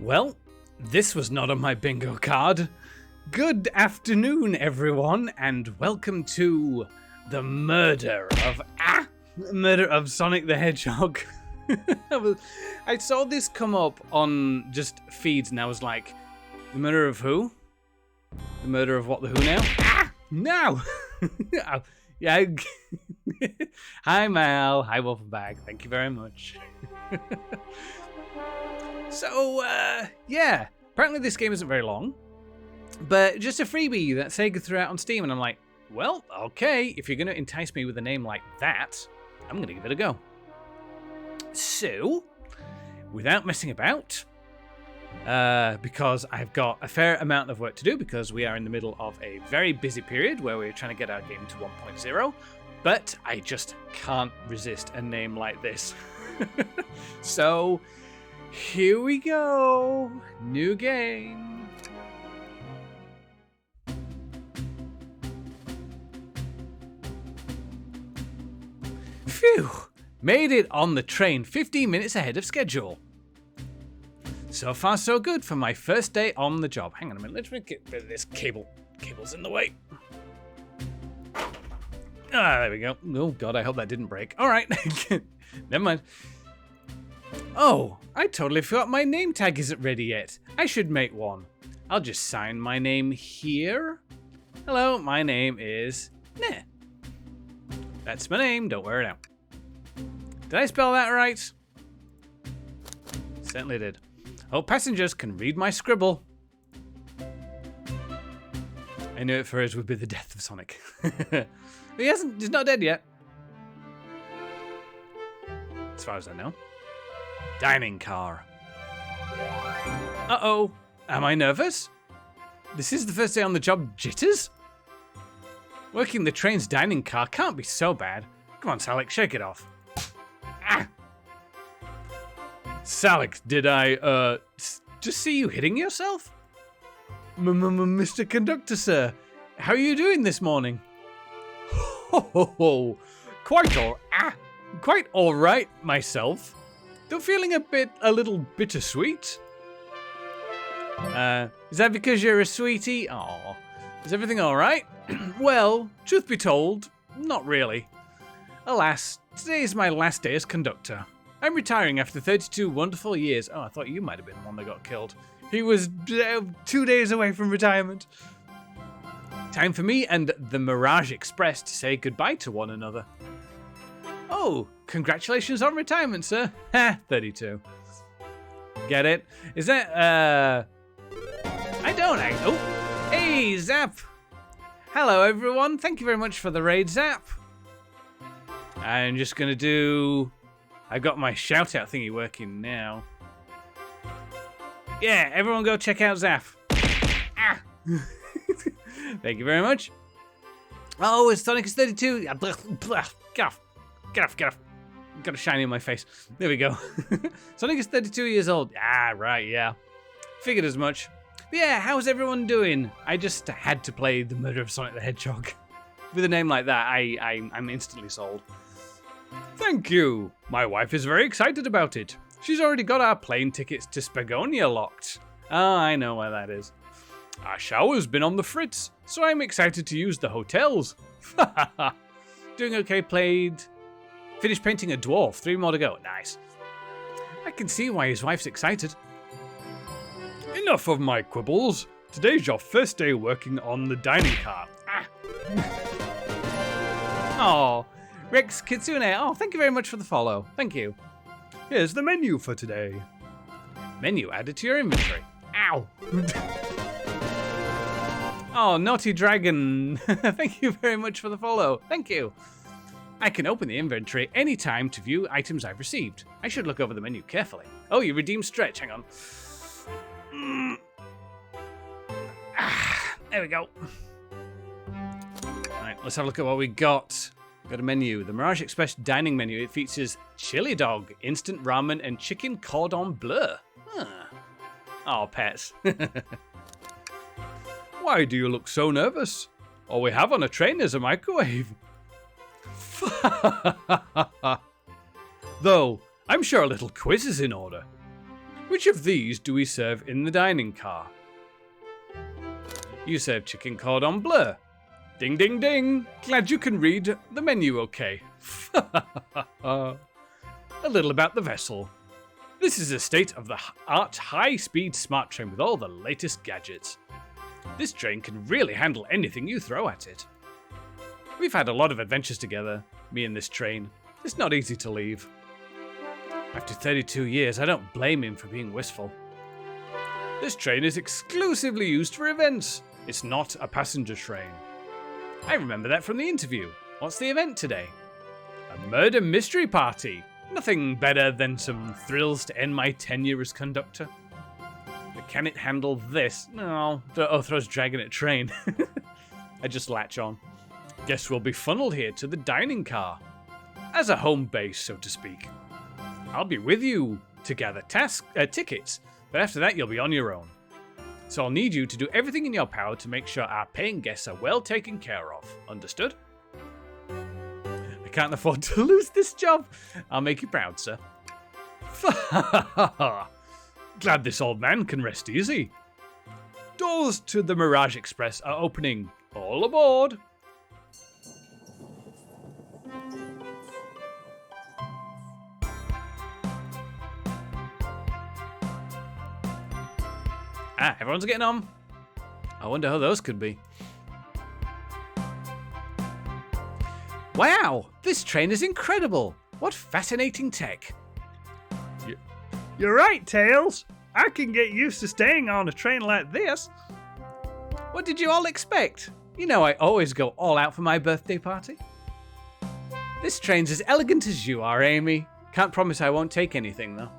Well, this was not on my bingo card. Good afternoon, everyone, and welcome to the murder of Sonic the Hedgehog. I saw this come up on just feeds, and I was like, the murder of who? The murder of what? The who now? No! Oh, yeah. Hi, Mal. Hi, Wolfenbag. Thank you very much. So, yeah, apparently this game isn't very long, but just a freebie that Sega threw out on Steam, and I'm like, well, okay, if you're going to entice me with a name like that, I'm going to give it a go. So, without messing about, because I've got a fair amount of work to do, because we are in the middle of a very busy period where we're trying to get our game to 1.0, but I just can't resist a name like this. So, here we go. New game. Phew. Made it on the train 15 minutes ahead of schedule. So far so good for my first day on the job. Hang on a minute. Let's get rid of this cable. Cable's in the way. Ah, there we go. Oh god, I hope that didn't break. Alright. Never mind. Oh, I totally forgot my name tag isn't ready yet. I should make one. I'll just sign my name here. Hello, my name is Neh. That's my name, don't wear it out. Did I spell that right? Certainly did. Hope passengers can read my scribble. I knew it first would be the death of Sonic. He's not dead yet. as far as I know. Dining car. Uh-oh. Am I nervous? This is the first day on the job. Jitters? Working the train's dining car can't be so bad. Come on, Salik, shake it off. Ah! Salik, did I, just see you hitting yourself? Mr. Conductor, sir. How are you doing this morning? Ho ho ho. Quite all right myself. Though feeling a little bittersweet. Is that because you're a sweetie? Aw. Is everything all right? Well, truth be told, not really. Alas, today is my last day as conductor. I'm retiring after 32 wonderful years. Oh, I thought you might have been the one that got killed. He was 2 days away from retirement. Time for me and the Mirage Express to say goodbye to one another. Oh, congratulations on retirement, sir. Ha, 32. Get it? Is that, Oh, hey, Zap. Hello, everyone. Thank you very much for the raid, Zap. I'm just going to do... I've got my shout-out thingy working now. Yeah, everyone go check out Zap. Ah! Thank you very much. Oh, it's Sonic is 32. Get off. Got a shiny in my face. There we go. Sonic is 32 years old. Ah, right, yeah. Figured as much. But yeah, how's everyone doing? I just had to play the murder of Sonic the Hedgehog. With a name like that, I'm instantly sold. Thank you. My wife is very excited about it. She's already got our plane tickets to Spagonia locked. Ah, I know where that is. Our shower's been on the fritz, so I'm excited to use the hotels. Doing okay, finished painting a dwarf, 3 more to go. Nice. I can see why his wife's excited. Enough of my quibbles. Today's your first day working on the dining car. Ah. Oh, Rex Kitsune. Oh, thank you very much for the follow. Thank you. Here's the menu for today. Menu added to your inventory. Ow. Oh, Naughty Dragon. Thank you very much for the follow. Thank you. I can open the inventory anytime to view items I've received. I should look over the menu carefully. Oh, you redeemed stretch. Hang on. There we go. Alright, let's have a look at what we got. We've got a menu. The Mirage Express dining menu. It features chili dog, instant ramen, and chicken cordon bleu. Huh. Oh, pets. Why do you look so nervous? All we have on a train is a microwave. Though, I'm sure a little quiz is in order. Which of these do we serve in the dining car? You serve chicken cordon bleu. Ding, ding, ding. Glad you can read the menu okay. A little about the vessel. This is a state-of-the-art high-speed smart train with all the latest gadgets. This train can really handle anything you throw at it. We've had a lot of adventures together, me and this train. It's not easy to leave. After 32 years, I don't blame him for being wistful. This train is exclusively used for events. It's not a passenger train. I remember that from the interview. What's the event today? A murder mystery party. Nothing better than some thrills to end my tenure as conductor. But can it handle this? No. Throws dragon at train. I just latch on. Guess we'll be funneled here to the dining car. As a home base, so to speak. I'll be with you to gather tickets, but after that you'll be on your own. So I'll need you to do everything in your power to make sure our paying guests are well taken care of. Understood? I can't afford to lose this job. I'll make you proud, sir. Glad this old man can rest easy. Doors to the Mirage Express are opening. All aboard! Ah, everyone's getting on. I wonder how those could be. Wow, this train is incredible. What fascinating tech. You're right, Tails. I can get used to staying on a train like this. What did you all expect? You know I always go all out for my birthday party. This train's as elegant as you are, Amy. Can't promise I won't take anything, though.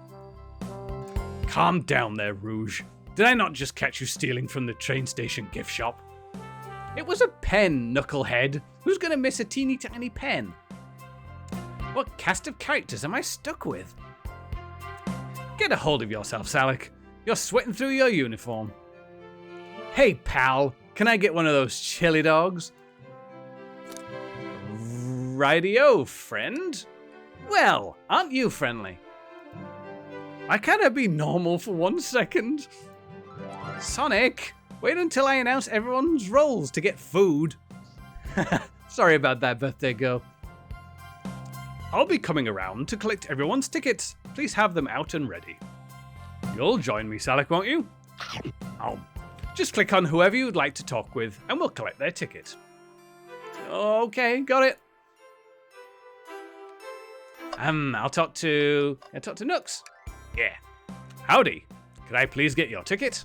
Calm down there, Rouge. Did I not just catch you stealing from the train station gift shop? It was a pen, knucklehead. Who's gonna miss a teeny tiny pen? What cast of characters am I stuck with? Get a hold of yourself, Salak. You're sweating through your uniform. Hey, pal, can I get one of those chili dogs? Rightio, friend. Well, aren't you friendly? Why can't I be normal for 1 second? Sonic, wait until I announce everyone's roles to get food. Sorry about that, birthday girl. I'll be coming around to collect everyone's tickets. Please have them out and ready. You'll join me, Salak, won't you? Oh, just click on whoever you'd like to talk with, and we'll collect their ticket. Okay, got it. I'll talk to Nooks. Yeah. Howdy. Could I please get your ticket?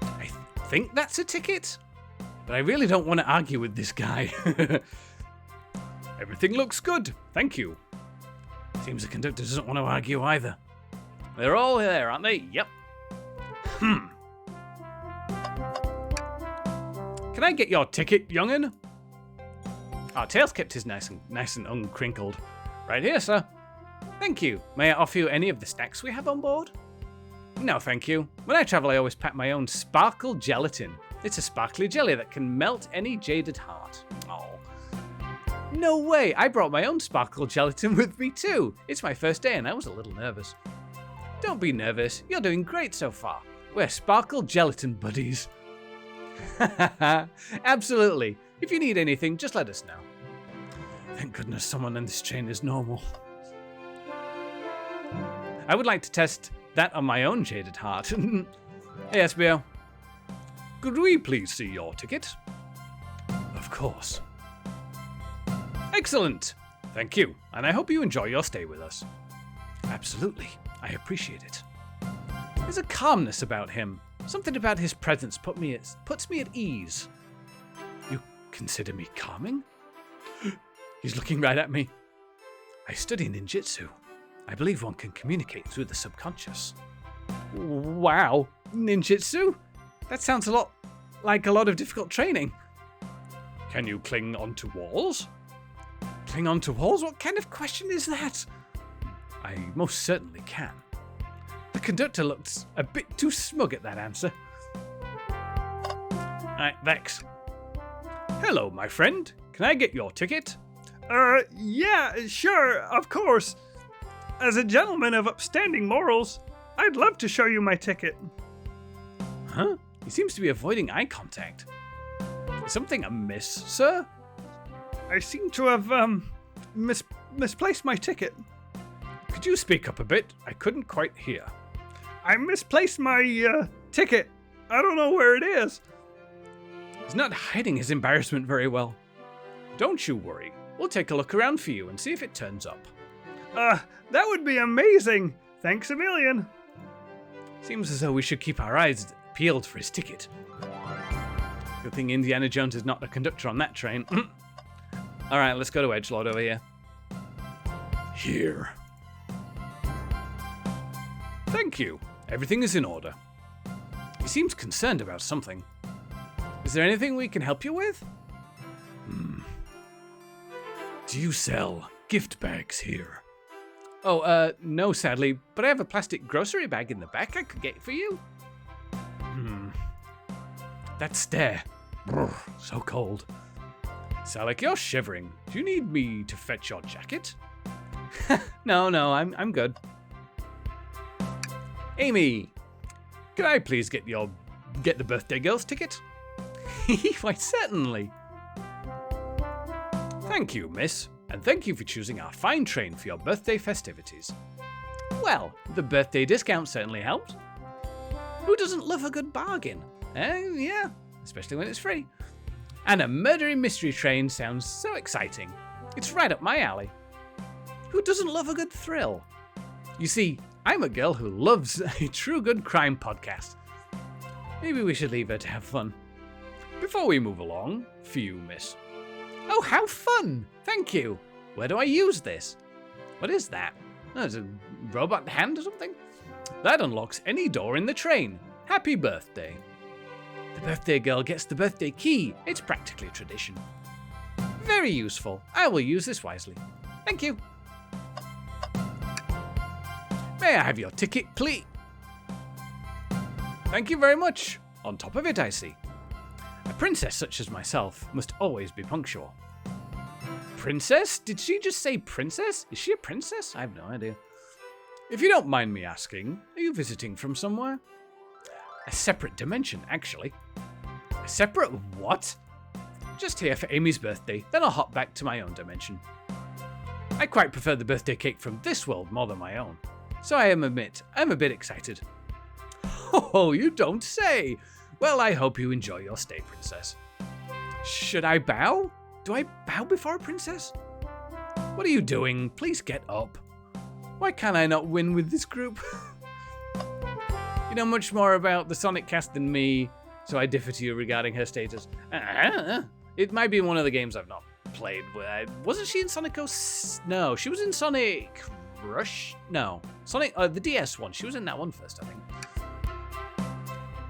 I think that's a ticket, but I really don't want to argue with this guy. Everything looks good, thank you. Seems the conductor doesn't want to argue either. They're all there, aren't they? Yep. Can I get your ticket, young'un? Our Tails kept his nice and uncrinkled. Right here, sir. Thank you. May I offer you any of the snacks we have on board? No, thank you. When I travel, I always pack my own sparkle gelatin. It's a sparkly jelly that can melt any jaded heart. Oh. No way! I brought my own sparkle gelatin with me too. It's my first day and I was a little nervous. Don't be nervous. You're doing great so far. We're sparkle gelatin buddies. Absolutely. If you need anything, just let us know. Thank goodness someone on this train is normal. I would like to test that on my own jaded heart. Hey, SBO. Could we please see your ticket? Of course. Excellent. Thank you, and I hope you enjoy your stay with us. Absolutely. I appreciate it. There's a calmness about him. Something about his presence puts me at ease. You consider me calming? He's looking right at me. I study ninjutsu. I believe one can communicate through the subconscious. Wow, ninjutsu? That sounds a lot like a lot of difficult training. Can you cling onto walls? Cling onto walls? What kind of question is that? I most certainly can. The conductor looks a bit too smug at that answer. Alright, Vex. Hello, my friend. Can I get your ticket? Yeah, sure, of course. As a gentleman of upstanding morals, I'd love to show you my ticket. Huh? He seems to be avoiding eye contact. Is something amiss, sir? I seem to have, misplaced my ticket. Could you speak up a bit? I couldn't quite hear. I misplaced my, ticket. I don't know where it is. He's not hiding his embarrassment very well. Don't you worry. We'll take a look around for you and see if it turns up. That would be amazing. Thanks a million. Seems as though we should keep our eyes peeled for his ticket. Good thing Indiana Jones is not the conductor on that train. Alright, let's go to Edgelord over here. Here. Thank you. Everything is in order. He seems concerned about something. Is there anything we can help you with? Do you sell gift bags here? Oh, no, sadly, but I have a plastic grocery bag in the back I could get for you. That stare. Brr, so cold. Salak, you're shivering. Do you need me to fetch your jacket? No, I'm good. Amy, can I please get the birthday girl's ticket? Why, certainly. Thank you, miss, and thank you for choosing our fine train for your birthday festivities. Well, the birthday discount certainly helped. Who doesn't love a good bargain? Yeah, especially when it's free. And a murdery mystery train sounds so exciting. It's right up my alley. Who doesn't love a good thrill? You see, I'm a girl who loves a true good crime podcast. Maybe we should leave her to have fun. Before we move along, for you, miss. Oh, how fun! Thank you. Where do I use this? What is that? Oh, it's a robot hand or something? That unlocks any door in the train. Happy birthday. The birthday girl gets the birthday key. It's practically a tradition. Very useful. I will use this wisely. Thank you. May I have your ticket, please? Thank you very much. On top of it, I see. A princess such as myself must always be punctual. Princess? Did she just say princess? Is she a princess? I have no idea. If you don't mind me asking, are you visiting from somewhere? A separate dimension, actually. A separate what? Just here for Amy's birthday, then I'll hop back to my own dimension. I quite prefer the birthday cake from this world more than my own, so I'm a bit excited. Oh, you don't say! Well, I hope you enjoy your stay, princess. Should I bow? Do I bow before a princess? What are you doing? Please get up. Why can't I not win with this group? You know much more about the Sonic cast than me, so I differ to you regarding her status. It might be one of the games I've not played. Wasn't she in Sonic 0? No, she was in Sonic Rush? No, Sonic, the DS one. She was in that one first, I think.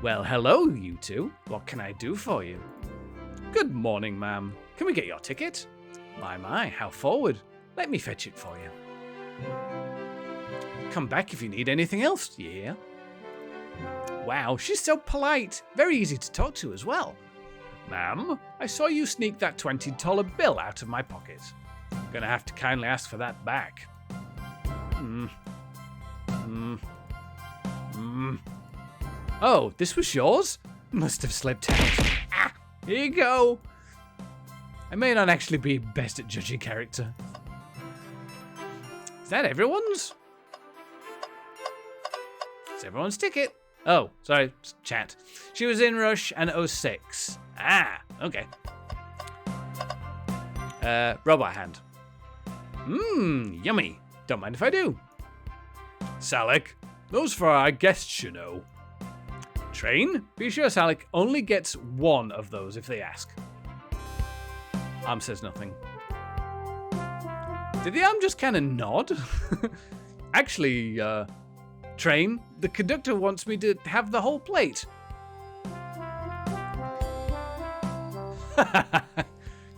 Well, hello, you two. What can I do for you? Good morning, ma'am. Can we get your ticket? My, how forward. Let me fetch it for you. Come back if you need anything else, you hear? Wow, she's so polite. Very easy to talk to as well. Ma'am, I saw you sneak that $20 bill out of my pocket. Gonna have to kindly ask for that back. Oh, this was yours? Must have slipped out. Here you go. I may not actually be best at judging character. Is that everyone's? It's everyone's ticket. Oh, sorry, chat. She was in Rush and 06. Okay. Robot hand. Yummy. Don't mind if I do. Salic, those for our guests, you know. Train? Be sure Salic only gets one of those if they ask. Arm says nothing. Did the arm just kind of nod? Actually, Train, the conductor wants me to have the whole plate.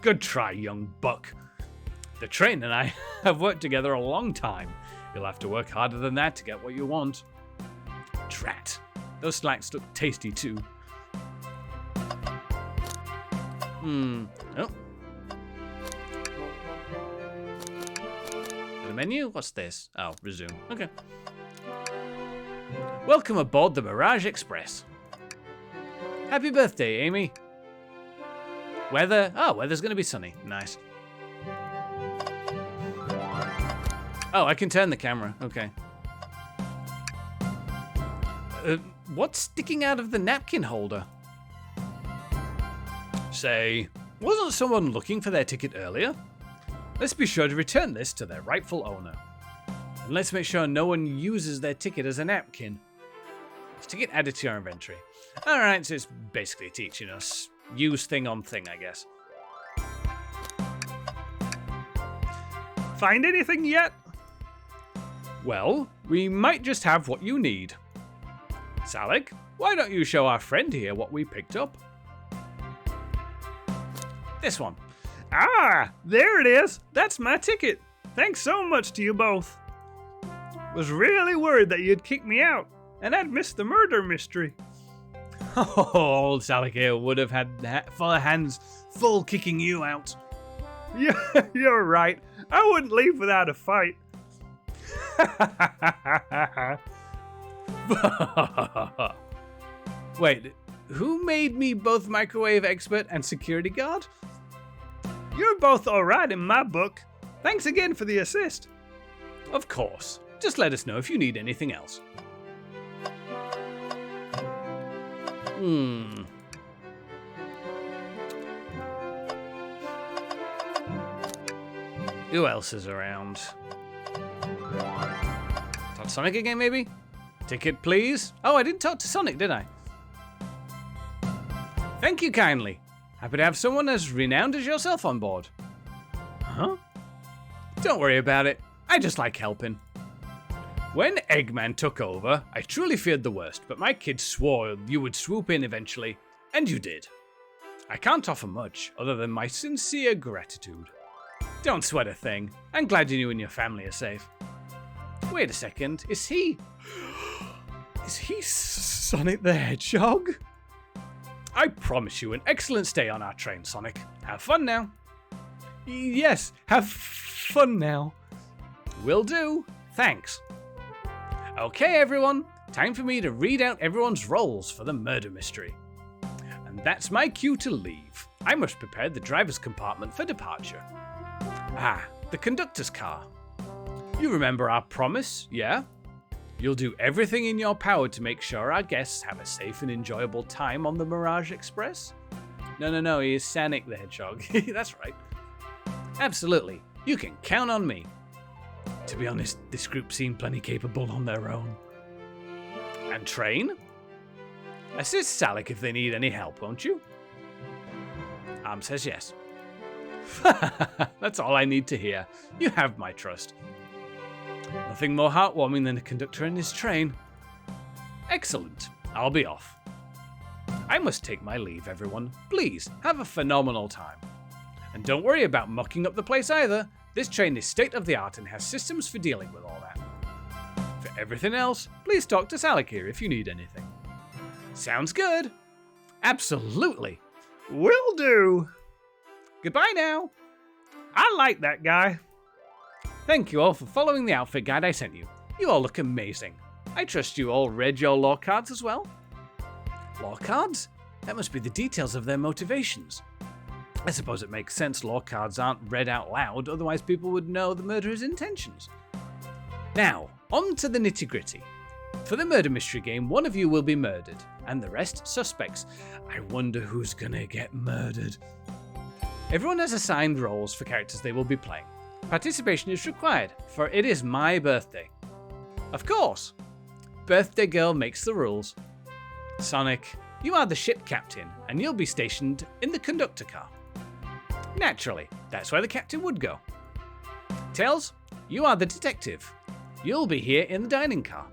Good try, young buck. The train and I have worked together a long time. You'll have to work harder than that to get what you want. Drat. Those snacks look tasty too. Oh. The menu? What's this? Oh, resume. Okay. Welcome aboard the Mirage Express. Happy birthday, Amy. Weather? Oh, weather's gonna be sunny. Nice. Oh, I can turn the camera. Okay. What's sticking out of the napkin holder? Say, wasn't someone looking for their ticket earlier? Let's be sure to return this to their rightful owner. And let's make sure no one uses their ticket as a napkin. Ticket added to your inventory. Alright, so it's basically teaching us use thing on thing, I guess. Find anything yet? Well, we might just have what you need. Salic, why don't you show our friend here what we picked up? This one. There it is. That's my ticket. Thanks so much to you both. Was really worried that you'd kick me out, and I'd missed the murder mystery. Oh, old Salic here would have had hands full kicking you out. Yeah, you're right. I wouldn't leave without a fight. Wait, who made me both microwave expert and security guard? You're both alright in my book. Thanks again for the assist. Of course. Just let us know if you need anything else. Who else is around? Talk to Sonic again, maybe? Ticket, please? Oh, I didn't talk to Sonic, did I? Thank you kindly. Happy to have someone as renowned as yourself on board. Huh? Don't worry about it. I just like helping. When Eggman took over, I truly feared the worst, but my kids swore you would swoop in eventually, and you did. I can't offer much other than my sincere gratitude. Don't sweat a thing. I'm glad you and your family are safe. Wait a second, is he Sonic the Hedgehog? I promise you an excellent stay on our train, Sonic. Have fun now. Yes, have fun now. Will do. Thanks. Okay, everyone. Time for me to read out everyone's roles for the murder mystery. And that's my cue to leave. I must prepare the driver's compartment for departure. The conductor's car. You remember our promise, yeah? You'll do everything in your power to make sure our guests have a safe and enjoyable time on the Mirage Express? No, he is Sonic the Hedgehog. That's right. Absolutely. You can count on me. To be honest, this group seem plenty capable on their own. And Train? Assist Salic if they need any help, won't you? Says yes. That's all I need to hear. You have my trust. Nothing more heartwarming than a conductor and his train. Excellent. I'll be off. I must take my leave, everyone. Please, have a phenomenal time. And don't worry about mucking up the place either. This train is state-of-the-art and has systems for dealing with all that. For everything else, please talk to Salic here if you need anything. Sounds good. Absolutely. Will do. Goodbye now. I like that guy. Thank you all for following the outfit guide I sent you. You all look amazing. I trust you all read your lore cards as well? Lore cards? That must be the details of their motivations. I suppose it makes sense lore cards aren't read out loud, otherwise people would know the murderer's intentions. Now, on to the nitty-gritty. For the murder mystery game, one of you will be murdered, and the rest suspects. I wonder who's gonna get murdered. Everyone has assigned roles for characters they will be playing. Participation is required, for it is my birthday. Of course! Birthday girl makes the rules. Sonic, you are the ship captain, and you'll be stationed in the conductor car. Naturally, that's where the captain would go. Tails, you are the detective. You'll be here in the dining car.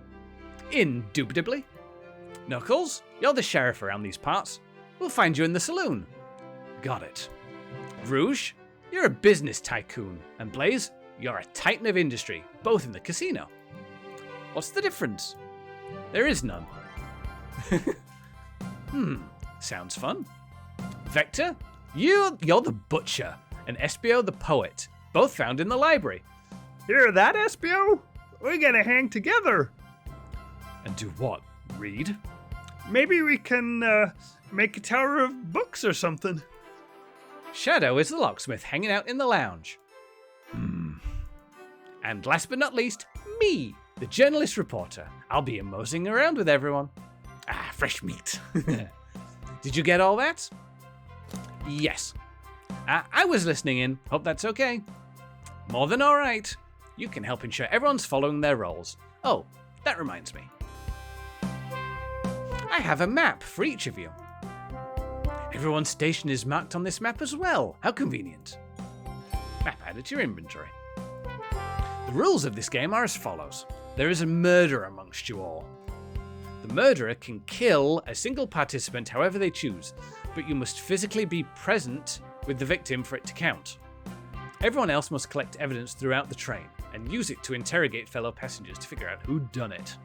Indubitably. Knuckles, you're the sheriff around these parts. We'll find you in the saloon. Got it. Rouge, you're a business tycoon. And Blaze, you're a titan of industry, both in the casino. What's the difference? There is none. Sounds fun. Vector, you're the butcher, and Espio the poet, both found in the library. Hear that, Espio? We're gonna hang together. And do what? Read? Maybe we can make a tower of books or something. Shadow is the locksmith hanging out in the lounge. And last but not least, me, the journalist reporter. I'll be moseying around with everyone. Fresh meat. Did you get all that? Yes. I was listening in. Hope that's okay. More than all right. You can help ensure everyone's following their roles. Oh, that reminds me. I have a map for each of you. Everyone's station is marked on this map as well. How convenient. Map added to your inventory. The rules of this game are as follows. There is a murder amongst you all. The murderer can kill a single participant however they choose, but you must physically be present with the victim for it to count. Everyone else must collect evidence throughout the train and use it to interrogate fellow passengers to figure out who done it.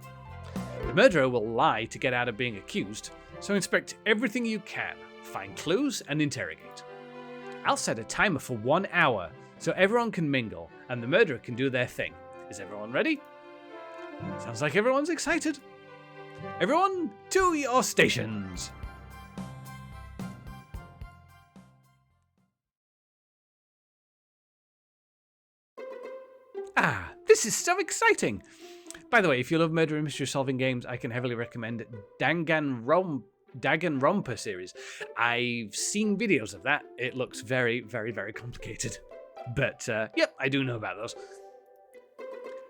The murderer will lie to get out of being accused, so inspect everything you can, find clues, and interrogate. I'll set a timer for 1 hour so everyone can mingle and the murderer can do their thing. Is everyone ready? Sounds like everyone's excited. Everyone, to your stations! This is so exciting! By the way, if you love murder and mystery solving games, I can heavily recommend Danganronpa series. I've seen videos of that. It looks very, very, very complicated. But, yep, I do know about those.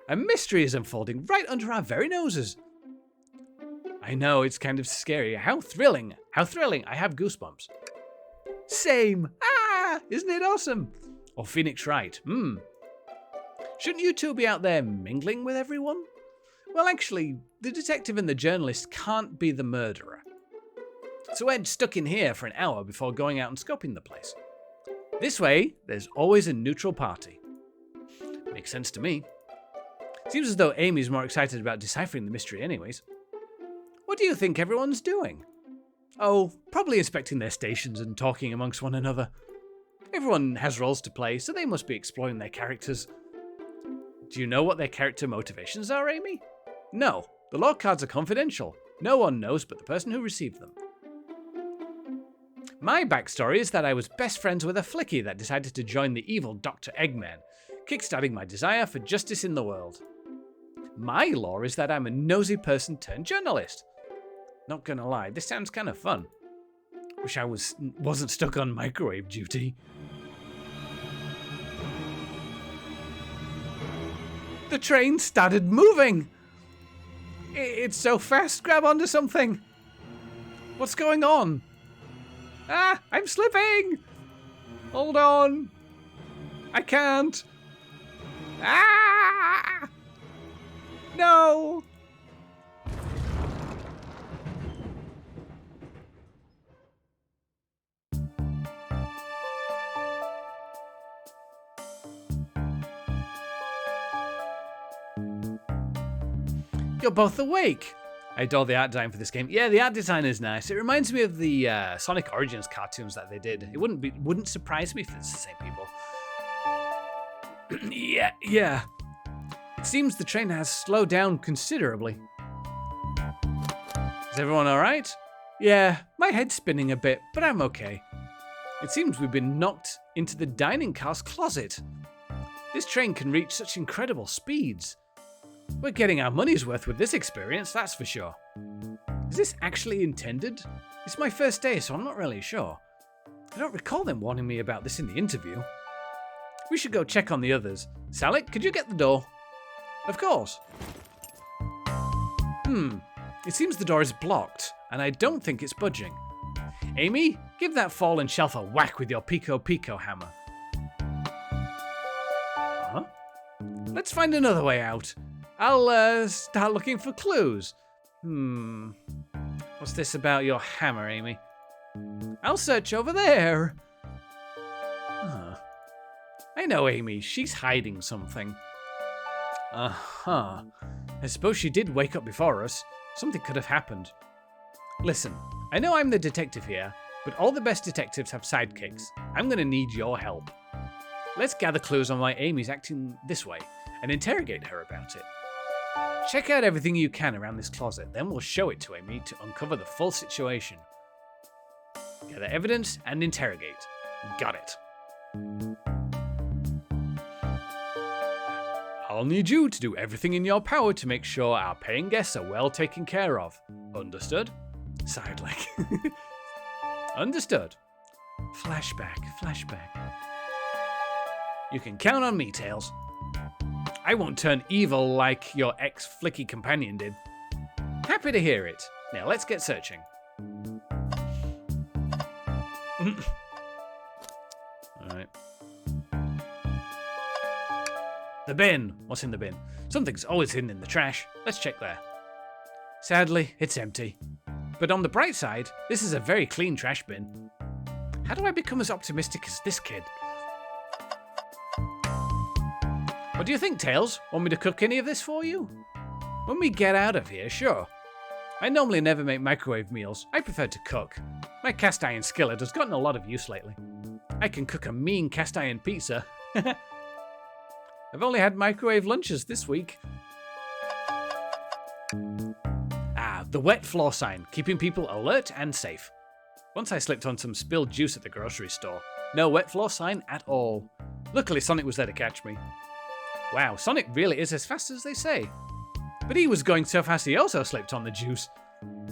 A mystery is unfolding right under our very noses. I know, it's kind of scary. How thrilling! How thrilling! I have goosebumps. Same! Isn't it awesome? Or Phoenix Wright. Shouldn't you two be out there mingling with everyone? Well, actually, the detective and the journalist can't be the murderer. So Ed's stuck in here for an hour before going out and scoping the place. This way, there's always a neutral party. Makes sense to me. Seems as though Amy's more excited about deciphering the mystery anyways. What do you think everyone's doing? Oh, probably inspecting their stations and talking amongst one another. Everyone has roles to play, so they must be exploring their characters. Do you know what their character motivations are, Amy? No, the law cards are confidential. No one knows but the person who received them. My backstory is that I was best friends with a flicky that decided to join the evil Dr. Eggman, kickstarting my desire for justice in the world. My lore is that I'm a nosy person turned journalist. Not gonna lie, this sounds kind of fun. Wish I wasn't stuck on microwave duty. The train started moving! It's so fast, grab onto something! What's going on? Ah, I'm slipping! Hold on! I can't! Ah! No! You're both awake! I adore the art design for this game. Yeah, the art design is nice. It reminds me of the Sonic Origins cartoons that they did. It wouldn't surprise me if it's the same people. Yeah. It seems the train has slowed down considerably. Is everyone alright? Yeah, my head's spinning a bit, but I'm okay. It seems we've been knocked into the dining car's closet. This train can reach such incredible speeds. We're getting our money's worth with this experience, that's for sure. Is this actually intended? It's my first day, so I'm not really sure. I don't recall them warning me about this in the interview. We should go check on the others. Salik, could you get the door? Of course. It seems the door is blocked, and I don't think it's budging. Amy, give that fallen shelf a whack with your Pico Pico hammer. Huh? Let's find another way out. I'll start looking for clues. What's this about your hammer, Amy? I'll search over there. I know Amy, she's hiding something. I suppose she did wake up before us. Something could have happened. Listen, I know I'm the detective here, but all the best detectives have sidekicks. I'm gonna need your help. Let's gather clues on why Amy's acting this way and interrogate her about it. Check out everything you can around this closet, then we'll show it to Amy to uncover the full situation. Gather evidence and interrogate. Got it. I'll need you to do everything in your power to make sure our paying guests are well taken care of. Understood? Side leg. Understood. Flashback. You can count on me, Tails. I won't turn evil like your ex-flicky companion did. Happy to hear it. Now let's get searching. Alright. The bin. What's in the bin? Something's always hidden in the trash. Let's check there. Sadly, it's empty. But on the bright side, this is a very clean trash bin. How do I become as optimistic as this kid? What do you think, Tails? Want me to cook any of this for you? When we get out of here, sure. I normally never make microwave meals. I prefer to cook. My cast iron skillet has gotten a lot of use lately. I can cook a mean cast iron pizza. I've only had microwave lunches this week. The wet floor sign, keeping people alert and safe. Once I slipped on some spilled juice at the grocery store. No wet floor sign at all. Luckily, Sonic was there to catch me. Wow, Sonic really is as fast as they say. But he was going so fast he also slipped on the juice.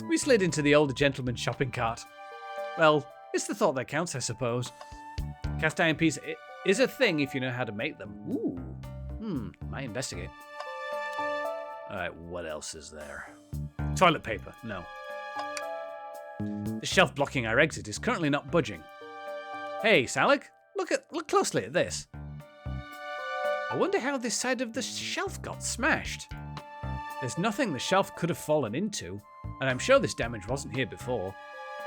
We slid into the older gentleman's shopping cart. Well, it's the thought that counts, I suppose. Cast iron pizza is a thing if you know how to make them. Ooh. Might investigate. Alright, what else is there? Toilet paper, no. The shelf blocking our exit is currently not budging. Hey, Salik, look closely at this. I wonder how this side of the shelf got smashed. There's nothing the shelf could have fallen into, and I'm sure this damage wasn't here before.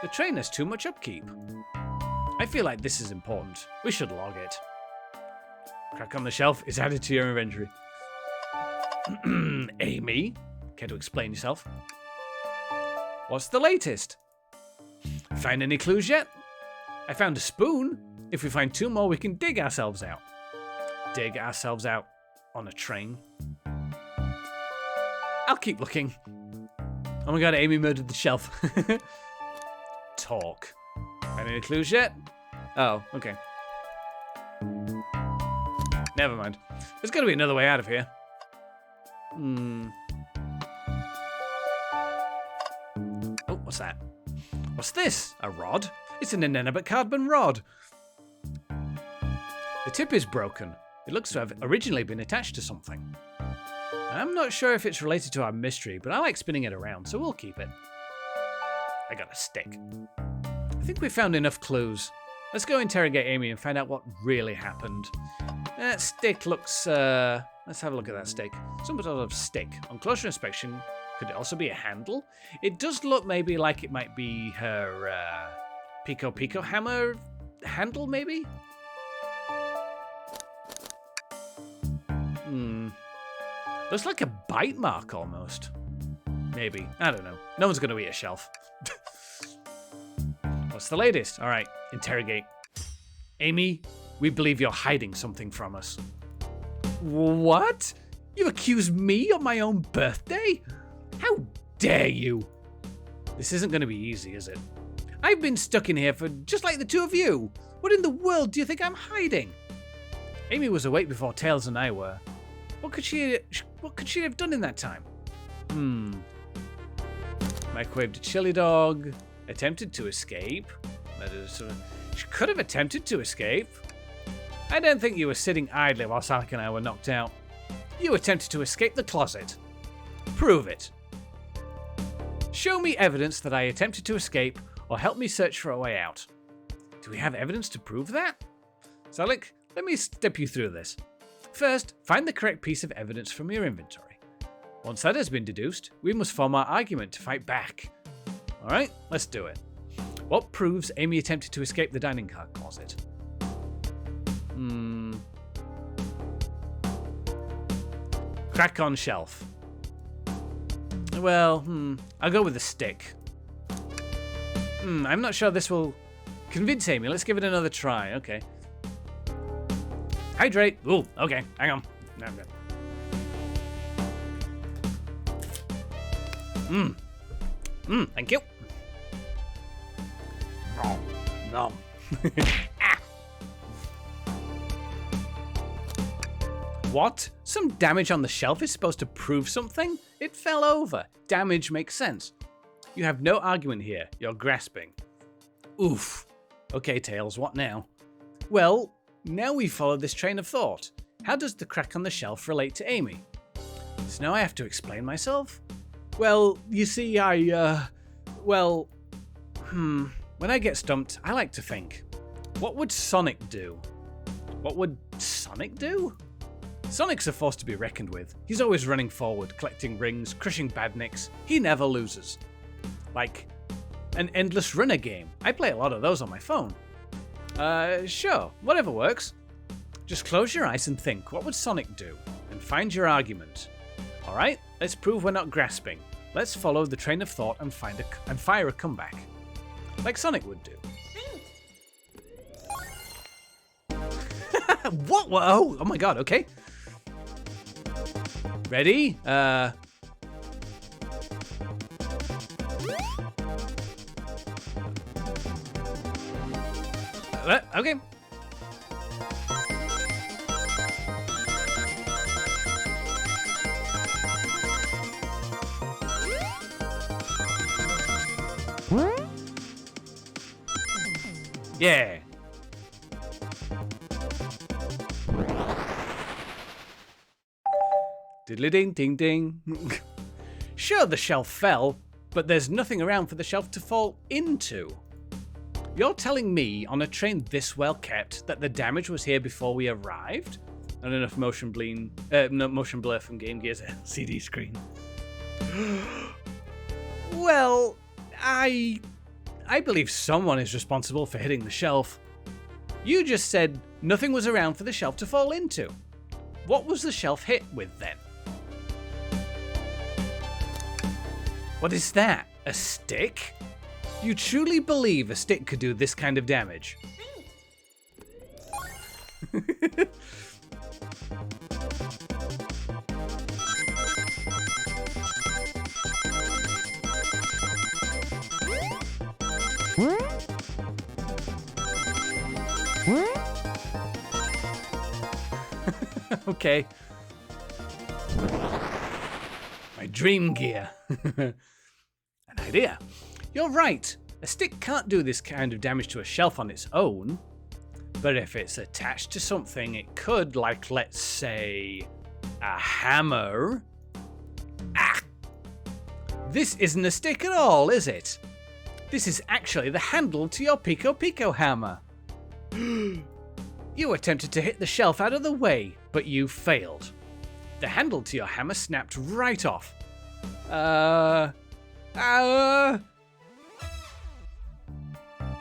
The train has too much upkeep. I feel like this is important. We should log it. Crack on the shelf is added to your inventory. Amy, care to explain yourself? What's the latest? Find any clues yet? I found a spoon. If we find 2 more, we can dig ourselves out. Dig ourselves out on a train. I'll keep looking. Oh my god, Amy murdered the shelf. Talk. Find any clues yet? Oh, okay. Never mind. There's got to be another way out of here. Oh, what's that? What's this? A rod? It's an inanimate carbon rod. The tip is broken. It looks to have originally been attached to something. I'm not sure if it's related to our mystery, but I like spinning it around, so we'll keep it. I got a stick. I think we found enough clues. Let's go interrogate Amy and find out what really happened. That stick looks... let's have a look at that stick. Some sort of stick. On closer inspection, could it also be a handle? It does look maybe like it might be her Pico hammer handle, maybe? Looks like a bite mark almost. Maybe. I don't know. No one's going to eat a shelf. What's the latest? All right, interrogate. Amy, we believe you're hiding something from us. What? You accuse me on my own birthday? How dare you? This isn't going to be easy, is it? I've been stuck in here for just like the 2 of you. What in the world do you think I'm hiding? Amy was awake before Tails and I were. What could she have done in that time? Microwaved a chili dog. Attempted to escape. She could have attempted to escape. I don't think you were sitting idly while Sonic and I were knocked out. You attempted to escape the closet. Prove it. Show me evidence that I attempted to escape, or help me search for a way out. Do we have evidence to prove that? Sonic, let me step you through this. First, find the correct piece of evidence from your inventory. Once that has been deduced, we must form our argument to fight back. Alright, let's do it. What proves Amy attempted to escape the dining car closet? Crack on shelf. Well, I'll go with a stick. I'm not sure this will convince Amy. Let's give it another try. Okay. Hydrate. Ooh, okay. Hang on. Thank you. No. Ah. What? Some damage on the shelf is supposed to prove something? It fell over. Damage makes sense. You have no argument here. You're grasping. Oof. Okay, Tails, what now? Well, now we follow this train of thought. How does the crack on the shelf relate to Amy? So now I have to explain myself? Well, you see, when I get stumped, I like to think. What would Sonic do? What would Sonic do? Sonic's a force to be reckoned with. He's always running forward, collecting rings, crushing badniks. He never loses. Like an endless runner game. I play a lot of those on my phone. Sure, whatever works. Just close your eyes and think, what would Sonic do? And find your argument. Alright, let's prove we're not grasping. Let's follow the train of thought and fire a comeback. Like Sonic would do. What? Oh my god, okay. Ready? Okay. Yeah. Diddly ding ding ding. Sure, the shelf fell, but there's nothing around for the shelf to fall into. You're telling me on a train this well kept that the damage was here before we arrived? Not enough motion no motion blur from Game Gear's LCD screen. Well, I believe someone is responsible for hitting the shelf. You just said nothing was around for the shelf to fall into. What was the shelf hit with then? What is that? A stick? You truly believe a stick could do this kind of damage? Okay. My dream gear. An idea. You're right. A stick can't do this kind of damage to a shelf on its own. But if it's attached to something, it could, like, let's say, a hammer. Ah! This isn't a stick at all, is it? This is actually the handle to your Pico Pico hammer. You attempted to hit the shelf out of the way, but you failed. The handle to your hammer snapped right off.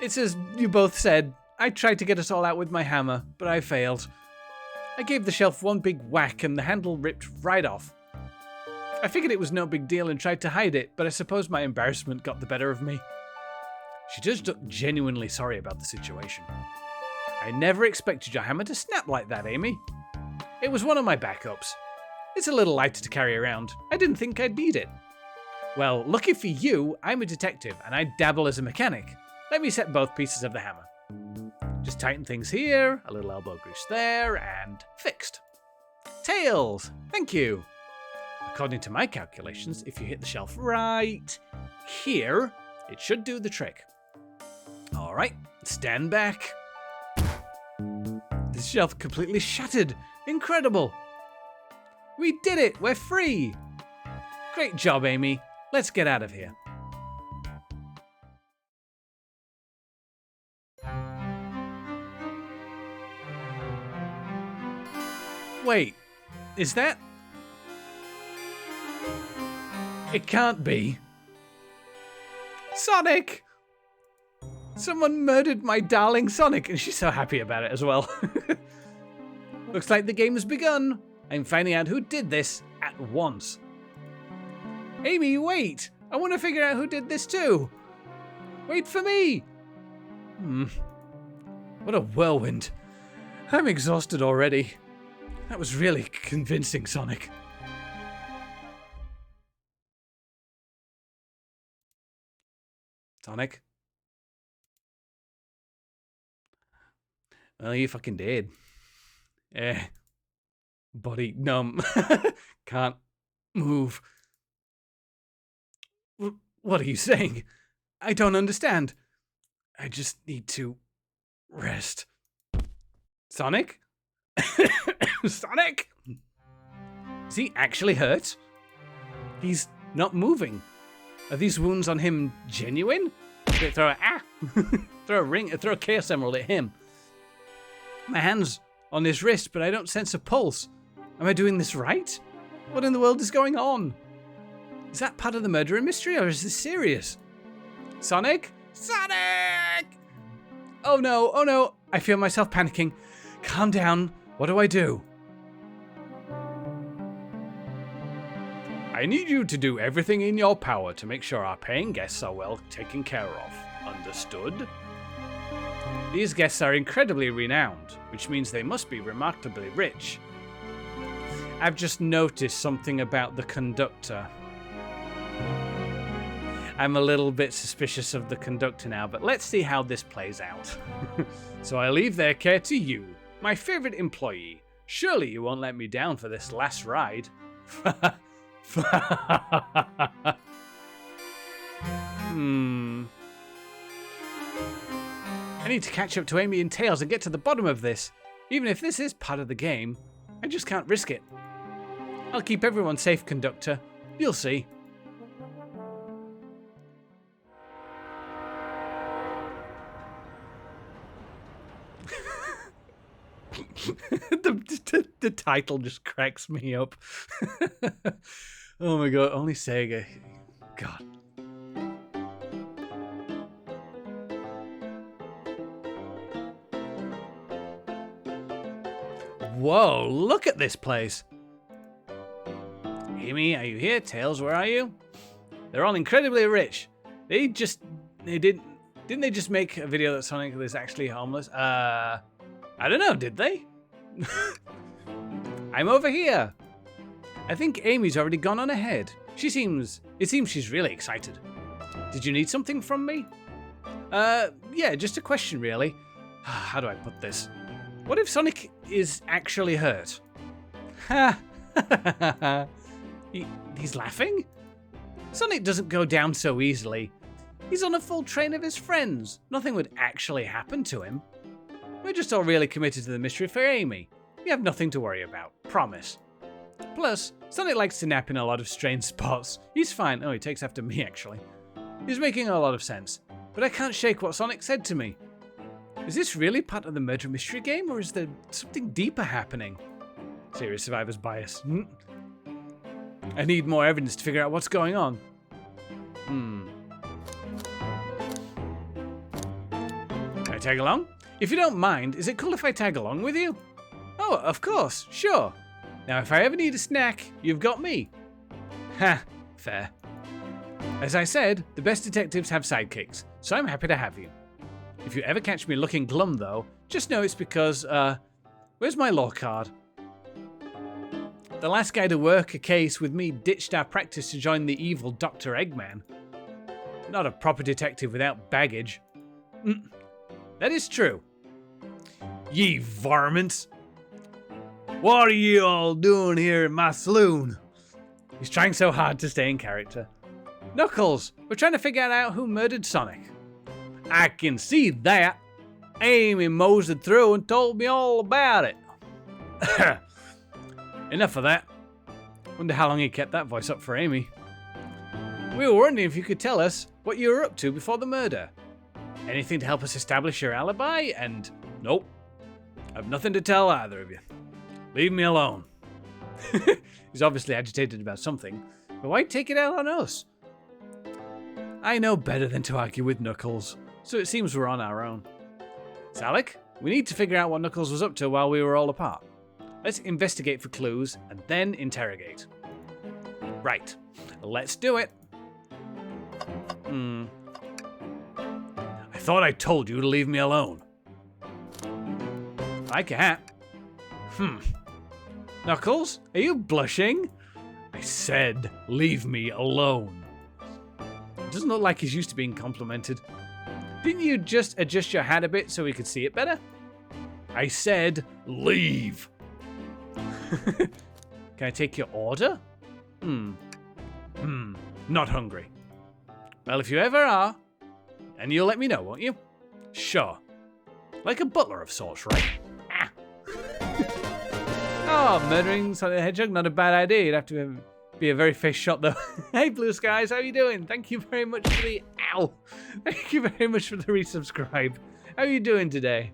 It's as you both said. I tried to get us all out with my hammer, but I failed. I gave the shelf one big whack and the handle ripped right off. I figured it was no big deal and tried to hide it, but I suppose my embarrassment got the better of me. She just looked genuinely sorry about the situation. I never expected your hammer to snap like that, Amy. It was one of my backups. It's a little lighter to carry around. I didn't think I'd need it. Well, lucky for you, I'm a detective and I dabble as a mechanic. Let me set both pieces of the hammer. Just tighten things here, a little elbow grease there, and fixed. Tails! Thank you! According to my calculations, if you hit the shelf right here, it should do the trick. Alright, stand back. This shelf completely shattered. Incredible! We did it! We're free! Great job, Amy. Let's get out of here. Wait, is that... It can't be. Sonic! Someone murdered my darling Sonic, and she's so happy about it as well. Looks like the game has begun. I'm finding out who did this at once. Amy, wait! I want to figure out who did this too. Wait for me! What a whirlwind. I'm exhausted already. That was really convincing, Sonic. Sonic? Well, you fucking did. Body numb. Can't move. What are you saying? I don't understand. I just need to rest. Sonic? Sonic? Is he actually hurt? He's not moving. Are these wounds on him genuine? Throw a chaos emerald at him. My hand's on his wrist, but I don't sense a pulse. Am I doing this right? What in the world is going on? Is that part of the murder mystery, or is this serious? Sonic? Sonic! Oh no, oh no. I feel myself panicking. Calm down. What do I do? I need you to do everything in your power to make sure our paying guests are well taken care of. Understood? These guests are incredibly renowned, which means they must be remarkably rich. I've just noticed something about the conductor. I'm a little bit suspicious of the conductor now, but let's see how this plays out. So I leave their care to you, my favorite employee. Surely you won't let me down for this last ride. I need to catch up to Amy and Tails and get to the bottom of this. Even if this is part of the game, I just can't risk it. I'll keep everyone safe, conductor. You'll see. the title just cracks me up. Oh my god, only Sega. God. Whoa, look at this place. Amy, are you here? Tails, where are you? They're all incredibly rich. Didn't they just make a video that Sonic was actually homeless? I don't know, did they? I'm over here. I think Amy's already gone on ahead. It seems she's really excited. Did you need something from me? Yeah, just a question really. How do I put this? What if Sonic is actually hurt? Ha! He's laughing? Sonic doesn't go down so easily. He's on a full train of his friends. Nothing would actually happen to him. We're just all really committed to the mystery for Amy. We have nothing to worry about. Promise. Plus, Sonic likes to nap in a lot of strange spots. He's fine. Oh, he takes after me, actually. He's making a lot of sense. But I can't shake what Sonic said to me. Is this really part of the murder mystery game, or is there something deeper happening? Serious survivor's bias. I need more evidence to figure out what's going on. Can I tag along? If you don't mind, is it cool if I tag along with you? Oh, of course, sure. Now, if I ever need a snack, you've got me. Ha, fair. As I said, the best detectives have sidekicks, so I'm happy to have you. If you ever catch me looking glum, though, just know it's because, where's my law card? The last guy to work a case with me ditched our practice to join the evil Dr. Eggman. Not a proper detective without baggage. That is true. Ye varmints! What are you all doing here in my saloon? He's trying so hard to stay in character. Knuckles, we're trying to figure out who murdered Sonic. I can see that. Amy moseyed through and told me all about it. Enough of that. Wonder how long he kept that voice up for Amy. We were wondering if you could tell us what you were up to before the murder. Anything to help us establish your alibi? And nope. I've nothing to tell either of you. Leave me alone. He's obviously agitated about something, but why take it out on us? I know better than to argue with Knuckles, so it seems we're on our own. Salik, we need to figure out what Knuckles was up to while we were all apart. Let's investigate for clues and then interrogate. Right, let's do it. I thought I told you to leave me alone. Like a hat. Knuckles, are you blushing? I said, leave me alone. It doesn't look like he's used to being complimented. Didn't you just adjust your hat a bit so we could see it better? I said, leave. Can I take your order? Not hungry. Well, if you ever are, and you'll let me know, won't you? Sure. Like a butler of sorts, right? Oh, murdering Sonic the Hedgehog, not a bad idea. You'd have to be a very face shot, though. Hey, Blue Skies, how are you doing? Thank you very much for the... Ow! Thank you very much for the resubscribe. How are you doing today?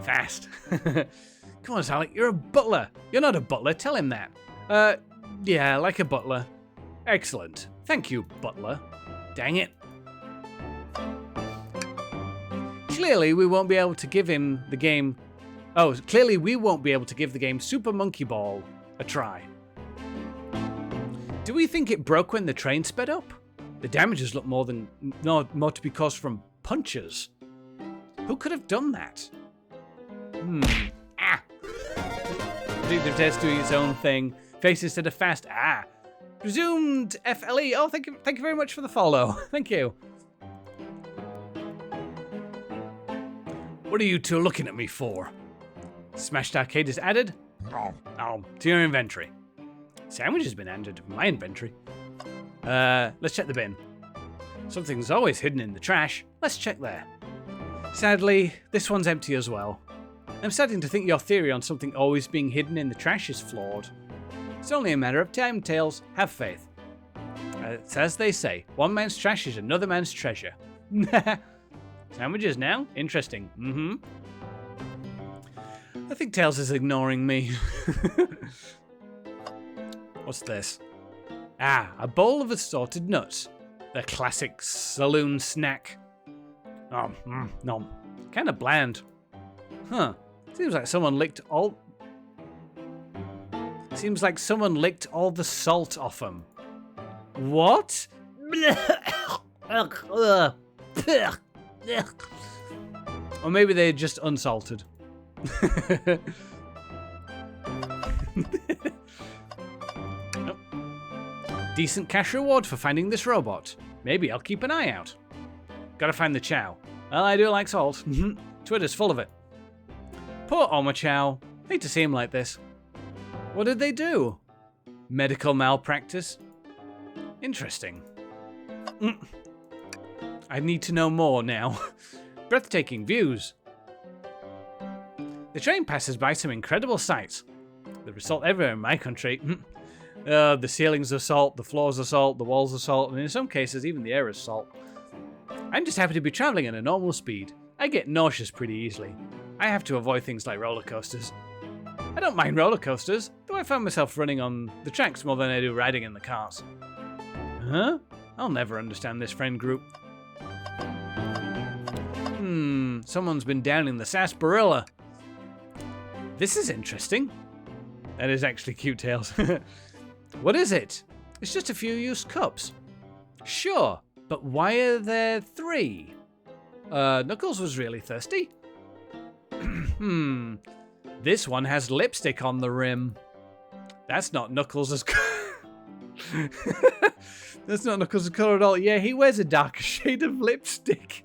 Fast. Come on, Sonic, you're a butler. You're not a butler, tell him that. Yeah, like a butler. Excellent. Thank you, butler. Dang it. Clearly, we won't be able to give him the game... Oh, clearly we won't be able to give the game Super Monkey Ball a try. Do we think it broke when the train sped up? The damages look more to be caused from punches. Who could have done that? Predictive test doing its own thing. Face instead of fast. Presumed FLE. Oh, thank you very much for the follow. Thank you. What are you two looking at me for? Smashed Arcade is added. To your inventory. Sandwich has been added to my inventory. Let's check the bin. Something's always hidden in the trash. Let's check there. Sadly, this one's empty as well. I'm starting to think your theory on something always being hidden in the trash is flawed. It's only a matter of time, Tails. Have faith. It's as they say, one man's trash is another man's treasure. Sandwiches now? Interesting. I think Tails is ignoring me. What's this? Ah, a bowl of assorted nuts. The classic saloon snack. Nom. Kind of bland. Huh. Seems like someone licked all the salt off them. What? Or maybe they're just unsalted. Nope. Decent cash reward for finding this robot. Maybe I'll keep an eye out. Gotta find the Chow. Well, I do like salt. Twitter's full of it. Poor Oma Chow. Hate to see him like this. What did they do? Medical malpractice? Interesting. I need to know more now. Breathtaking views. The train passes by some incredible sights. There is salt everywhere in my country. The ceilings are salt, the floors are salt, the walls are salt, and in some cases even the air is salt. I'm just happy to be travelling at a normal speed. I get nauseous pretty easily. I have to avoid things like roller coasters. I don't mind roller coasters, though I find myself running on the tracks more than I do riding in the cars. Huh? I'll never understand this friend group. Someone's been down in the sarsaparilla. This is interesting. That is actually cute, Tails. What is it? It's just a few used cups. Sure, but why are there 3? Knuckles was really thirsty. This one has lipstick on the rim. That's not Knuckles' That's not Knuckles' colour at all. Yeah, he wears a darker shade of lipstick.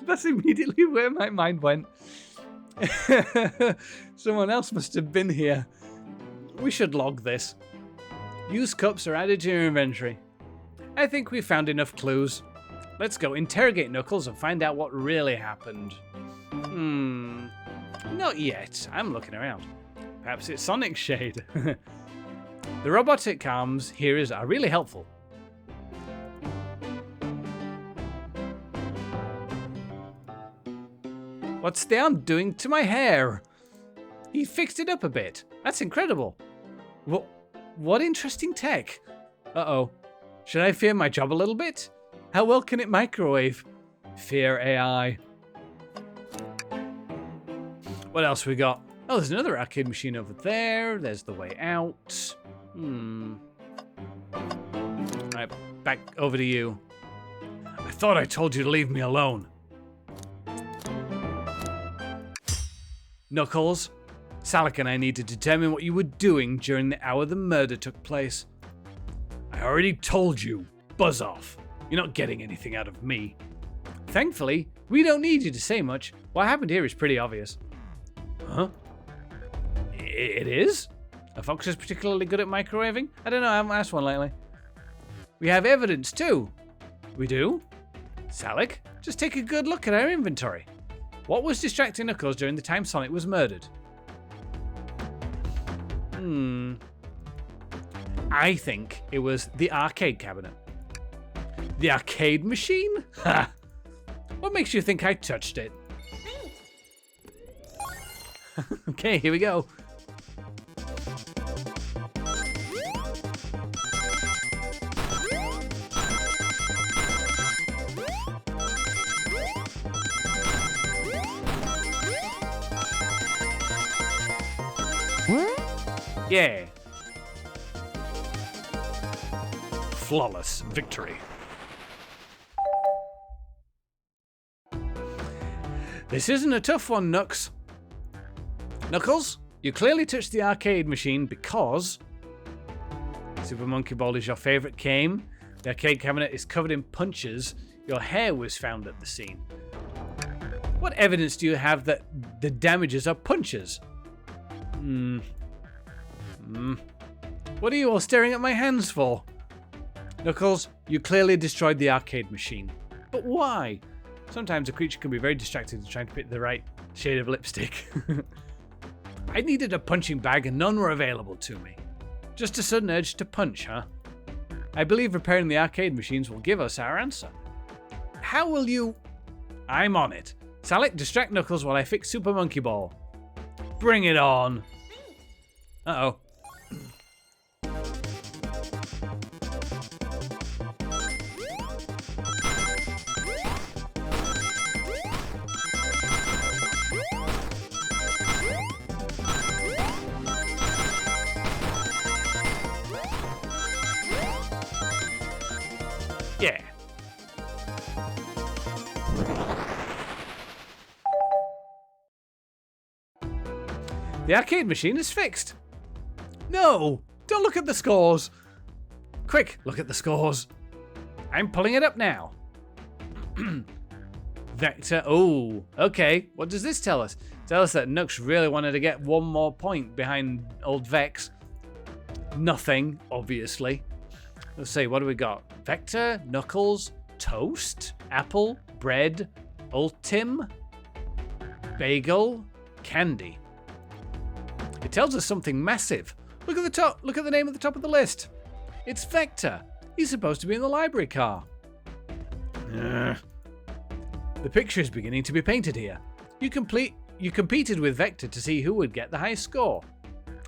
That's immediately where my mind went. Someone else must have been here. We should log this. Used cups are added to your inventory. I think we've found enough clues. Let's go interrogate Knuckles and find out what really happened. Not yet. I'm looking around. Perhaps it's Sonic's shade. The robotic arms here are really helpful. What's the arm doing to my hair? He fixed it up a bit. That's incredible. What interesting tech. Uh-oh. Should I fear my job a little bit? How well can it microwave? Fear AI. What else we got? Oh, there's another arcade machine over there. There's the way out. Alright, back over to you. I thought I told you to leave me alone. Knuckles, Salic and I need to determine what you were doing during the hour the murder took place. I already told you. Buzz off. You're not getting anything out of me. Thankfully, we don't need you to say much. What happened here is pretty obvious. Huh? It is? A fox is particularly good at microwaving? I don't know, I haven't asked one lately. We have evidence too. We do? Salic, just take a good look at our inventory. What was distracting Knuckles during the time Sonic was murdered? I think it was the arcade cabinet. The arcade machine? Ha! What makes you think I touched it? Okay, here we go. Yeah. Flawless victory. This isn't a tough one, Nux. Knuckles, you clearly touched the arcade machine because Super Monkey Ball is your favourite game. The arcade cabinet is covered in punches. Your hair was found at the scene. What evidence do you have that the damages are punches? What are you all staring at my hands for? Knuckles, you clearly destroyed the arcade machine. But why? Sometimes a creature can be very distracted in trying to pick the right shade of lipstick. I needed a punching bag and none were available to me. Just a sudden urge to punch, huh? I believe repairing the arcade machines will give us our answer. How will you... I'm on it. Salic, distract Knuckles while I fix Super Monkey Ball. Bring it on. Uh-oh. Yeah. The arcade machine is fixed. No, don't look at the scores. Quick, look at the scores. I'm pulling it up now. Vector, oh, okay. What does this tell us? Tell us that Nux really wanted to get one more point behind old Vex. Nothing, obviously. Let's see, what do we got? Vector, Knuckles, Toast, Apple, Bread, Ultim, Bagel, Candy. It tells us something massive. Look at the top. Look at the name at the top of the list. It's Vector. He's supposed to be in the library car. The picture is beginning to be painted here. You competed with Vector to see who would get the highest score.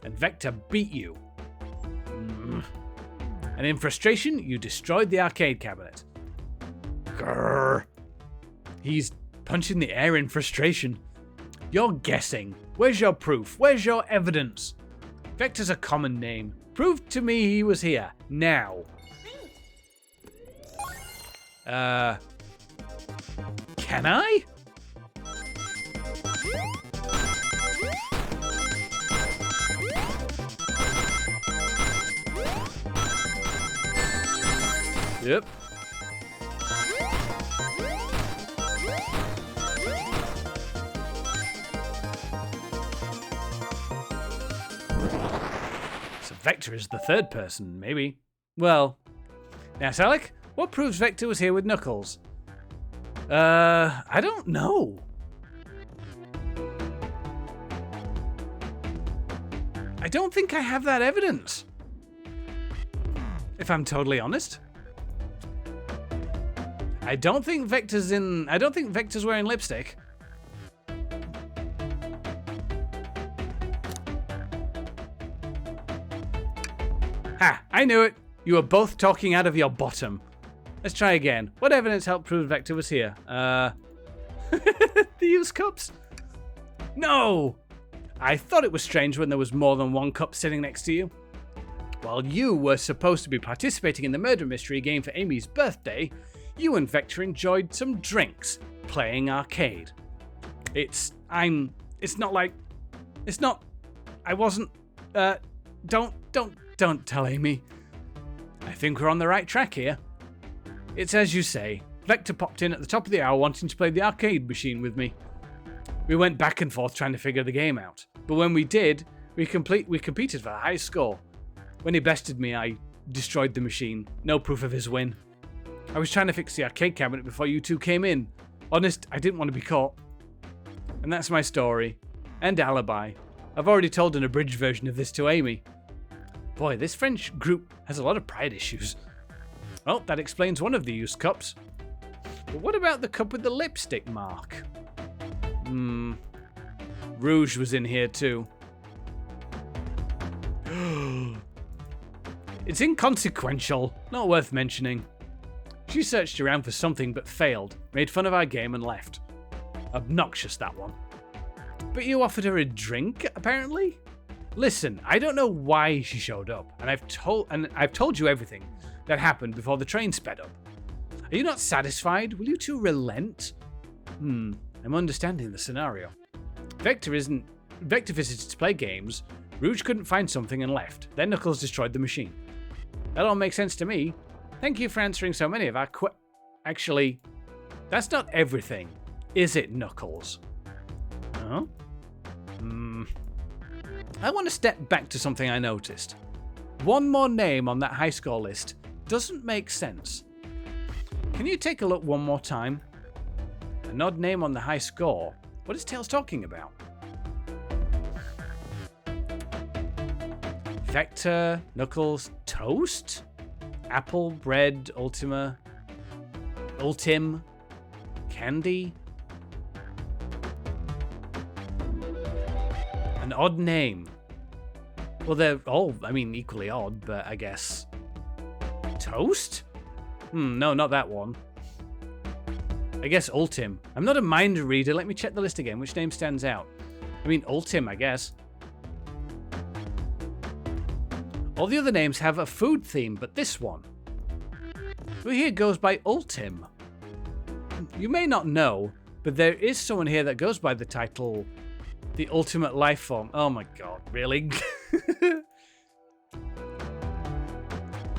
And Vector beat you. And in frustration, you destroyed the arcade cabinet. Grrr. He's punching the air in frustration. You're guessing. Where's your proof? Where's your evidence? Vector's a common name. Prove to me he was here. Now. Can I? Yep. So Vector is the third person, maybe. Well, now Salik, what proves Vector was here with Knuckles? I don't know. I don't think I have that evidence. If I'm totally honest. I don't think Vector's wearing lipstick. Ha! I knew it. You were both talking out of your bottom. Let's try again. What evidence helped prove Vector was here? The used cups? No! I thought it was strange when there was more than one cup sitting next to you. While you were supposed to be participating in the murder mystery game for Amy's birthday, you and Vector enjoyed some drinks, playing arcade. I wasn't, don't tell Amy. I think we're on the right track here. It's as you say, Vector popped in at the top of the hour wanting to play the arcade machine with me. We went back and forth trying to figure the game out, but when we did, we competed for the highest score. When he bested me, I destroyed the machine. No proof of his win. I was trying to fix the arcade cabinet before you two came in. Honest, I didn't want to be caught. And that's my story. And alibi. I've already told an abridged version of this to Amy. Boy, this French group has a lot of pride issues. Well, that explains one of the used cups. But what about the cup with the lipstick mark? Rouge was in here too. It's inconsequential, not worth mentioning. She searched around for something but failed, made fun of our game and left. Obnoxious, that one. But you offered her a drink, apparently? Listen, I don't know why she showed up, and I've told you everything that happened before the train sped up. Are you not satisfied? Will you two relent? I'm understanding the scenario. Vector visited to play games, Rouge couldn't find something and left, then Knuckles destroyed the machine. That all makes sense to me. Thank you for answering so many of our Actually, that's not everything, is it, Knuckles? Huh? I want to step back to something I noticed. One more name on that high score list doesn't make sense. Can you take a look one more time? An odd name on the high score. What is Tails talking about? Vector, Knuckles, Toast? Apple, Bread, Ultim, Candy? odd name. Well, they're all, equally odd, but I guess... Toast? No, not that one. I guess Ultim. I'm not a mind reader. Let me check the list again. Which name stands out? Ultim, I guess. All the other names have a food theme, but this one... Who here goes by Ultim? You may not know, but there is someone here that goes by the title... The Ultimate Life Form. Oh my god, really?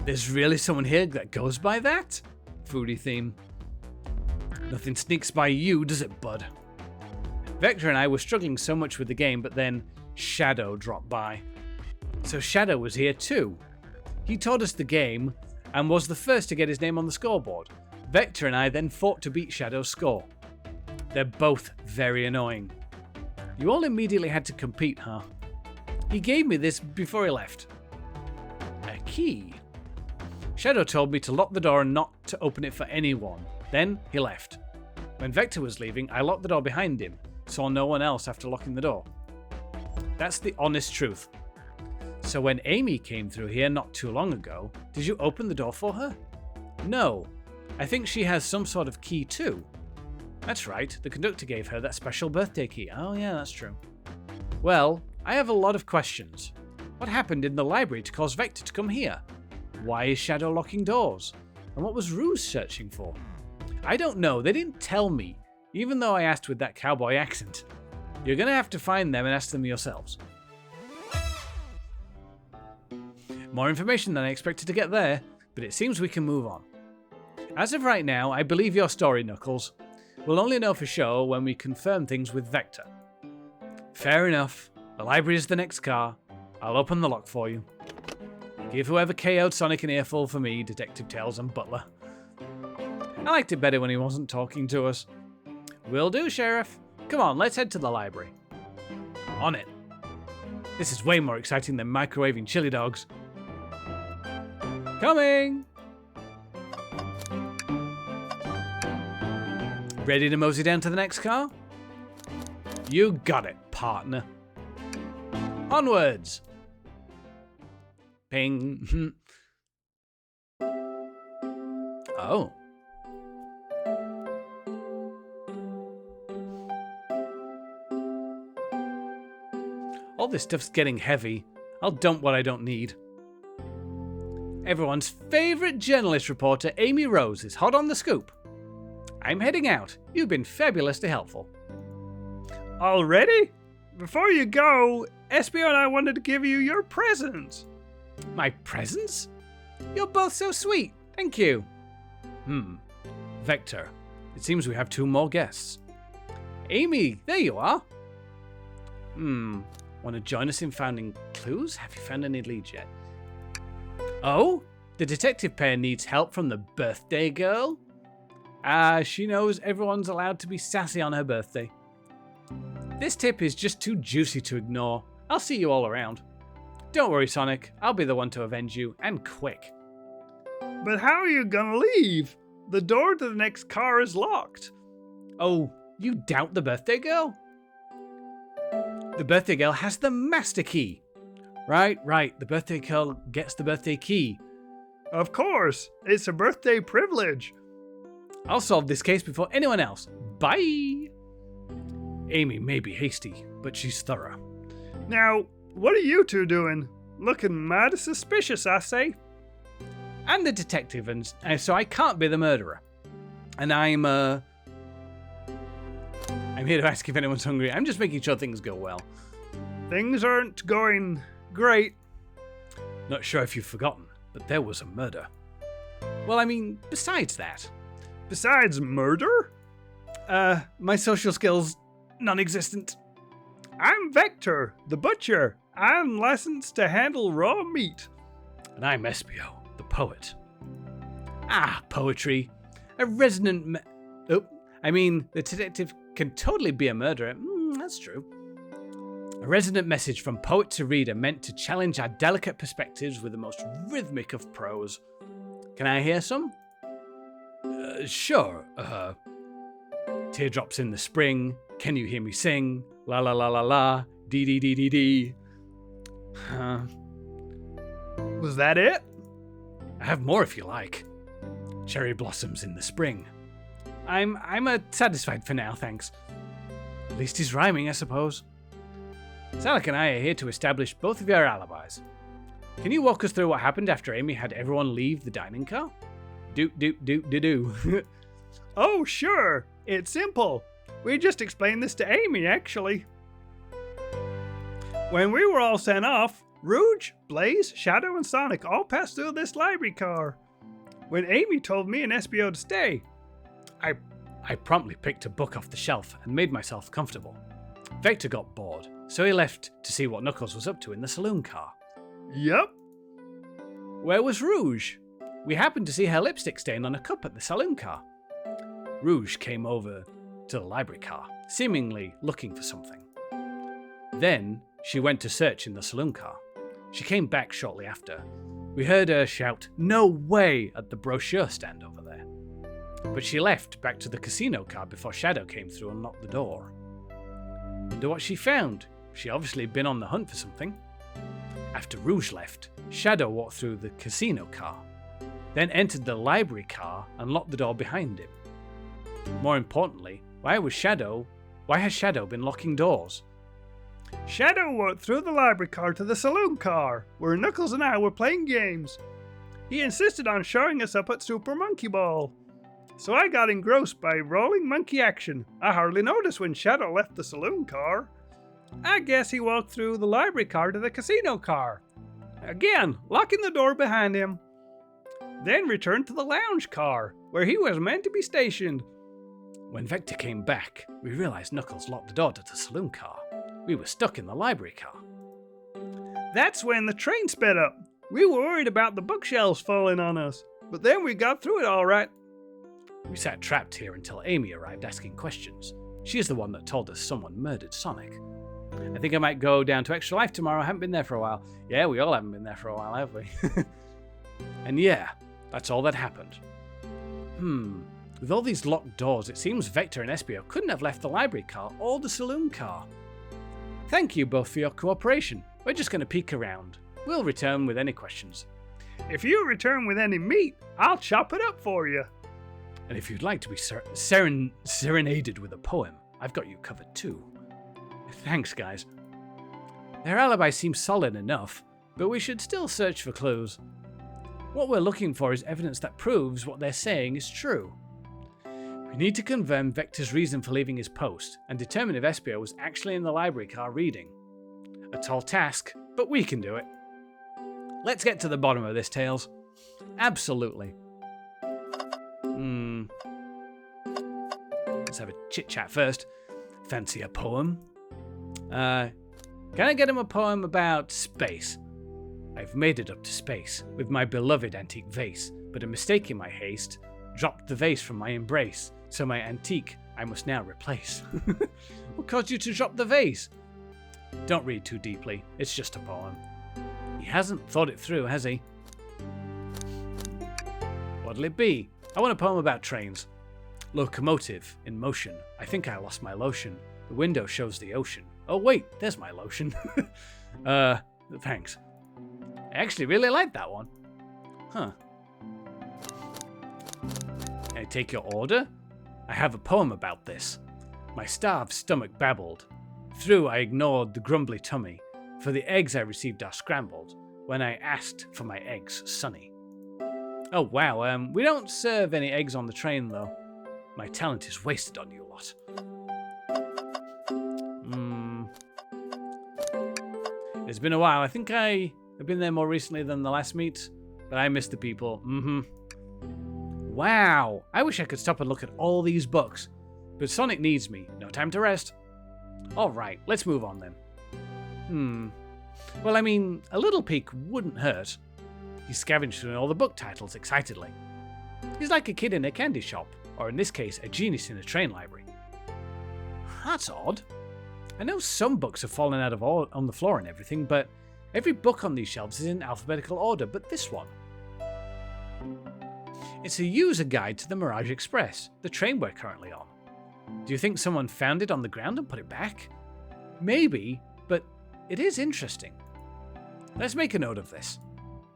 There's really someone here that goes by that? Foodie theme. Nothing sneaks by you, does it, bud? Vector and I were struggling so much with the game, but then Shadow dropped by. So Shadow was here too. He taught us the game and was the first to get his name on the scoreboard. Vector and I then fought to beat Shadow's score. They're both very annoying. You all immediately had to compete, huh? He gave me this before he left. A key. Shadow told me to lock the door and not to open it for anyone. Then he left. When Vector was leaving, I locked the door behind him. Saw no one else after locking the door. That's the honest truth. So when Amy came through here not too long ago, did you open the door for her? No. I think she has some sort of key too. That's right, the conductor gave her that special birthday key. Oh yeah, that's true. Well, I have a lot of questions. What happened in the library to cause Vector to come here? Why is Shadow locking doors? And what was Ruse searching for? I don't know, they didn't tell me, even though I asked with that cowboy accent. You're gonna have to find them and ask them yourselves. More information than I expected to get there, but it seems we can move on. As of right now, I believe your story, Knuckles. We'll only know for sure when we confirm things with Vector. Fair enough. The library is the next car. I'll open the lock for you. Give whoever KO'd Sonic an earful for me, Detective Tails and Butler. I liked it better when he wasn't talking to us. Will do, Sheriff. Come on, let's head to the library. On it. This is way more exciting than microwaving chili dogs. Coming! Ready to mosey down to the next car? You got it, partner. Onwards! Ping. Oh. All this stuff's getting heavy. I'll dump what I don't need. Everyone's favourite journalist reporter, Amy Rose, is hot on the scoop. I'm heading out. You've been fabulously helpful. Already? Before you go, SBO and I wanted to give you your presents. My presents? You're both so sweet. Thank you. Vector. It seems we have two more guests. Amy, there you are. Want to join us in finding clues? Have you found any leads yet? Oh? The detective pair needs help from the birthday girl? She knows everyone's allowed to be sassy on her birthday. This tip is just too juicy to ignore. I'll see you all around. Don't worry, Sonic. I'll be the one to avenge you, and quick. But how are you gonna leave? The door to the next car is locked. Oh, you doubt the birthday girl? The birthday girl has the master key. Right. The birthday girl gets the birthday key. Of course. It's a birthday privilege. I'll solve this case before anyone else. Bye! Amy may be hasty, but she's thorough. Now, what are you two doing? Looking mighty suspicious, I say. I'm the detective, and so I can't be the murderer. And I'm here to ask if anyone's hungry. I'm just making sure things go well. Things aren't going great. Not sure if you've forgotten, but there was a murder. Well, besides that. Besides murder? My social skills, non-existent. I'm Vector, the butcher. I'm licensed to handle raw meat. And I'm Espio, the poet. Poetry. A resonant the detective can totally be a murderer. That's true. A resonant message from poet to reader meant to challenge our delicate perspectives with the most rhythmic of prose. Can I hear some? Sure. Teardrops in the spring. Can you hear me sing? La la la la la. D. Was that it? I have more if you like. Cherry blossoms in the spring. I'm satisfied for now, thanks. At least he's rhyming, I suppose. Sonic and I are here to establish both of your alibis. Can you walk us through what happened after Amy had everyone leave the dining car? Do. Oh, sure. It's simple. We just explained this to Amy, actually. When we were all sent off, Rouge, Blaze, Shadow, and Sonic all passed through this library car. When Amy told me and SBO to stay, I promptly picked a book off the shelf and made myself comfortable. Vector got bored, so he left to see what Knuckles was up to in the saloon car. Yup. Where was Rouge? We happened to see her lipstick stain on a cup at the saloon car. Rouge came over to the library car, seemingly looking for something. Then she went to search in the saloon car. She came back shortly after. We heard her shout, "No way!" at the brochure stand over there. But she left back to the casino car before Shadow came through and locked the door. Wonder what she found. She obviously been on the hunt for something. After Rouge left, Shadow walked through the casino car, then entered the library car and locked the door behind him. More importantly, why has Shadow been locking doors? Shadow walked through the library car to the saloon car, where Knuckles and I were playing games. He insisted on showing us up at Super Monkey Ball. So I got engrossed by rolling monkey action. I hardly noticed when Shadow left the saloon car. I guess he walked through the library car to the casino car, again locking the door behind him. Then returned to the lounge car, where he was meant to be stationed. When Vector came back, we realized Knuckles locked the door to the saloon car. We were stuck in the library car. That's when the train sped up. We were worried about the bookshelves falling on us, but then we got through it all right. We sat trapped here until Amy arrived asking questions. She is the one that told us someone murdered Sonic. I think I might go down to Extra Life tomorrow. I haven't been there for a while. Yeah, we all haven't been there for a while, have we? And yeah, that's all that happened. With all these locked doors, it seems Vector and Espio couldn't have left the library car or the saloon car. Thank you both for your cooperation. We're just going to peek around. We'll return with any questions. If you return with any meat, I'll chop it up for you. And if you'd like to be serenaded with a poem, I've got you covered too. Thanks, guys. Their alibi seems solid enough, but we should still search for clues. What we're looking for is evidence that proves what they're saying is true. We need to confirm Vector's reason for leaving his post and determine if Espio was actually in the library car reading. A tall task, but we can do it. Let's get to the bottom of this, Tails. Absolutely. Let's have a chit-chat first. Fancy a poem? Can I get him a poem about space? I've made it up to space with my beloved antique vase, but a mistake in my haste dropped the vase from my embrace, so my antique I must now replace. What caused you to drop the vase? Don't read too deeply, it's just a poem. He hasn't thought it through, has he? What'll it be? I want a poem about trains. Locomotive in motion. I think I lost my lotion. The window shows the ocean. Oh wait, there's my lotion. Thanks. I actually really like that one. Huh. Can I take your order? I have a poem about this. My starved stomach babbled. Through I ignored the grumbly tummy, for the eggs I received are scrambled when I asked for my eggs sunny. Oh wow, we don't serve any eggs on the train though. My talent is wasted on you lot. It's been a while. I think I have been there more recently than the last meet, but I miss the people. Wow, I wish I could stop and look at all these books, but Sonic needs me. No time to rest. Alright, let's move on then. Well, I mean, a little peek wouldn't hurt. He scavenged through all the book titles excitedly. He's like a kid in a candy shop, or in this case, a genius in a train library. That's odd. I know some books have fallen out of order on the floor and everything, but every book on these shelves is in alphabetical order, but this one. It's a user guide to the Mirage Express, the train we're currently on. Do you think someone found it on the ground and put it back? Maybe, but it is interesting. Let's make a note of this.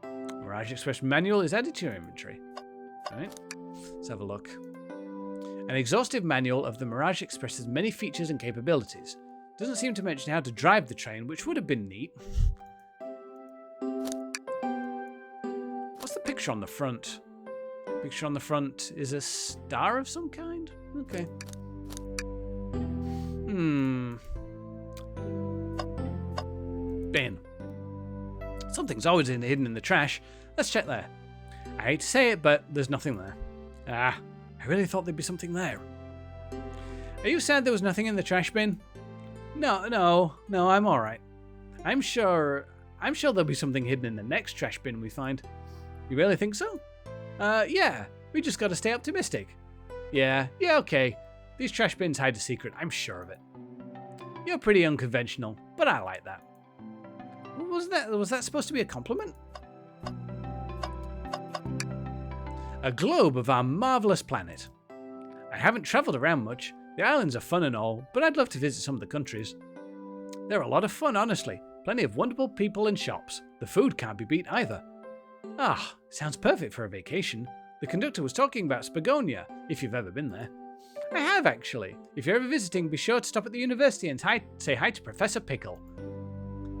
Mirage Express manual is added to your inventory. All right, let's have a look. An exhaustive manual of the Mirage Express's many features and capabilities. Doesn't seem to mention how to drive the train, which would have been neat. What's the picture on the front? Picture on the front is a star of some kind? Okay. Bin. Something's always hidden in the trash. Let's check there. I hate to say it, but there's nothing there. Ah, I really thought there'd be something there. Are you sad there was nothing in the trash bin? No, I'm alright. I'm sure there'll be something hidden in the next trash bin we find. You really think so? Yeah, we just gotta stay optimistic. Yeah, okay. These trash bins hide a secret, I'm sure of it. You're pretty unconventional, but I like that. Was that supposed to be a compliment? A globe of our marvellous planet. I haven't travelled around much. The islands are fun and all, but I'd love to visit some of the countries. They're a lot of fun, honestly. Plenty of wonderful people and shops. The food can't be beat either. Ah, sounds perfect for a vacation. The conductor was talking about Spagonia, if you've ever been there. I have, actually. If you're ever visiting, be sure to stop at the university and say hi to Professor Pickle.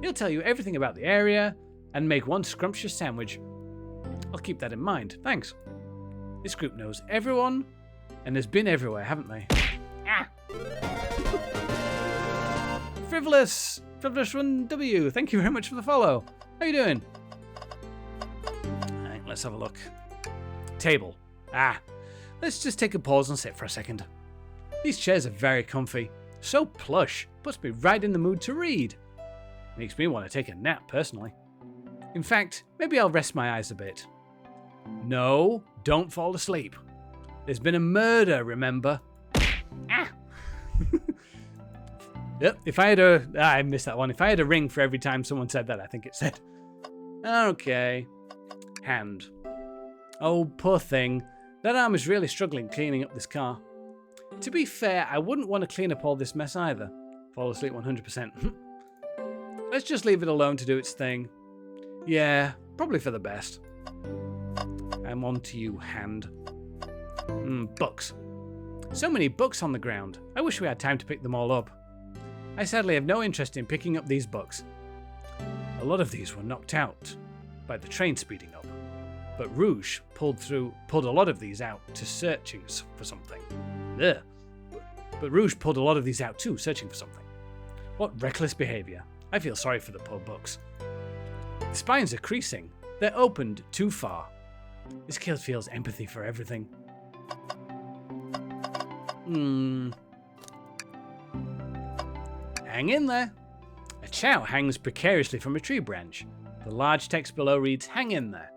He'll tell you everything about the area and make one scrumptious sandwich. I'll keep that in mind, thanks. This group knows everyone and has been everywhere, haven't they? Ah! Frivolous 1W, thank you very much for the follow. How you doing? Alright, let's have a look. Table. Let's just take a pause and sit for a second. These chairs are very comfy. So plush, puts me right in the mood to read. Makes me want to take a nap, personally. In fact, maybe I'll rest my eyes a bit. No, don't fall asleep. There's been a murder, remember? Yep, if I had I missed that one. If I had a ring for every time someone said that, I think it said. Okay. Hand. Oh, poor thing. That arm is really struggling cleaning up this car. To be fair, I wouldn't want to clean up all this mess either. Fall asleep 100%. Let's just leave it alone to do its thing. Yeah, probably for the best. I'm on to you, hand. Books. So many books on the ground. I wish we had time to pick them all up. I sadly have no interest in picking up these books. A lot of these were knocked out by the train speeding up. But Rouge pulled a lot of these out to searching for something. Ugh. But Rouge pulled a lot of these out too, searching for something. What reckless behaviour. I feel sorry for the poor books. The spines are creasing. They're opened too far. This kid feels empathy for everything. Hang in there. A chow hangs precariously from a tree branch. The large text below reads, "Hang in there."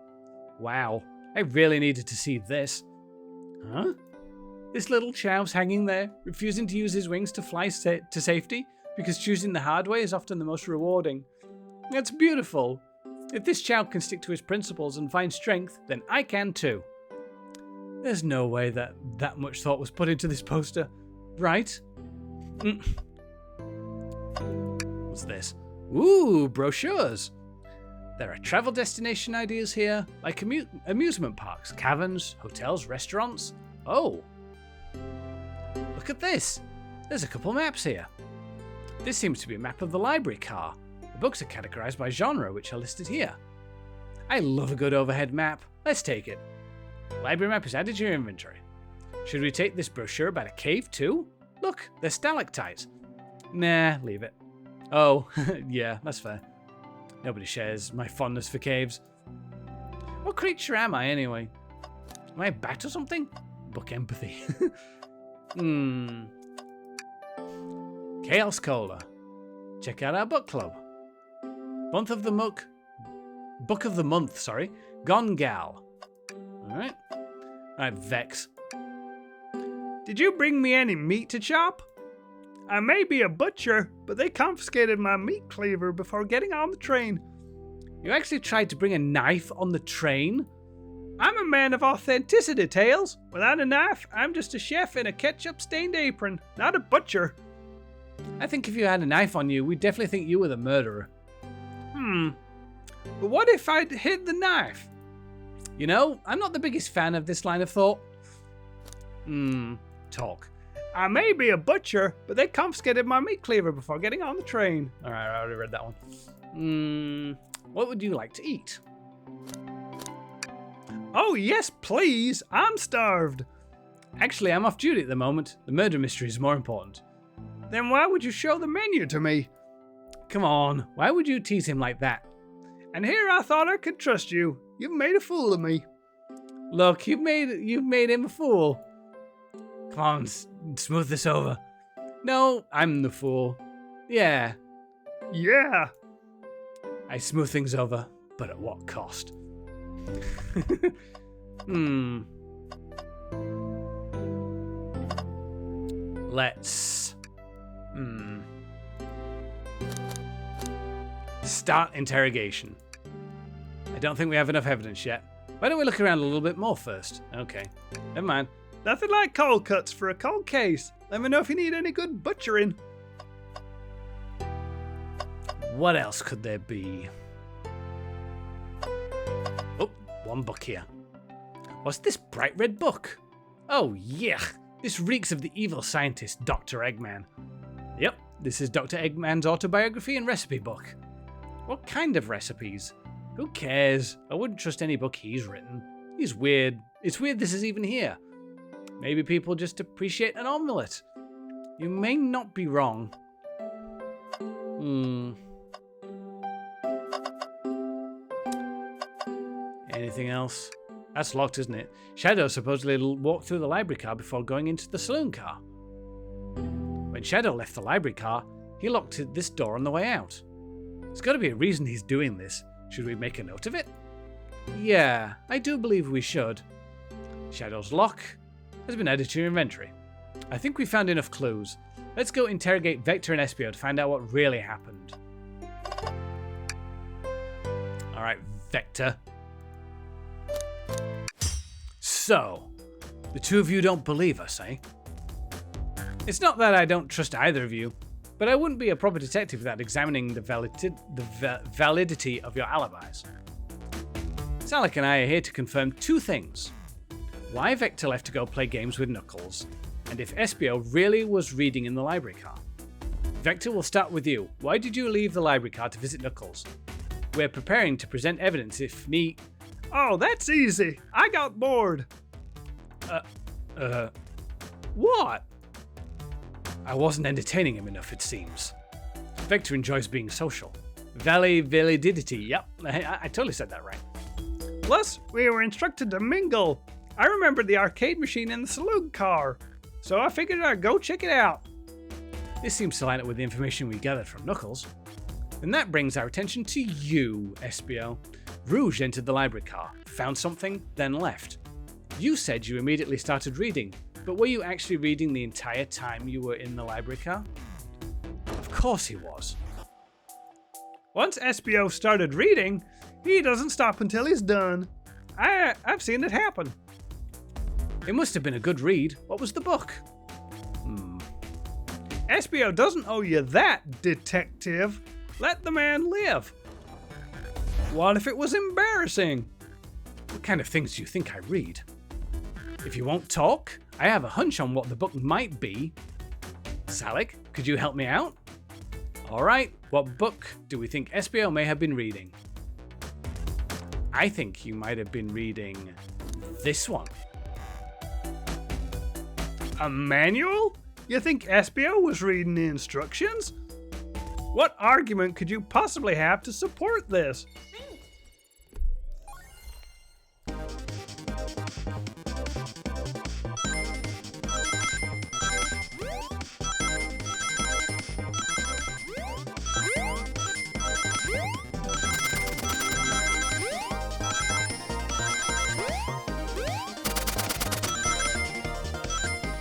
Wow, I really needed to see this. Huh? This little chow's hanging there, refusing to use his wings to fly to safety, because choosing the hard way is often the most rewarding. That's beautiful. If this chow can stick to his principles and find strength, then I can too. There's no way that much thought was put into this poster, right? What's this? Ooh, brochures. There are travel destination ideas here, like amusement parks, caverns, hotels, restaurants. Oh. Look at this. There's a couple maps here. This seems to be a map of the library car. The books are categorized by genre, which are listed here. I love a good overhead map. Let's take it. Library map is added to your inventory. Should we take this brochure about a cave too? Look, they're stalactites. Nah, leave it. Oh, yeah, that's fair. Nobody shares my fondness for caves. What creature am I, anyway? Am I a bat or something? Book empathy. Chaos Cola. Check out our book club. Book of the month, sorry. Gone Gal. Alright. Alright, Vex. Did you bring me any meat to chop? I may be a butcher, but they confiscated my meat cleaver before getting on the train. You actually tried to bring a knife on the train? I'm a man of authenticity, Tails. Without a knife, I'm just a chef in a ketchup-stained apron, not a butcher. I think if you had a knife on you, we'd definitely think you were the murderer. But what if I'd hid the knife? You know, I'm not the biggest fan of this line of thought. Talk. I may be a butcher, but they confiscated my meat cleaver before getting on the train. Alright, I already read that one. What would you like to eat? Oh, yes, please. I'm starved. Actually, I'm off duty at the moment. The murder mystery is more important. Then why would you show the menu to me? Come on, why would you tease him like that? And here I thought I could trust you. You've made a fool of me. Look, you've made him a fool. Come on, smooth this over. No, I'm the fool. Yeah. Yeah. I smooth things over, but at what cost? Let's... Start interrogation. I don't think we have enough evidence yet. Why don't we look around a little bit more first? Okay, never mind. Nothing like cold cuts for a cold case. Let me know if you need any good butchering. What else could there be? Oh, one book here. What's this bright red book? Oh, yuck. This reeks of the evil scientist, Dr. Eggman. Yep, this is Dr. Eggman's autobiography and recipe book. What kind of recipes? Who cares? I wouldn't trust any book he's written. He's weird. It's weird this is even here. Maybe people just appreciate an omelette. You may not be wrong. Anything else? That's locked, isn't it? Shadow supposedly walked through the library car before going into the saloon car. When Shadow left the library car, he locked this door on the way out. There's got to be a reason he's doing this. Should we make a note of it? Yeah, I do believe we should. Shadow's lock has been added to your inventory. I think we found enough clues. Let's go interrogate Vector and Espio to find out what really happened. Alright, Vector. So, the two of you don't believe us, eh? It's not that I don't trust either of you, but I wouldn't be a proper detective without examining the validity of your alibis. Salik and I are here to confirm two things. Why Vector left to go play games with Knuckles, and if Espio really was reading in the library car. Vector, will start with you. Why did you leave the library car to visit Knuckles? We're preparing to present evidence if need... Oh, that's easy. I got bored. What? I wasn't entertaining him enough, it seems. Vector enjoys being social. Validity, yep, I totally said that right. Plus, we were instructed to mingle. I remembered the arcade machine in the saloon car, so I figured I'd go check it out. This seems to line up with the information we gathered from Knuckles. And that brings our attention to you, Espio. Rouge entered the library car, found something, then left. You said you immediately started reading, but were you actually reading the entire time you were in the library car? Of course he was. Once Espio started reading, he doesn't stop until he's done. I've seen it happen. It must have been a good read. What was the book? Espio doesn't owe you that, detective. Let the man live. What if it was embarrassing? What kind of things do you think I read? If you won't talk, I have a hunch on what the book might be. Salik, could you help me out? Alright, what book do we think Espio may have been reading? I think you might have been reading this one. A manual? You think Espio was reading the instructions? What argument could you possibly have to support this?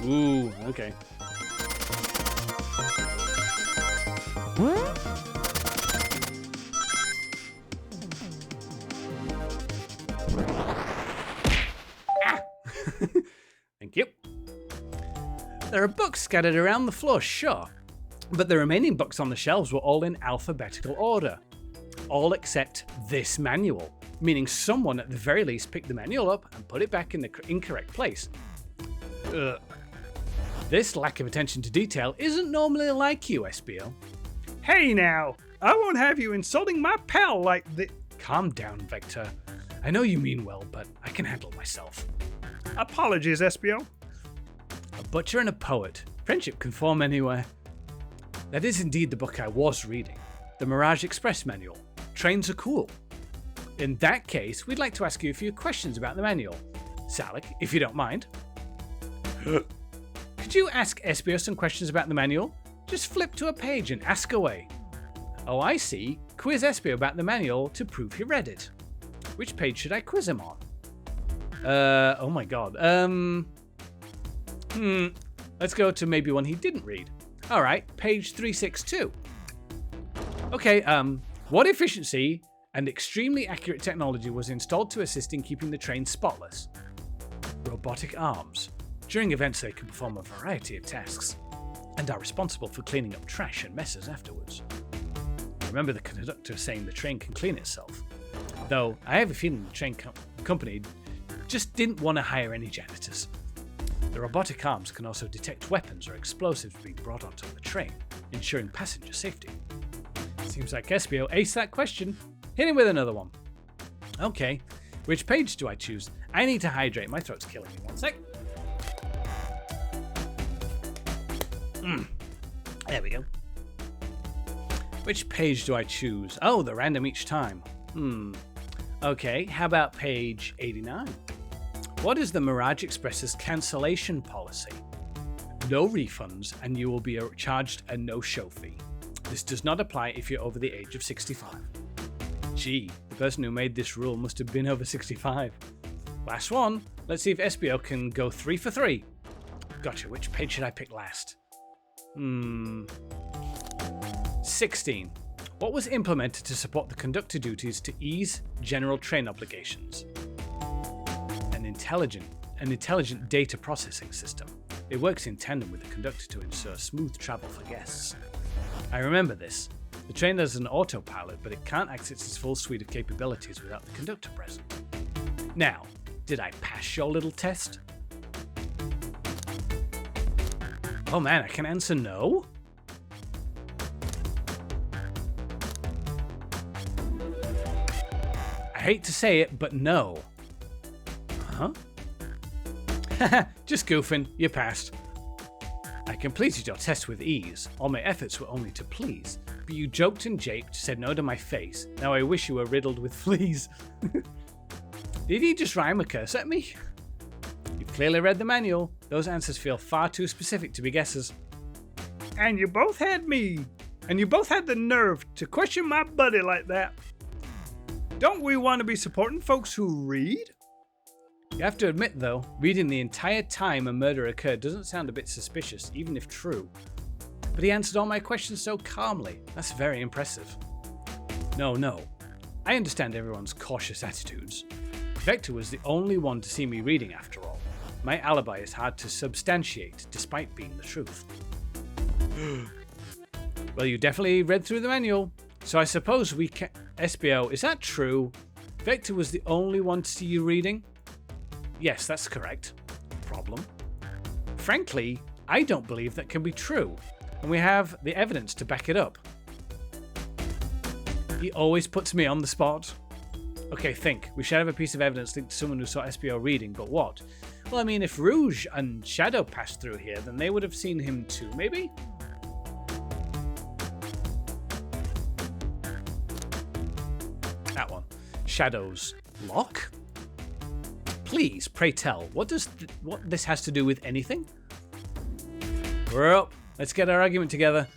Ooh, okay. Thank you. There are books scattered around the floor, sure. But the remaining books on the shelves were all in alphabetical order. All except this manual, meaning someone at the very least picked the manual up and put it back in the incorrect place. Ugh. This lack of attention to detail isn't normally like you, SBO. Hey now, I won't have you insulting my pal like this. Calm down, Vector. I know you mean well, but I can handle myself. Apologies, SBO. A butcher and a poet. Friendship can form anywhere. That is indeed the book I was reading. The Mirage Express manual. Trains are cool. In that case, we'd like to ask you a few questions about the manual. Salik, if you don't mind. Could you ask SBO some questions about the manual? Just flip to a page and ask away. Oh, I see. Quiz SBO about the manual to prove he read it. Which page should I quiz him on? Oh my god. Let's go to maybe one he didn't read. Alright, page 362. Okay, what efficiency and extremely accurate technology was installed to assist in keeping the train spotless? Robotic arms. During events, they can perform a variety of tasks and are responsible for cleaning up trash and messes afterwards. I remember the conductor saying the train can clean itself, though I have a feeling the train company just didn't want to hire any janitors. The robotic arms can also detect weapons or explosives being brought onto the train, ensuring passenger safety. Seems like SBO aced that question. Hit him with another one. Okay, which page do I choose? I need to hydrate, my throat's killing me. One sec. There we go. Which page do I choose? Oh, the random each time. Okay, how about page 89? What is the Mirage Express's cancellation policy? No refunds, and you will be charged a no-show fee. This does not apply if you're over the age of 65. Gee, the person who made this rule must have been over 65. Last one. Let's see if SBO can go 3 for 3. Gotcha, which page should I pick last? 16. What was implemented to support the conductor duties to ease general train obligations? An intelligent data processing system. It works in tandem with the conductor to ensure smooth travel for guests. I remember this. The train has an autopilot, but it can't access its full suite of capabilities without the conductor present. Now, did I pass your little test? Oh man, I can answer no? I hate to say it, but no. Huh? Just goofing, you passed. I completed your test with ease. All my efforts were only to please. But you joked and japed, said no to my face. Now I wish you were riddled with fleas. Did he just rhyme a curse at me? You've clearly read the manual. Those answers feel far too specific to be guesses. And you both had the nerve to question my buddy like that. Don't we want to be supporting folks who read? You have to admit, though, reading the entire time a murder occurred doesn't sound a bit suspicious, even if true. But he answered all my questions so calmly. That's very impressive. No. I understand everyone's cautious attitudes. Vector was the only one to see me reading, after all. My alibi is hard to substantiate, despite being the truth. Well, you definitely read through the manual, so I suppose we can... SBO, is that true? Vector was the only one to see you reading? Yes, that's correct. Problem? Frankly, I don't believe that can be true, and we have the evidence to back it up. He always puts me on the spot. Okay, think. We should have a piece of evidence linked to someone who saw SBO reading, but what? Well, I mean, if Rouge and Shadow passed through here, then they would have seen him too, maybe? That one. Shadow's lock? Please, pray tell, what this has to do with anything? We're up. Let's get our argument together.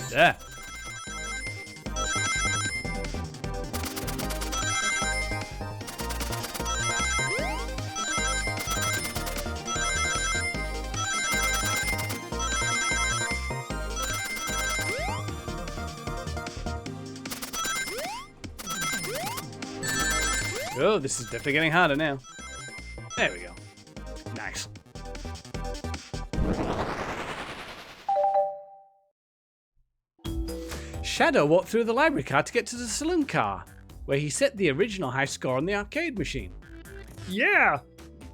There. Oh, this is definitely getting harder now. There we go. Nice. Shadow walked through the library car to get to the saloon car, where he set the original high score on the arcade machine. Yeah,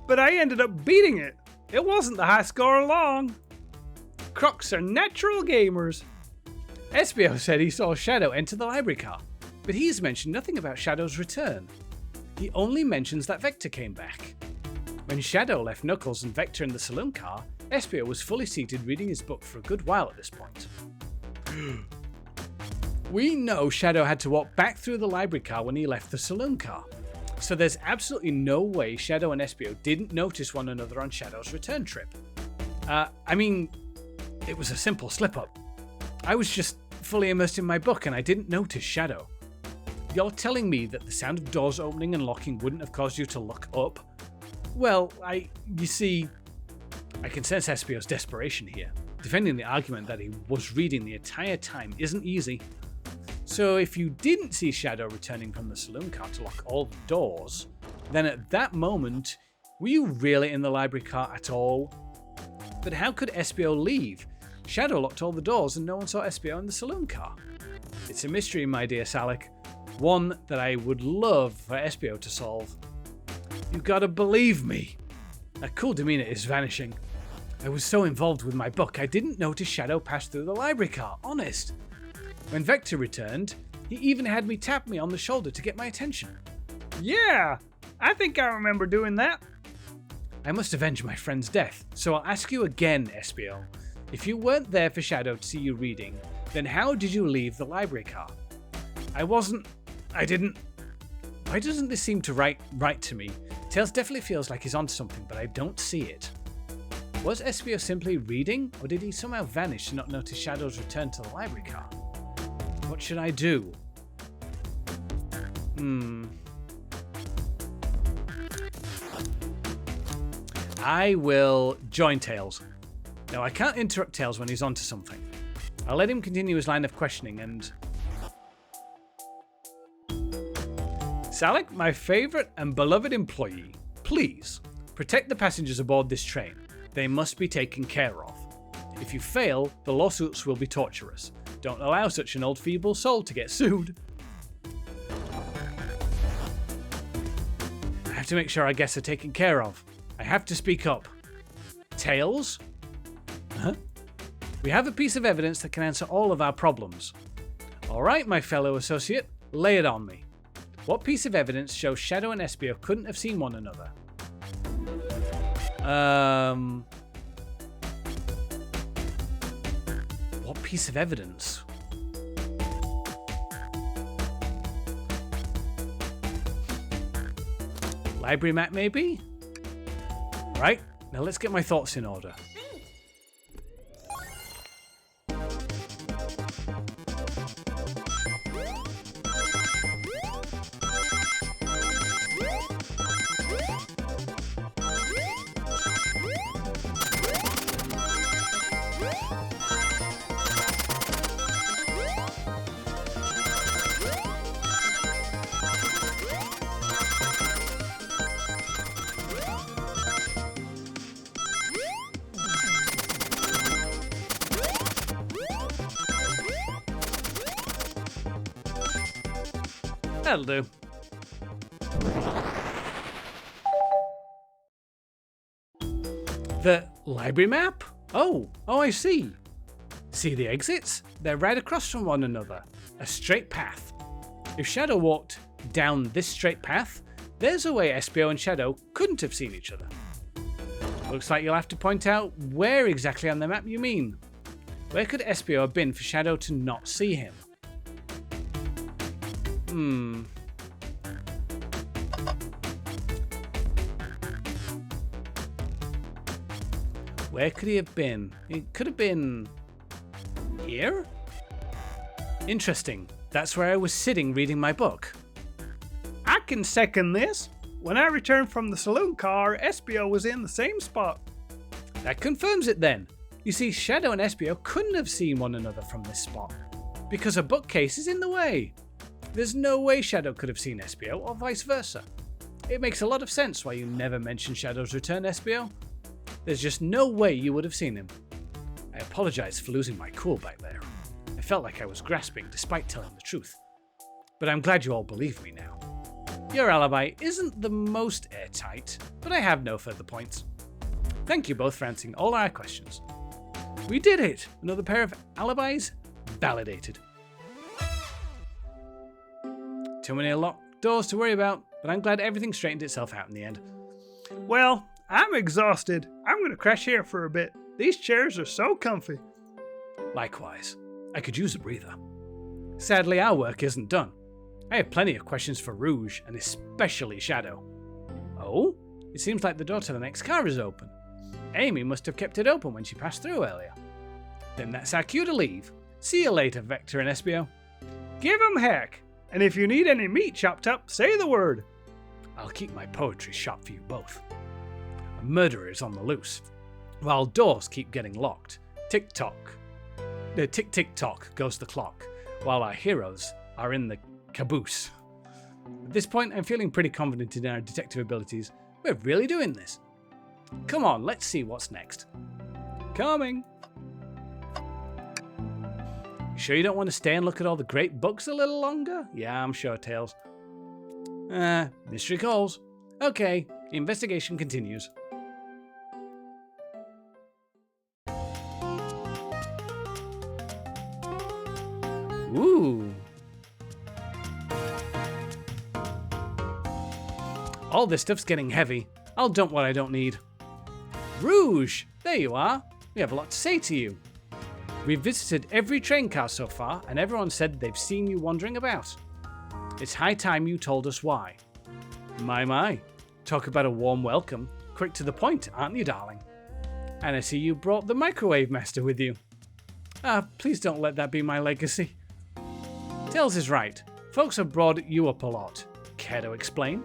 but I ended up beating it. It wasn't the high score along. Crocs are natural gamers. Espio said he saw Shadow enter the library car, but he's mentioned nothing about Shadow's return. He only mentions that Vector came back. When Shadow left Knuckles and Vector in the saloon car, Espio was fully seated reading his book for a good while at this point. We know Shadow had to walk back through the library car when he left the saloon car, so there's absolutely no way Shadow and Espio didn't notice one another on Shadow's return trip. I mean, it was a simple slip-up. I was just fully immersed in my book and I didn't notice Shadow. You're telling me that the sound of doors opening and locking wouldn't have caused you to look up? Well, you see, I can sense Espio's desperation here. Defending the argument that he was reading the entire time isn't easy. So if you didn't see Shadow returning from the saloon car to lock all the doors, then at that moment, were you really in the library car at all? But how could Espio leave? Shadow locked all the doors and no one saw Espio in the saloon car. It's a mystery, my dear Salic. One that I would love for Espio to solve. You gotta believe me. That cool demeanor is vanishing. I was so involved with my book, I didn't notice Shadow pass through the library car, honest. When Vector returned, he even had me tap me on the shoulder to get my attention. Yeah, I think I remember doing that. I must avenge my friend's death, so I'll ask you again, Espio. If you weren't there for Shadow to see you reading, then how did you leave the library car? I didn't. Why doesn't this seem to right to me? Tails definitely feels like he's onto something, but I don't see it. Was Espio simply reading, or did he somehow vanish to not notice Shadow's return to the library car? What should I do? I will join Tails. No, I can't interrupt Tails when he's onto something. I'll let him continue his line of questioning and... Salic, my favourite and beloved employee, please, protect the passengers aboard this train. They must be taken care of. If you fail, the lawsuits will be torturous. Don't allow such an old feeble soul to get sued. I have to make sure our guests are taken care of. I have to speak up. Tails? Huh? We have a piece of evidence that can answer all of our problems. Alright, my fellow associate, lay it on me. What piece of evidence shows Shadow and Espio couldn't have seen one another? What piece of evidence? Library map, maybe? Right, now let's get my thoughts in order. That'll do. The library map? Oh, I see. See the exits? They're right across from one another. A straight path. If Shadow walked down this straight path, there's a way Espio and Shadow couldn't have seen each other. Looks like you'll have to point out where exactly on the map you mean. Where could Espio have been for Shadow to not see him? Where could he have been? It could have been... here? Interesting. That's where I was sitting reading my book. I can second this. When I returned from the saloon car, Espio was in the same spot. That confirms it then. You see, Shadow and Espio couldn't have seen one another from this spot, because a bookcase is in the way. There's no way Shadow could have seen Espio, or vice versa. It makes a lot of sense why you never mentioned Shadow's return, SBO. There's just no way you would have seen him. I apologize for losing my cool back there. I felt like I was grasping despite telling the truth. But I'm glad you all believe me now. Your alibi isn't the most airtight, but I have no further points. Thank you both for answering all our questions. We did it! Another pair of alibis validated. Too many locked doors to worry about, but I'm glad everything straightened itself out in the end. Well, I'm exhausted. I'm going to crash here for a bit. These chairs are so comfy. Likewise, I could use a breather. Sadly, our work isn't done. I have plenty of questions for Rouge, and especially Shadow. Oh? It seems like the door to the next car is open. Amy must have kept it open when she passed through earlier. Then that's our cue to leave. See you later, Vector and SBO. Give 'em heck. And if you need any meat chopped up, say the word. I'll keep my poetry sharp for you both. A murderer is on the loose, while doors keep getting locked. Tick-tock. Tick-tick-tock goes the clock, while our heroes are in the caboose. At this point, I'm feeling pretty confident in our detective abilities. We're really doing this. Come on, let's see what's next. Coming! You sure you don't want to stay and look at all the great books a little longer? Yeah, I'm sure, Tails. Mystery calls. Okay, the investigation continues. Ooh. All this stuff's getting heavy. I'll dump what I don't need. Rouge! There you are. We have a lot to say to you. We've visited every train car so far, and everyone said they've seen you wandering about. It's high time you told us why. My. Talk about a warm welcome. Quick to the point, aren't you, darling? And I see you brought the Microwave Master with you. Please don't let that be my legacy. Tails is right. Folks have brought you up a lot. Care to explain?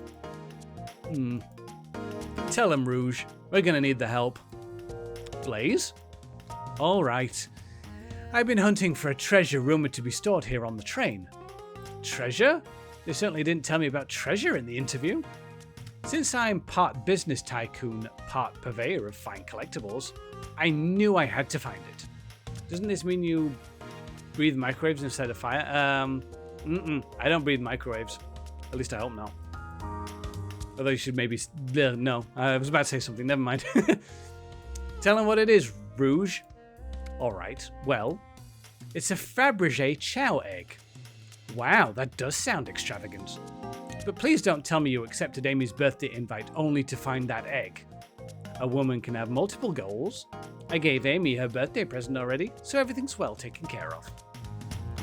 Tell him, Rouge. We're gonna need the help. Blaze? All right. I've been hunting for a treasure rumored to be stored here on the train. Treasure? They certainly didn't tell me about treasure in the interview. Since I'm part business tycoon, part purveyor of fine collectibles, I knew I had to find it. Doesn't this mean you breathe microwaves instead of fire? I don't breathe microwaves. At least I hope not. Although you should maybe... No, I was about to say something. Never mind. Tell him what it is, Rouge. Alright, well, it's a Fabergé chow egg. Wow, that does sound extravagant. But please don't tell me you accepted Amy's birthday invite only to find that egg. A woman can have multiple goals. I gave Amy her birthday present already, so everything's well taken care of.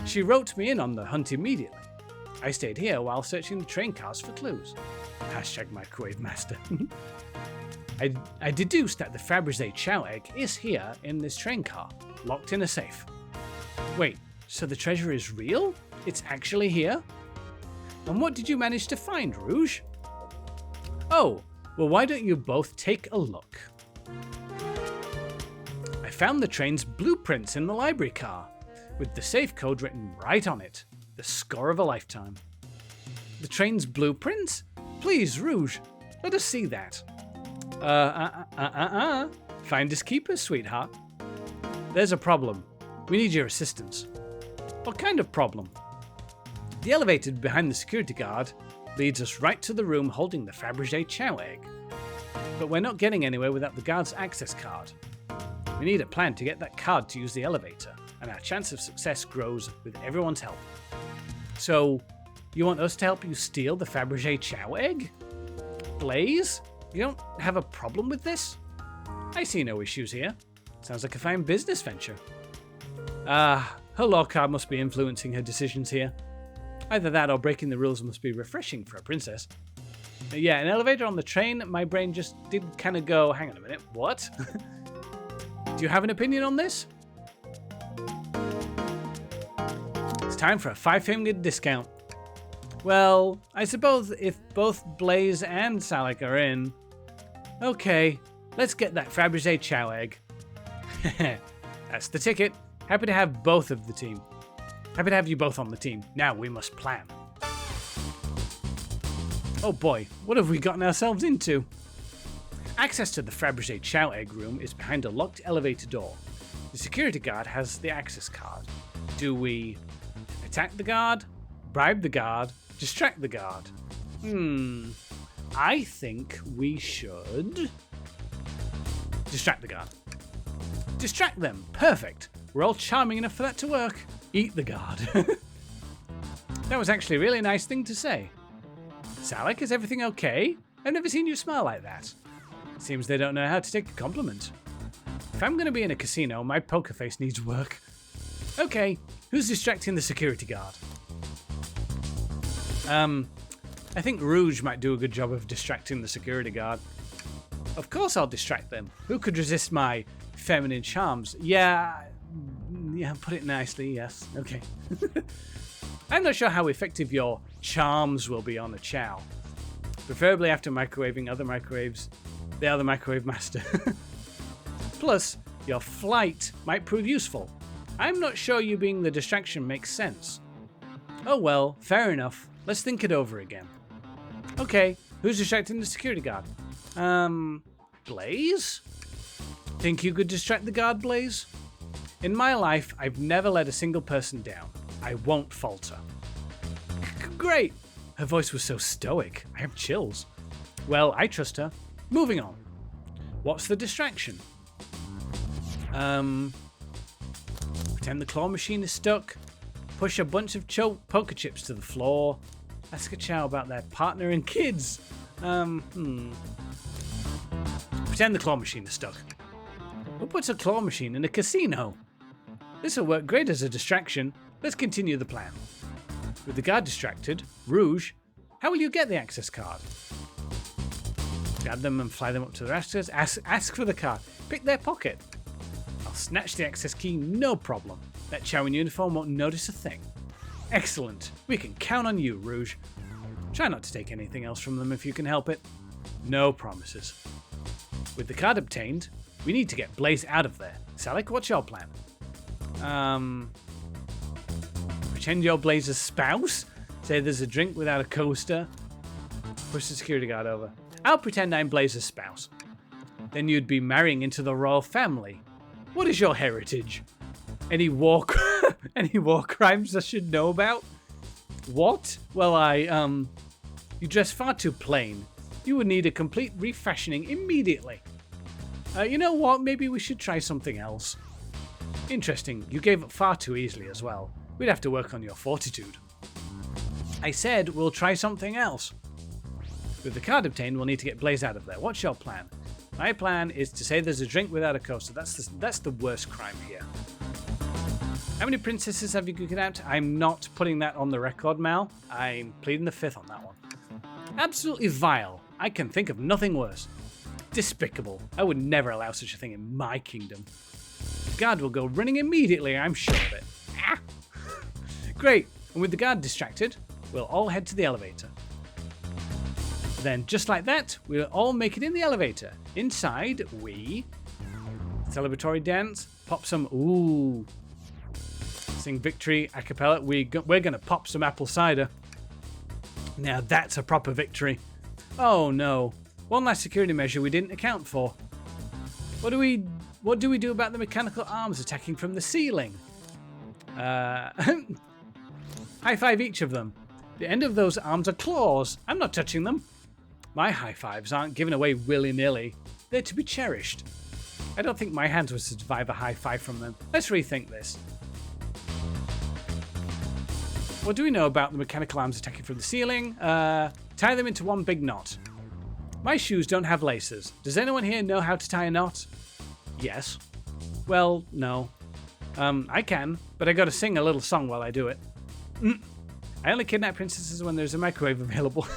She wrote me in on the hunt immediately. I stayed here while searching the train cars for clues. Hashtag Microwave Master. I deduced that the Fabergé chow egg is here in this train car, locked in a safe. Wait, so the treasure is real? It's actually here? And what did you manage to find, Rouge? Oh, well, why don't you both take a look? I found the train's blueprints in the library car, with the safe code written right on it. The score of a lifetime. The train's blueprints? Please, Rouge, let us see that. Finders keepers, sweetheart. There's a problem. We need your assistance. What kind of problem? The elevator behind the security guard leads us right to the room holding the Fabergé chow egg. But we're not getting anywhere without the guard's access card. We need a plan to get that card to use the elevator, and our chance of success grows with everyone's help. So, you want us to help you steal the Fabergé chow egg? Blaze? You don't have a problem with this? I see no issues here. Sounds like a fine business venture. Her law card must be influencing her decisions here. Either that or breaking the rules must be refreshing for a princess. Yeah, an elevator on the train, my brain just did kind of go, hang on a minute, what? Do you have an opinion on this? It's time for a 5-fingered discount. Well, I suppose if both Blaze and Salik are in... Okay, let's get that Fabergé chow egg. That's the ticket. Happy to have both of the team. Happy to have you both on the team. Now we must plan. Oh boy, what have we gotten ourselves into? Access to the Fabergé Chow egg room is behind a locked elevator door. The security guard has the access card. Do we attack the guard, bribe the guard, distract the guard? I think we should distract the guard. Distract them. Perfect. We're all charming enough for that to work. Eat the guard. That was actually a really nice thing to say. Salak, is everything okay? I've never seen you smile like that. Seems they don't know how to take a compliment. If I'm going to be in a casino, my poker face needs work. Okay, who's distracting the security guard? I think Rouge might do a good job of distracting the security guard. Of course I'll distract them. Who could resist my feminine charms? Yeah, put it nicely, yes. Okay. I'm not sure how effective your charms will be on a chow. Preferably after microwaving other microwaves. They are the microwave master. Plus, your flight might prove useful. I'm not sure you being the distraction makes sense. Oh well, fair enough. Let's think it over again. Okay, who's distracting the security guard? Blaze? Think you could distract the guard, Blaze? In my life, I've never let a single person down. I won't falter. Great! Her voice was so stoic. I have chills. Well, I trust her. Moving on. What's the distraction? Pretend the claw machine is stuck. Push a bunch of poker chips to the floor. Ask a chow about their partner and kids. Pretend the claw machine is stuck. Who puts a claw machine in a casino? This will work great as a distraction. Let's continue the plan. With the guard distracted, Rouge, how will you get the access card? Grab them and fly them up to the rafters. Ask for the card. Pick their pocket. I'll snatch the access key, no problem. That chow in uniform won't notice a thing. Excellent. We can count on you, Rouge. Try not to take anything else from them if you can help it. No promises. With the card obtained, we need to get Blaze out of there. Salak, what's your plan? Pretend you're Blaze's spouse? Say there's a drink without a coaster? Push the security guard over. I'll pretend I'm Blaze's spouse. Then you'd be marrying into the royal family. What is your heritage? Any war crimes I should know about? What? Well, you dress far too plain. You would need a complete refashioning immediately. You know what? Maybe we should try something else. Interesting. You gave up far too easily as well. We'd have to work on your fortitude. I said we'll try something else. With the card obtained, we'll need to get Blaze out of there. What's your plan? My plan is to say there's a drink without a coaster. That's the worst crime here. How many princesses have you kidnapped? I'm not putting that on the record, Mal. I'm pleading the fifth on that one. Absolutely vile. I can think of nothing worse. Despicable. I would never allow such a thing in my kingdom. The guard will go running immediately, I'm sure of it. Ah! Great. And with the guard distracted, we'll all head to the elevator. Then, just like that, we'll all make it in the elevator. Inside, we celebratory dance, pop some sing victory a cappella. We're gonna pop some apple cider. Now that's a proper victory. Oh no, one last security measure we didn't account for. What do we do about the mechanical arms attacking from the ceiling? High five each of them. The end of those arms are claws. I'm not touching them. My high fives aren't given away willy-nilly. They're to be cherished. I don't think my hands would survive a high five from them. Let's rethink this. What do we know about the mechanical arms attacking from the ceiling? Tie them into one big knot. My shoes don't have laces. Does anyone here know how to tie a knot? Yes. Well, no. I can, but I gotta sing a little song while I do it. I only kidnap princesses when there's a microwave available.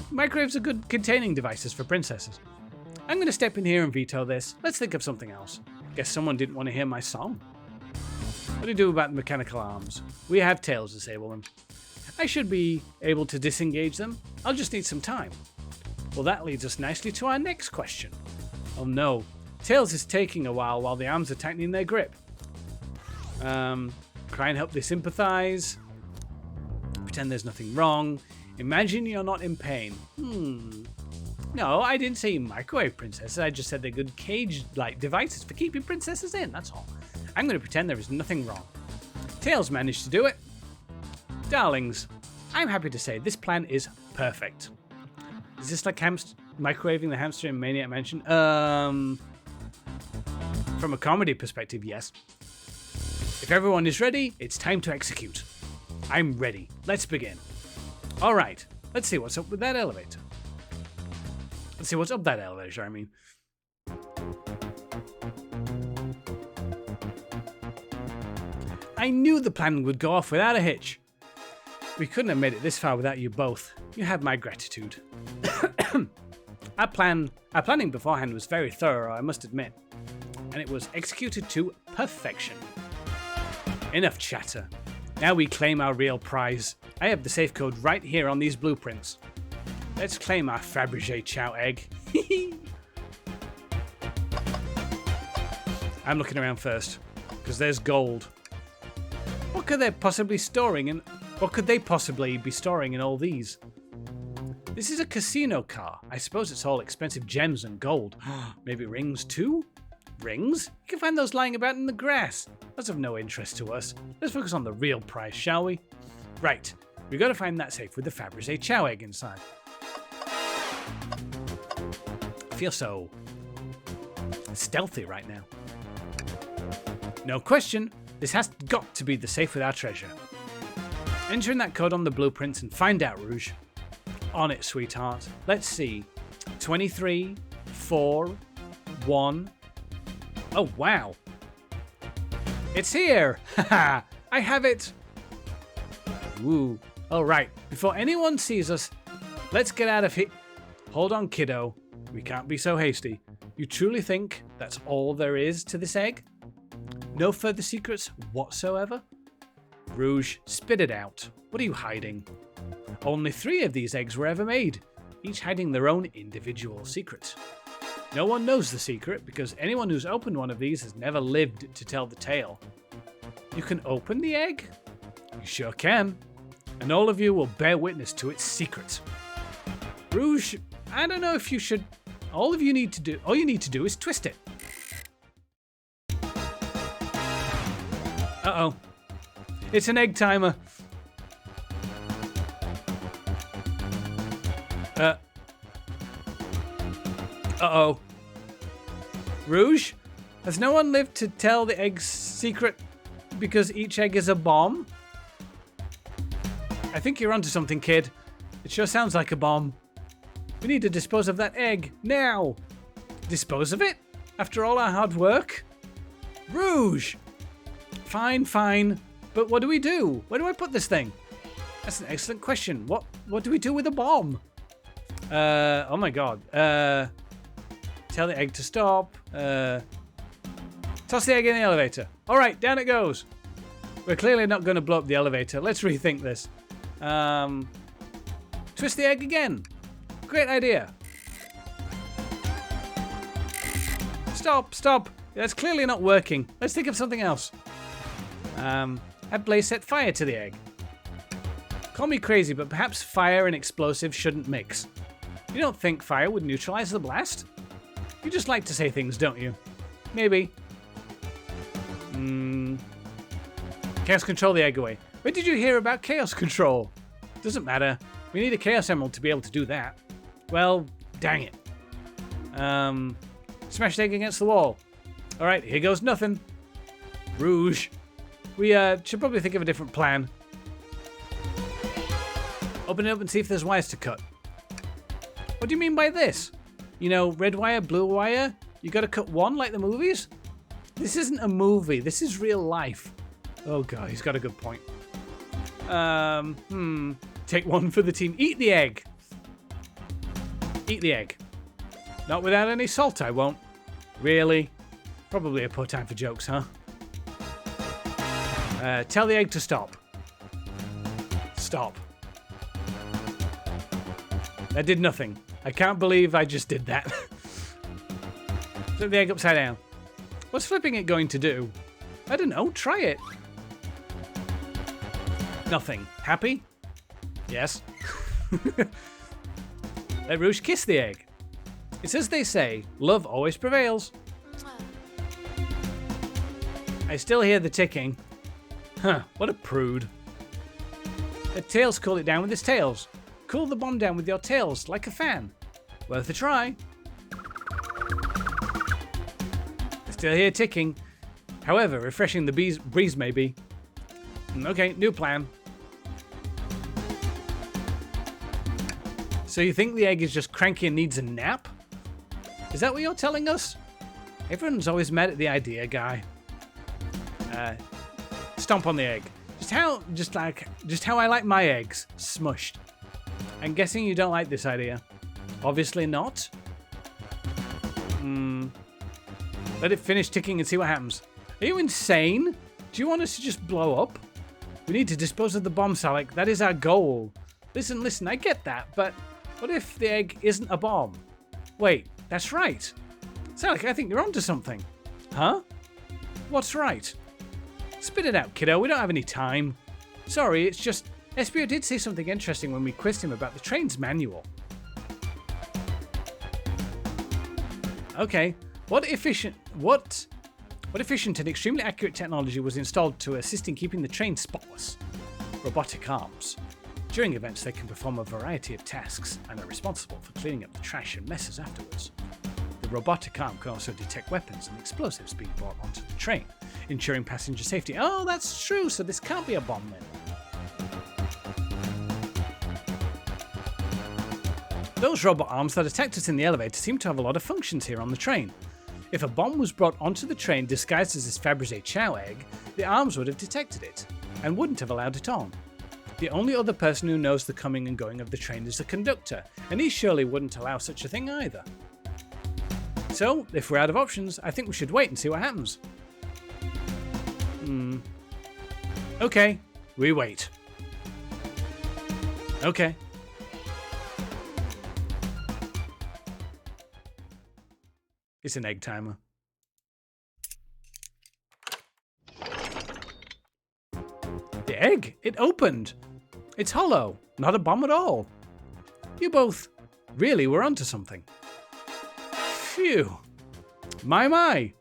Microwaves are good containing devices for princesses. I'm gonna step in here and veto this. Let's think of something else. Guess someone didn't want to hear my song. What do you do about the mechanical arms? We have Tails disable them. I should be able to disengage them. I'll just need some time. Well, that leads us nicely to our next question. Oh no, Tails is taking a while the arms are tightening their grip. Try and help they sympathize. Pretend there's nothing wrong. Imagine you're not in pain. No, I didn't say microwave princesses. I just said they're good cage-like devices for keeping princesses in, that's all. I'm going to pretend there is nothing wrong. Tails managed to do it. Darlings, I'm happy to say this plan is perfect. Is this like microwaving the hamster in Maniac Mansion? From a comedy perspective, yes. If everyone is ready, it's time to execute. I'm ready. Let's begin. All right, let's see what's up with that elevator. Let's see what's up that elevator, I mean. I knew the plan would go off without a hitch. We couldn't have made it this far without you both. You have my gratitude. Our planning beforehand was very thorough, I must admit. And it was executed to perfection. Enough chatter. Now we claim our real prize. I have the safe code right here on these blueprints. Let's claim our Fabergé Chow egg. I'm looking around first, because there's gold. What could they possibly be storing in all these? This is a casino car. I suppose it's all expensive gems and gold. Maybe rings too? Rings? You can find those lying about in the grass. That's of no interest to us. Let's focus on the real prize, shall we? Right. We gotta find that safe with the Fabergé Chow egg inside. I feel so stealthy right now. No question. This has got to be the safe with our treasure. Enter in that code on the blueprints and find out, Rouge. On it, sweetheart. Let's see. 23, 4, 1. Oh, wow. It's here! Haha! I have it! Woo. Alright, before anyone sees us, let's get out of here. Hold on, kiddo. We can't be so hasty. You truly think that's all there is to this egg? No further secrets whatsoever? Rouge, spit it out. What are you hiding? Only 3 of these eggs were ever made, each hiding their own individual secret. No one knows the secret because anyone who's opened one of these has never lived to tell the tale. You can open the egg? You sure can. And all of you will bear witness to its secret. Rouge, I don't know if you should. All you need to do is twist it. Uh-oh. It's an egg timer. Uh-oh. Rouge? Has no one lived to tell the egg's secret because each egg is a bomb? I think you're onto something, kid. It sure sounds like a bomb. We need to dispose of that egg, now! Dispose of it? After all our hard work? Rouge! Fine, fine. But what do we do? Where do I put this thing? That's an excellent question. What do we do with a bomb? Oh my god. Tell the egg to stop. Toss the egg in the elevator. Alright, down it goes. We're clearly not going to blow up the elevator. Let's rethink this. Twist the egg again. Great idea. Stop. That's clearly not working. Let's think of something else. Have Blaze set fire to the egg. Call me crazy, but perhaps fire and explosives shouldn't mix. You don't think fire would neutralize the blast? You just like to say things, don't you? Maybe. Chaos Control the egg away. Where did you hear about Chaos Control? Doesn't matter. We need a Chaos Emerald to be able to do that. Well, dang it. Smash the egg against the wall. Alright, here goes nothing. Rouge. We should probably think of a different plan. Open it up and see if there's wires to cut. What do you mean by this? You know, red wire, blue wire? You gotta cut one like the movies? This isn't a movie. This is real life. Oh god, he's got a good point. Take one for the team. Eat the egg. Eat the egg. Not without any salt, I won't. Really? Probably a poor time for jokes, huh? Tell the egg to stop. Stop. That did nothing. I can't believe I just did that. Flip the egg upside down. What's flipping it going to do? I don't know. Try it. Nothing. Happy? Yes. Let Rouge kiss the egg. It's as they say, love always prevails. I still hear the ticking. Huh, what a prude. Her tails cool it down with his tails. Cool the bomb down with your tails, like a fan. Worth a try. I still hear ticking. However, refreshing the breeze may be. Okay, new plan. So you think the egg is just cranky and needs a nap? Is that what you're telling us? Everyone's always mad at the idea, guy. Stomp on the egg. Just how I like my eggs, smushed. I'm guessing you don't like this idea. Obviously not. Let it finish ticking and see what happens. Are you insane? Do you want us to just blow up? We need to dispose of the bomb, Salik. That is our goal. Listen, I get that, but what if the egg isn't a bomb? Wait, that's right. Salik, I think you're onto something. Huh? What's right? Spit it out, kiddo. We don't have any time. Sorry, it's just... Espio did say something interesting when we quizzed him about the train's manual. Okay. What efficient and extremely accurate technology was installed to assist in keeping the train spotless? Robotic arms. During events, they can perform a variety of tasks and are responsible for cleaning up the trash and messes afterwards. The robotic arm can also detect weapons and explosives being brought onto the train, ensuring passenger safety. Oh, that's true, so this can't be a bomb then. Those robot arms that attacked us in the elevator seem to have a lot of functions here on the train. If a bomb was brought onto the train disguised as this Fabergé Chow egg, the arms would have detected it, and wouldn't have allowed it on. The only other person who knows the coming and going of the train is the conductor, and he surely wouldn't allow such a thing either. So, if we're out of options, I think we should wait and see what happens. Okay, we wait. Okay. It's an egg timer. The egg! It opened! It's hollow, not a bomb at all. You both really were onto something. Phew. My.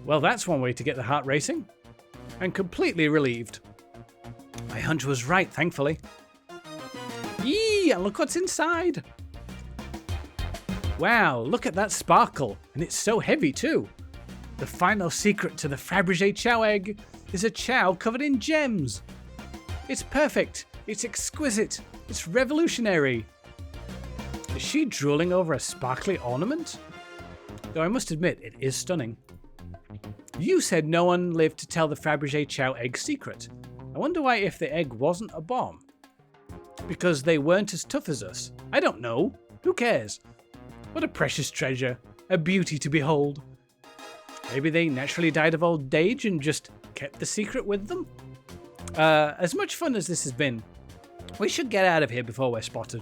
Well, that's one way to get the heart racing. I'm completely relieved. My hunch was right, thankfully. Yee, and look what's inside. Wow, look at that sparkle, and it's so heavy too. The final secret to the Fabergé Chow egg is a chow covered in gems. It's perfect, it's exquisite, it's revolutionary. Is she drooling over a sparkly ornament? Though I must admit, it is stunning. You said no one lived to tell the Fabergé Chow egg secret. I wonder why if the egg wasn't a bomb. Because they weren't as tough as us. I don't know. Who cares? What a precious treasure. A beauty to behold. Maybe they naturally died of old age and just kept the secret with them? As much fun as this has been, we should get out of here before we're spotted.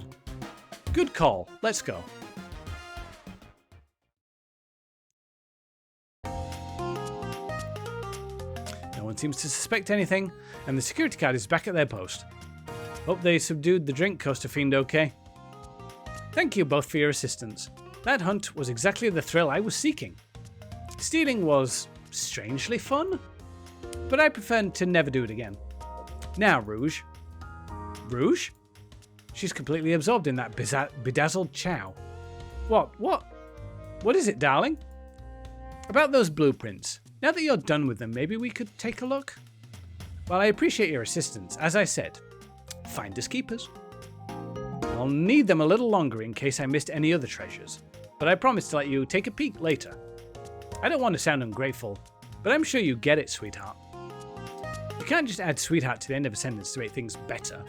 Good call. Let's go. No one seems to suspect anything, and the security guard is back at their post. Hope they subdued the drink coaster fiend okay. Thank you both for your assistance. That hunt was exactly the thrill I was seeking. Stealing was strangely fun, but I prefer to never do it again. Now, Rouge. Rouge? She's completely absorbed in that bedazzled chow. What is it, darling? About those blueprints. Now that you're done with them, maybe we could take a look? Well, I appreciate your assistance. As I said, finders keepers. I'll need them a little longer in case I missed any other treasures, but I promise to let you take a peek later. I don't want to sound ungrateful, but I'm sure you get it, sweetheart. You can't just add sweetheart to the end of a sentence to make things better.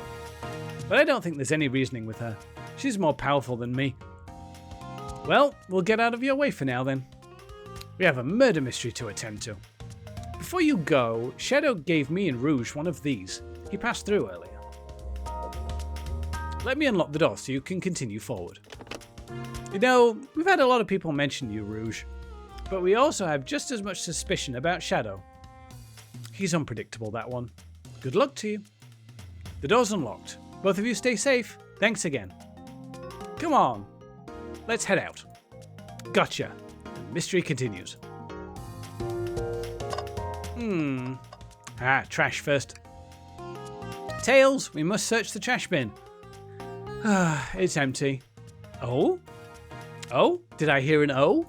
But I don't think there's any reasoning with her. She's more powerful than me. Well, we'll get out of your way for now then. We have a murder mystery to attend to. Before you go, Shadow gave me and Rouge one of these. He passed through earlier. Let me unlock the door so you can continue forward. You know, we've had a lot of people mention you, Rouge, but we also have just as much suspicion about Shadow. He's unpredictable, that one. Good luck to you. The door's unlocked. Both of you stay safe. Thanks again. Come on. Let's head out. Gotcha. The mystery continues. Trash first. Tails, we must search the trash bin. It's empty. Oh? Oh? Did I hear an O?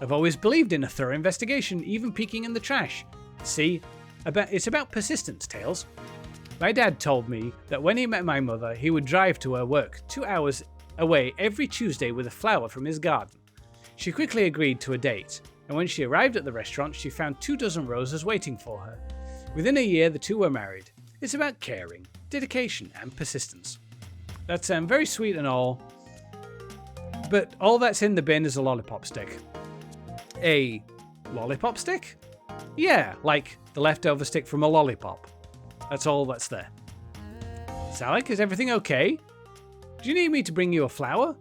I've always believed in a thorough investigation, even peeking in the trash. See? It's about persistence, Tails. My dad told me that when he met my mother, he would drive to her work 2 hours away every Tuesday with a flower from his garden. She quickly agreed to a date, and when she arrived at the restaurant, she found 24 roses waiting for her. Within a year, the two were married. It's about caring, dedication, and persistence. That's very sweet and all, but all that's in the bin is a lollipop stick. A lollipop stick? Yeah, like the leftover stick from a lollipop. That's all that's there. Salik, is everything okay? Do you need me to bring you a flower?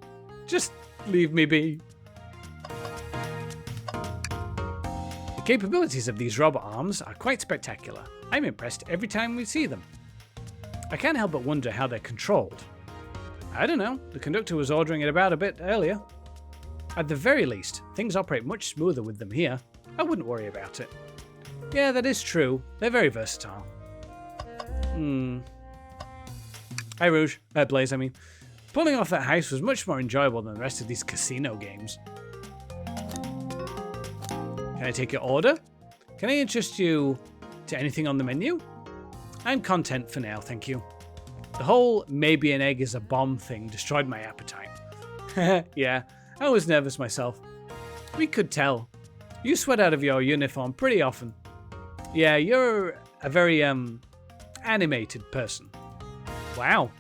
Just leave me be. The capabilities of these robot arms are quite spectacular. I'm impressed every time we see them. I can't help but wonder how they're controlled. I don't know, the conductor was ordering it about a bit earlier. At the very least, things operate much smoother with them here. I wouldn't worry about it. Yeah, that is true. They're very versatile. Hi, Rouge. Blaze, I mean. Pulling off that heist was much more enjoyable than the rest of these casino games. Can I take your order? Can I interest you to anything on the menu? I'm content for now, thank you. The whole maybe an egg is a bomb thing destroyed my appetite. Yeah, I was nervous myself. We could tell. You sweat out of your uniform pretty often. Yeah, you're a very, animated person. Wow.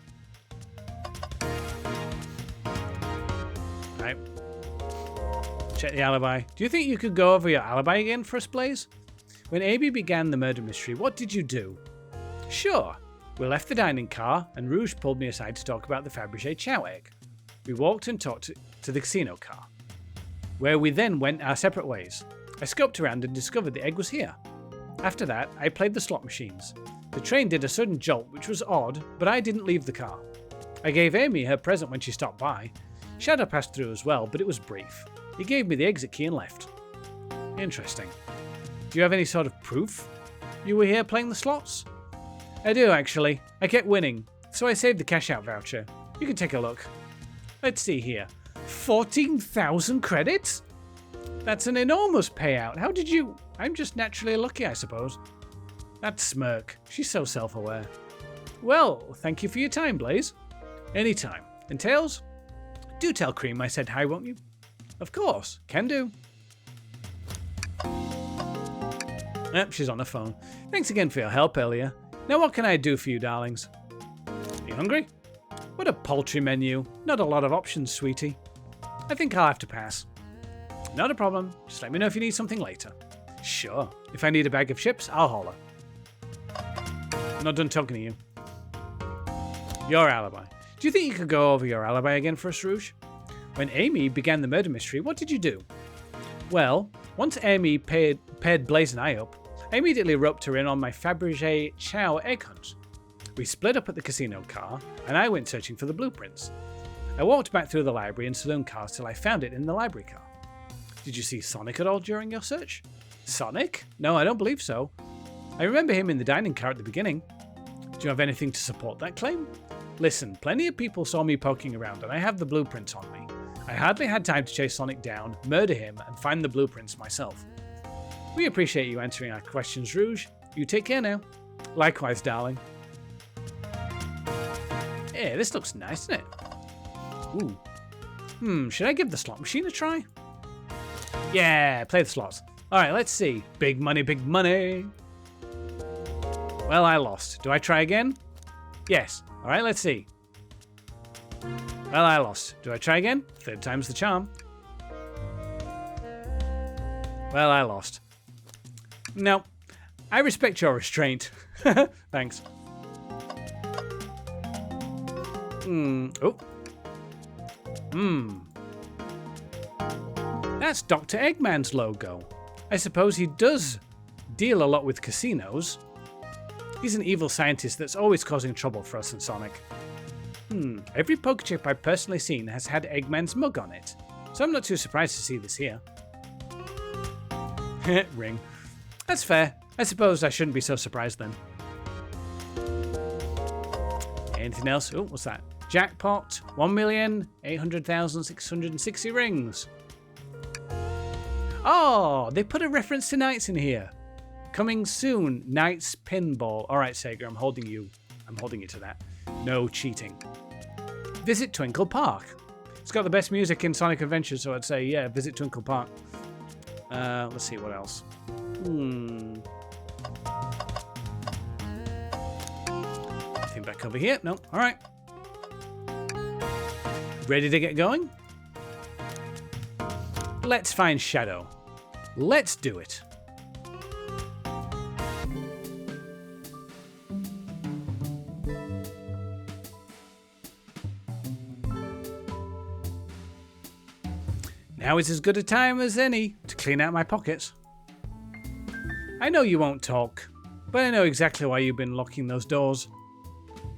Right. Check the alibi. Do you think you could go over your alibi again for us, Blaze? When Amy began the murder mystery, what did you do? Sure. We left the dining car, and Rouge pulled me aside to talk about the Fabergé chow egg. We walked and talked to the casino car, where we then went our separate ways. I scoped around and discovered the egg was here. After that, I played the slot machines. The train did a sudden jolt, which was odd, but I didn't leave the car. I gave Amy her present when she stopped by. Shadow passed through as well, but it was brief. He gave me the exit key and left. Interesting. Do you have any sort of proof you were here playing the slots? I do, actually. I kept winning, so I saved the cash-out voucher. You can take a look. Let's see here. 14,000 credits? That's an enormous payout. How did you... I'm just naturally lucky, I suppose. That smirk. She's so self-aware. Well, thank you for your time, Blaze. Anytime. And Tails? Do tell Cream I said hi, won't you? Of course. Can do. Yep, she's on the phone. Thanks again for your help earlier. Now what can I do for you, darlings? Are you hungry? What a paltry menu. Not a lot of options, sweetie. I think I'll have to pass. Not a problem. Just let me know if you need something later. Sure. If I need a bag of chips, I'll holler. I'm not done talking to you. Your alibi. Do you think you could go over your alibi again for us, Rouge? When Amy began the murder mystery, what did you do? Well, once Amy paired Blaze and I up, I immediately roped her in on my Fabergé chow egg hunt. We split up at the casino car, and I went searching for the blueprints. I walked back through the library and saloon cars till I found it in the library car. Did you see Sonic at all during your search? Sonic? No, I don't believe so. I remember him in the dining car at the beginning. Do you have anything to support that claim? Listen, plenty of people saw me poking around, and I have the blueprints on me. I hardly had time to chase Sonic down, murder him, and find the blueprints myself. We appreciate you answering our questions, Rouge. You take care now. Likewise, darling. Yeah, this looks nice, doesn't it? Ooh. Should I give the slot machine a try? Yeah, play the slots. Alright, let's see. Big money, big money. Well, I lost. Do I try again? Yes. Alright, let's see. Well, I lost. Do I try again? Third time's the charm. Well, I lost. No. I respect your restraint. Thanks. Oh. That's Dr. Eggman's logo. I suppose he does deal a lot with casinos. He's an evil scientist that's always causing trouble for us and Sonic. Every poke chip I've personally seen has had Eggman's mug on it, so I'm not too surprised to see this here. Ring. That's fair. I suppose I shouldn't be so surprised then. Anything else? Oh, what's that? Jackpot. 1,800,660 rings. Oh, they put a reference to Knights in here. Coming soon, Knights Pinball. Alright, Sega, I'm holding you to that. No cheating. Visit Twinkle Park. It's got the best music in Sonic Adventure, so I'd say, yeah, visit Twinkle Park. Let's see, what else? Anything back over here? No. Alright. Ready to get going? Let's find Shadow. Let's do it. Now is as good a time as any to clean out my pockets. I know you won't talk, but I know exactly why you've been locking those doors.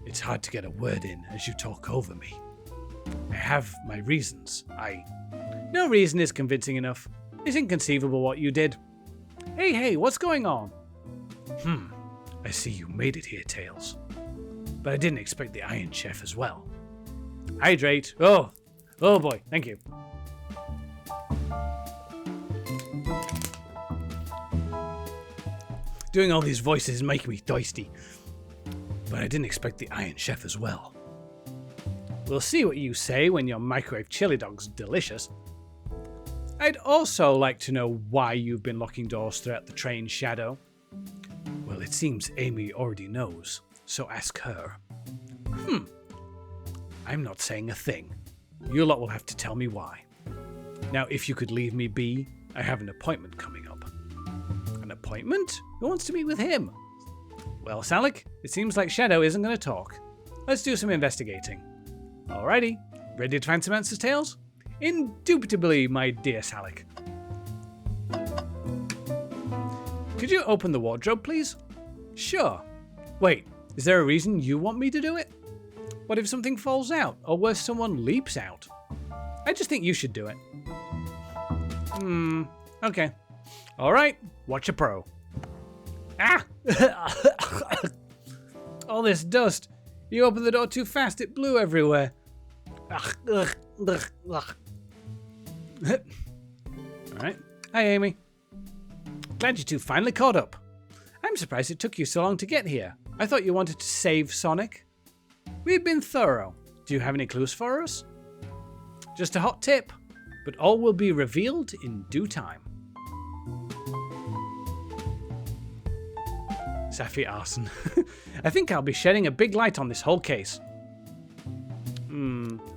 It's hard to get a word in as you talk over me. I have my reasons. No reason is convincing enough. It's inconceivable what you did. Hey, what's going on? I see you made it here, Tails. But I didn't expect the Iron Chef as well. Hydrate. Oh boy, thank you. Doing all these voices is making me thirsty. But I didn't expect the Iron Chef as well. We'll see what you say when your microwave chili dog's delicious. I'd also like to know why you've been locking doors throughout the train, Shadow. Well, it seems Amy already knows, so ask her. I'm not saying a thing. You lot will have to tell me why. Now, if you could leave me be, I have an appointment coming up. An appointment? Who wants to meet with him? Well, Salik, it seems like Shadow isn't going to talk. Let's do some investigating. Alrighty, ready to find some answers, Tails? Indubitably, my dear Salik. Could you open the wardrobe, please? Sure. Wait, is there a reason you want me to do it? What if something falls out, or worse, someone leaps out? I just think you should do it. Okay. Alright, watch a pro. Ah! All this dust. You opened the door too fast, it blew everywhere. Alright. Hi, Amy. Glad you two finally caught up. I'm surprised it took you so long to get here. I thought you wanted to save Sonic. We've been thorough. Do you have any clues for us? Just a hot tip, but all will be revealed in due time. Safi arson. I think I'll be shedding a big light on this whole case.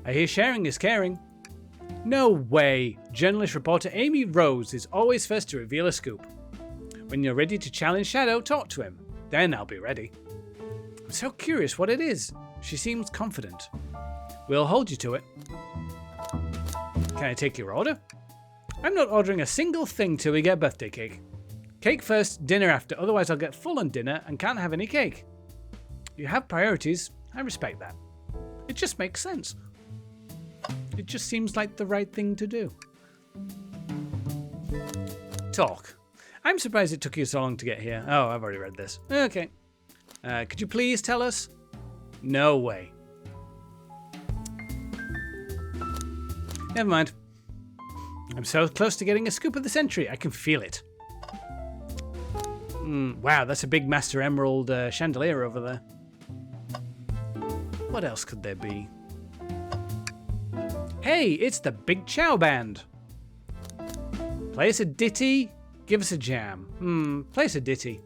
I hear sharing is caring. No way. Journalist reporter Amy Rose is always first to reveal a scoop. When you're ready to challenge Shadow, talk to him. Then I'll be ready. I'm so curious what it is. She seems confident. We'll hold you to it. Can I take your order? I'm not ordering a single thing till we get birthday cake. Cake first, dinner after, otherwise I'll get full on dinner and can't have any cake. You have priorities, I respect that. It just makes sense. It just seems like the right thing to do. Talk. I'm surprised it took you so long to get here. Oh, I've already read this. Okay. Could you please tell us? No way. Never mind. I'm so close to getting a scoop of the century. I can feel it. Wow, that's a big Master Emerald chandelier over there. What else could there be? Hey, it's the Big Chow Band. Play us a ditty, give us a jam. Play us a ditty.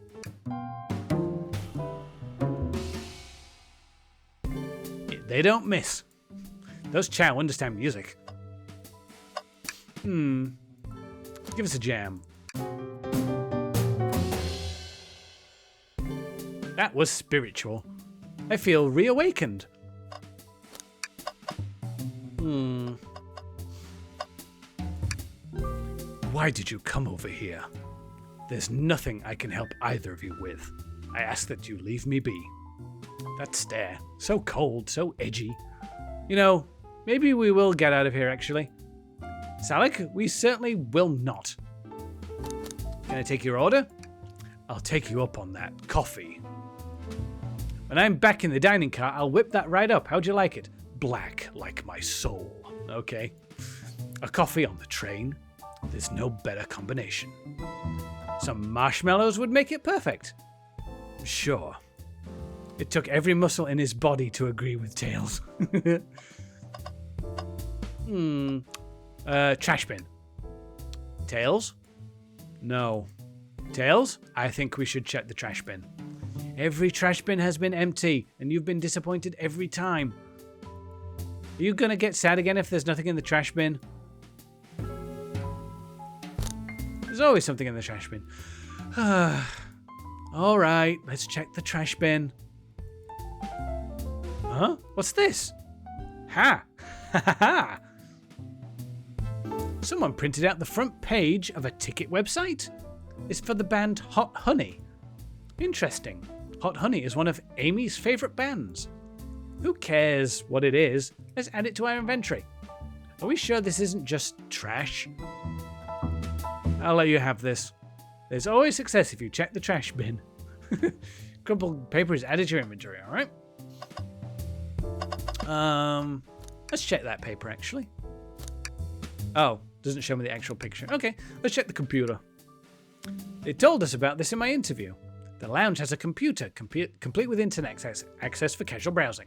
They don't miss. Those Chow understand music. Give us a jam. That was spiritual. I feel reawakened. Why did you come over here? There's nothing I can help either of you with. I ask that you leave me be. That stare, so cold, so edgy. You know, maybe we will get out of here, actually. Salik, we certainly will not. Can I take your order? I'll take you up on that. Coffee. When I'm back in the dining car, I'll whip that right up. How'd you like it? Black like my soul. Okay. A coffee on the train. There's no better combination. Some marshmallows would make it perfect. Sure. It took every muscle in his body to agree with Tails. Trash bin. Tails? No. Tails? I think we should check the trash bin. Every trash bin has been empty, and you've been disappointed every time. Are you gonna get sad again if there's nothing in the trash bin? There's always something in the trash bin. Alright, let's check the trash bin. Huh? What's this? Ha! Ha ha ha! Someone printed out the front page of a ticket website. It's for the band Hot Honey. Interesting. Hot Honey is one of Amy's favourite bands. Who cares what it is? Let's add it to our inventory. Are we sure this isn't just trash? I'll let you have this. There's always success if you check the trash bin. Crumpled paper is added to your inventory, alright? Let's check that paper, actually. Oh, doesn't show me the actual picture. Okay, let's check the computer. They told us about this in my interview. The lounge has a computer, complete with internet access for casual browsing.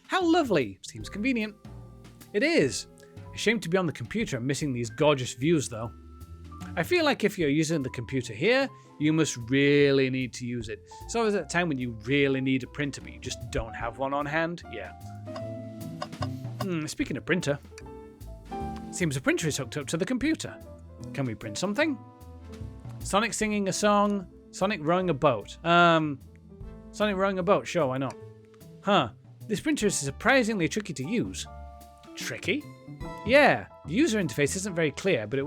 How lovely! Seems convenient. It is. A shame to be on the computer and missing these gorgeous views, though. I feel like if you're using the computer here, you must really need to use it. So is that time when you really need a printer, but you just don't have one on hand? Yeah. Speaking of printer, seems a printer is hooked up to the computer. Can we print something? Sonic singing a song. Sonic rowing a boat. Sonic rowing a boat. Sure, why not? Huh. This printer is surprisingly tricky to use. Tricky? Yeah. The user interface isn't very clear, but I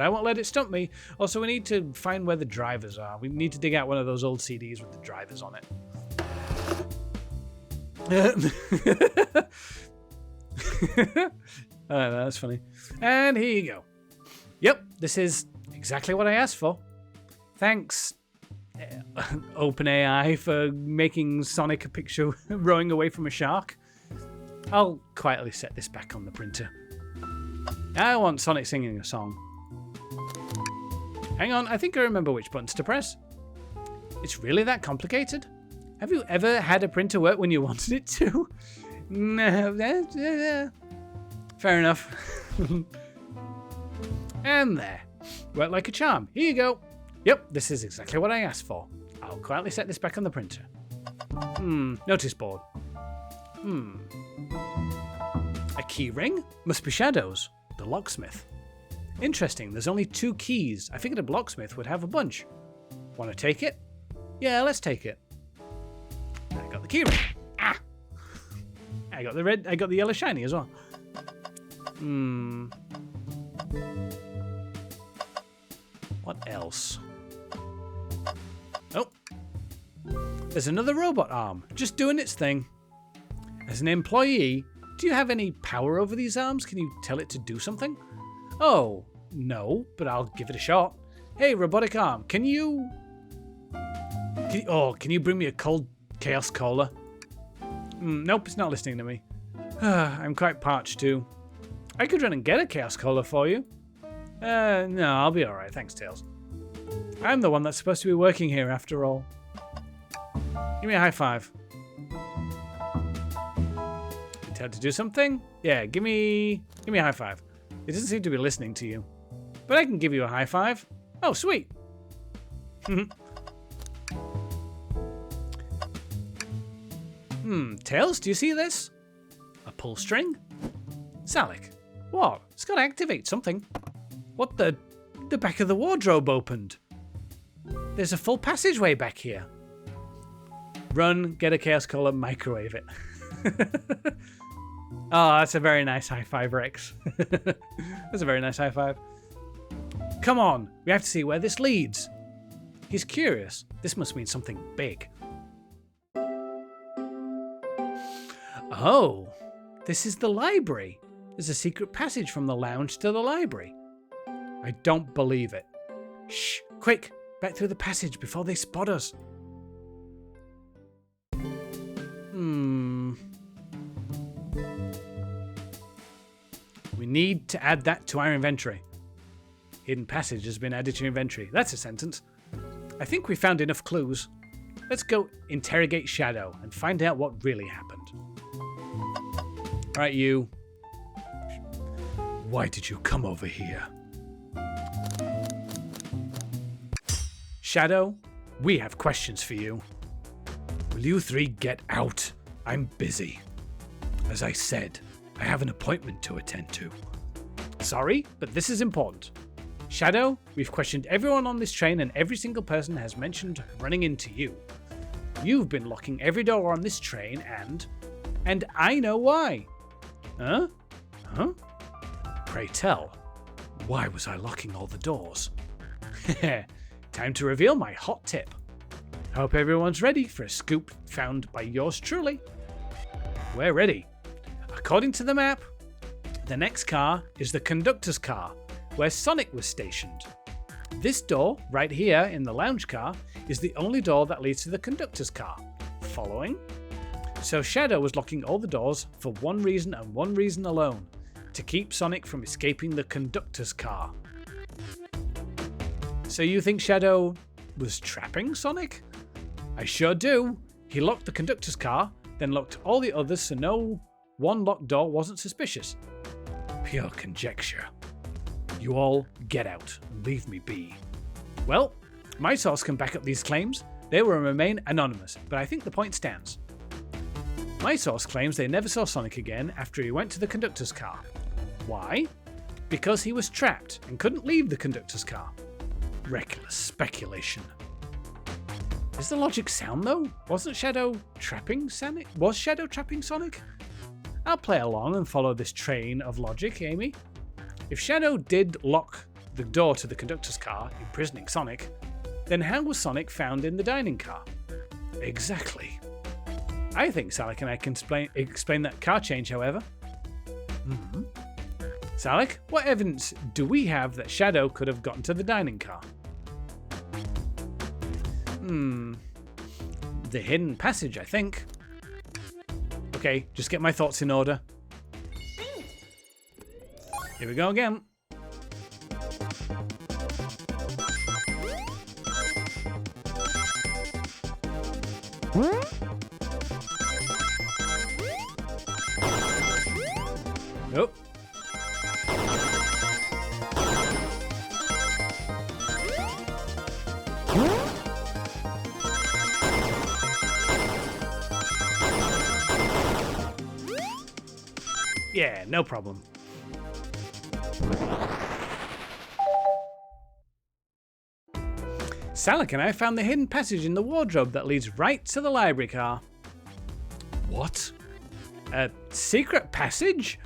won't let it stump me. Also, we need to find where the drivers are. We need to dig out one of those old CDs with the drivers on it. Oh, that's funny. And here you go. Yep, this is exactly what I asked for. Thanks, OpenAI, for making Sonic a picture rowing away from a shark. I'll quietly set this back on the printer. I want Sonic singing a song. Hang on, I think I remember which buttons to press. It's really that complicated? Have you ever had a printer work when you wanted it to? No. Fair enough. And there. Worked like a charm. Here you go. Yep, this is exactly what I asked for. I'll quietly set this back on the printer. Notice board. A key ring? Must be Shadow's, the locksmith. Interesting, there's only 2 keys. I figured a locksmith would have a bunch. Want to take it? Yeah, let's take it. I got the key ring. Ah! I got the yellow shiny as well. What else? Oh. There's another robot arm, just doing its thing. As an employee, do you have any power over these arms? Can you tell it to do something? Oh, no, but I'll give it a shot. Hey, robotic arm, can you bring me a cold Chaos Cola? Nope, it's not listening to me. I'm quite parched too. I could run and get a Chaos Cola for you. No, I'll be alright, thanks, Tails. I'm the one that's supposed to be working here after all. Give me a high five. Tell it to do something? Yeah, give me a high five. It doesn't seem to be listening to you. But I can give you a high five. Oh, sweet. Tails, do you see this? A pull string? Salik, what? It's got to activate something. What the back of the wardrobe opened. There's a full passageway back here. Run, get a Chaos Cola, microwave it. Oh, that's a very nice high five, Rex. That's a very nice high five. Come on, we have to see where this leads. He's curious. This must mean something big. Oh, This is the library. There's a secret passage from the lounge to the library. I don't believe it. Shh, quick, back through the passage before they spot us. We need to add that to our inventory. Hidden passage has been added to your inventory. That's a sentence. I think we found enough clues. Let's go interrogate Shadow and find out what really happened. Alright, you. Why did you come over here? Shadow, we have questions for you. Will you three get out? I'm busy. As I said, I have an appointment to attend to. Sorry, but this is important. Shadow, we've questioned everyone on this train and every single person has mentioned running into you. You've been locking every door on this train and I know why. Huh? Pray tell, why was I locking all the doors? Time to reveal my hot tip. Hope everyone's ready for a scoop found by yours truly. We're ready. According to the map, the next car is the conductor's car, where Sonic was stationed. This door, right here in the lounge car, is the only door that leads to the conductor's car. Following? So Shadow was locking all the doors for one reason and one reason alone, to keep Sonic from escaping the conductor's car. So you think Shadow was trapping Sonic? I sure do. He locked the conductor's car, then locked all the others so no one locked door wasn't suspicious. Pure conjecture. You all get out and leave me be. Well, my source can back up these claims. They will remain anonymous, but I think the point stands. My source claims they never saw Sonic again after he went to the conductor's car. Why? Because he was trapped and couldn't leave the conductor's car. Reckless speculation. Is the logic sound though? Wasn't Shadow trapping Sonic? Was Shadow trapping Sonic? I'll play along and follow this train of logic, Amy. If Shadow did lock the door to the conductor's car, imprisoning Sonic, then how was Sonic found in the dining car? Exactly. I think Salic and I can explain that car change, however. Salic, what evidence do we have that Shadow could have gotten to the dining car? The hidden passage, I think. Okay, just get my thoughts in order. Here we go again. Nope. Yeah, no problem. Salic and I found the hidden passage in the wardrobe that leads right to the library car. What? A secret passage?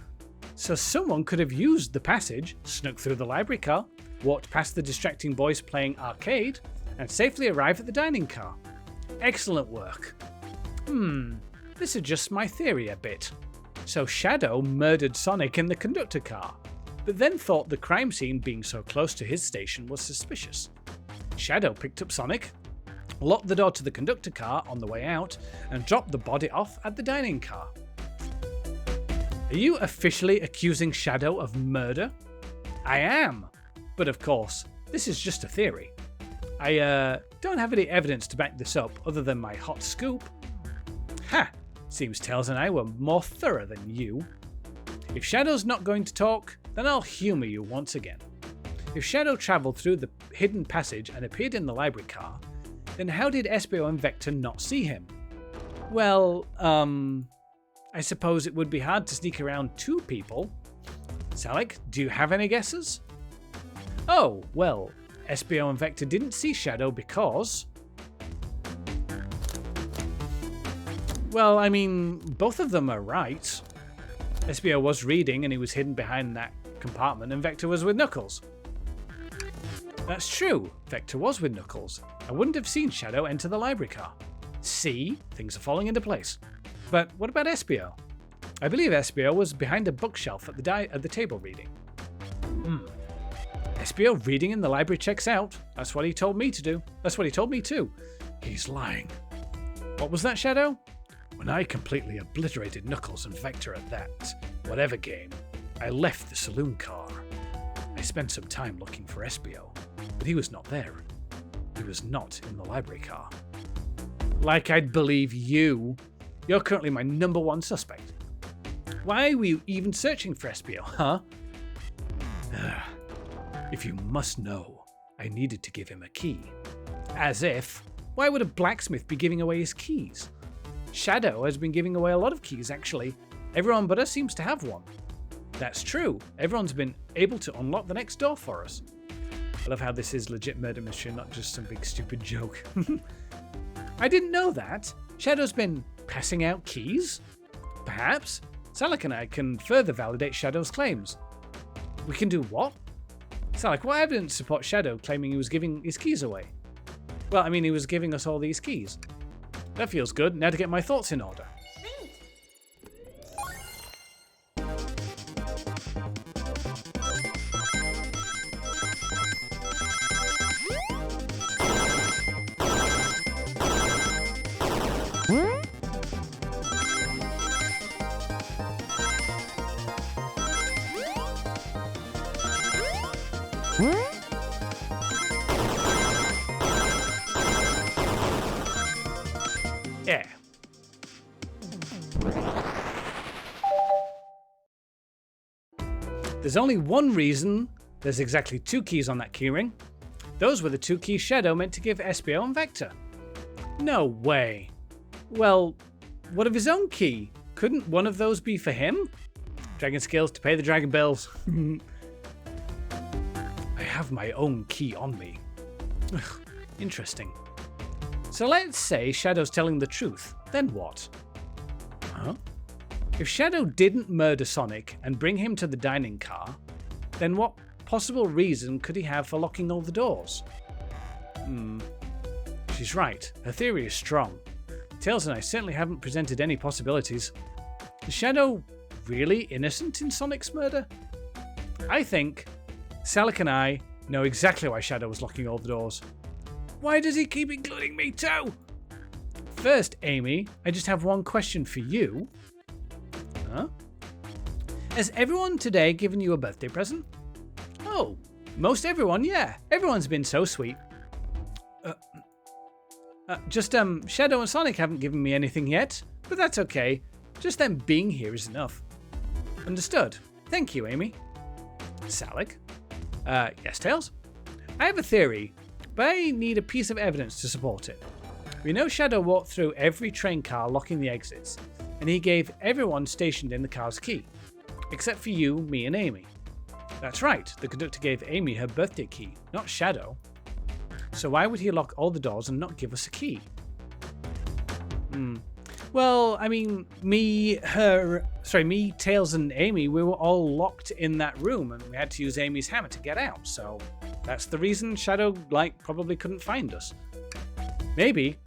So someone could have used the passage, snuck through the library car, walked past the distracting boys playing arcade, and safely arrived at the dining car. Excellent work. This adjusts my theory a bit. So Shadow murdered Sonic in the conductor car, but then thought the crime scene being so close to his station was suspicious. Shadow picked up Sonic, locked the door to the conductor car on the way out, and dropped the body off at the dining car. Are you officially accusing Shadow of murder? I am, but of course, this is just a theory. I don't have any evidence to back this up other than my hot scoop. Ha! Seems Tails and I were more thorough than you. If Shadow's not going to talk, then I'll humour you once again. If Shadow travelled through the hidden passage and appeared in the library car, then how did Espio and Vector not see him? Well, I suppose it would be hard to sneak around two people. Salic, do you have any guesses? Oh, well, Espio and Vector didn't see Shadow because... Well, I mean, both of them are right. Espio was reading and he was hidden behind that compartment, and Vector was with Knuckles. That's true, Vector was with Knuckles. I wouldn't have seen Shadow enter the library car. See, things are falling into place. But what about Espio? I believe SBO was behind a bookshelf at the table reading. SBO reading in the library checks out. That's what he told me to do. That's what he told me too. He's lying. What was that, Shadow? When I completely obliterated Knuckles and Vector at that whatever game, I left the saloon car. I spent some time looking for SBO, but he was not there. He was not in the library car. Like I'd believe you. You're currently my #1 suspect. Why were you even searching for SBO, huh? If you must know, I needed to give him a key. As if. Why would a blacksmith be giving away his keys? Shadow has been giving away a lot of keys, actually. Everyone but us seems to have one. That's true. Everyone's been able to unlock the next door for us. I love how this is legit murder mystery, not just some big stupid joke. I didn't know that. Shadow's been passing out keys? Perhaps. Salik and I can further validate Shadow's claims. We can do what? Salik, what evidence supports Shadow claiming he was giving his keys away? Well, I mean, he was giving us all these keys. That feels good. Now to get my thoughts in order. Yeah. There's only one reason there's exactly 2 keys on that keyring. Those were the 2 keys Shadow meant to give SBO and Vector. No way. Well, what of his own key? Couldn't one of those be for him? Dragon skills to pay the dragon bills. I have my own key on me. Ugh, interesting. So let's say Shadow's telling the truth, then what? Huh? If Shadow didn't murder Sonic and bring him to the dining car, then what possible reason could he have for locking all the doors? She's right. Her theory is strong. Tails and I certainly haven't presented any possibilities. Is Shadow really innocent in Sonic's murder? I think Salik and I know exactly why Shadow was locking all the doors. Why does he keep including me too? First, Amy, I just have one question for you. Huh? Has everyone today given you a birthday present? Oh, most everyone, yeah. Everyone's been so sweet. Shadow and Sonic haven't given me anything yet, but that's okay. Just them being here is enough. Understood. Thank you, Amy. Salik? Yes, Tails? I have a theory, but I need a piece of evidence to support it. We know Shadow walked through every train car locking the exits, and he gave everyone stationed in the car's key, except for you, me, and Amy. That's right, the conductor gave Amy her birthday key, not Shadow. So why would he lock all the doors and not give us a key? Well, I mean, me, Tails and Amy, we were all locked in that room and we had to use Amy's hammer to get out, so that's the reason Shadow, probably couldn't find us. Maybe,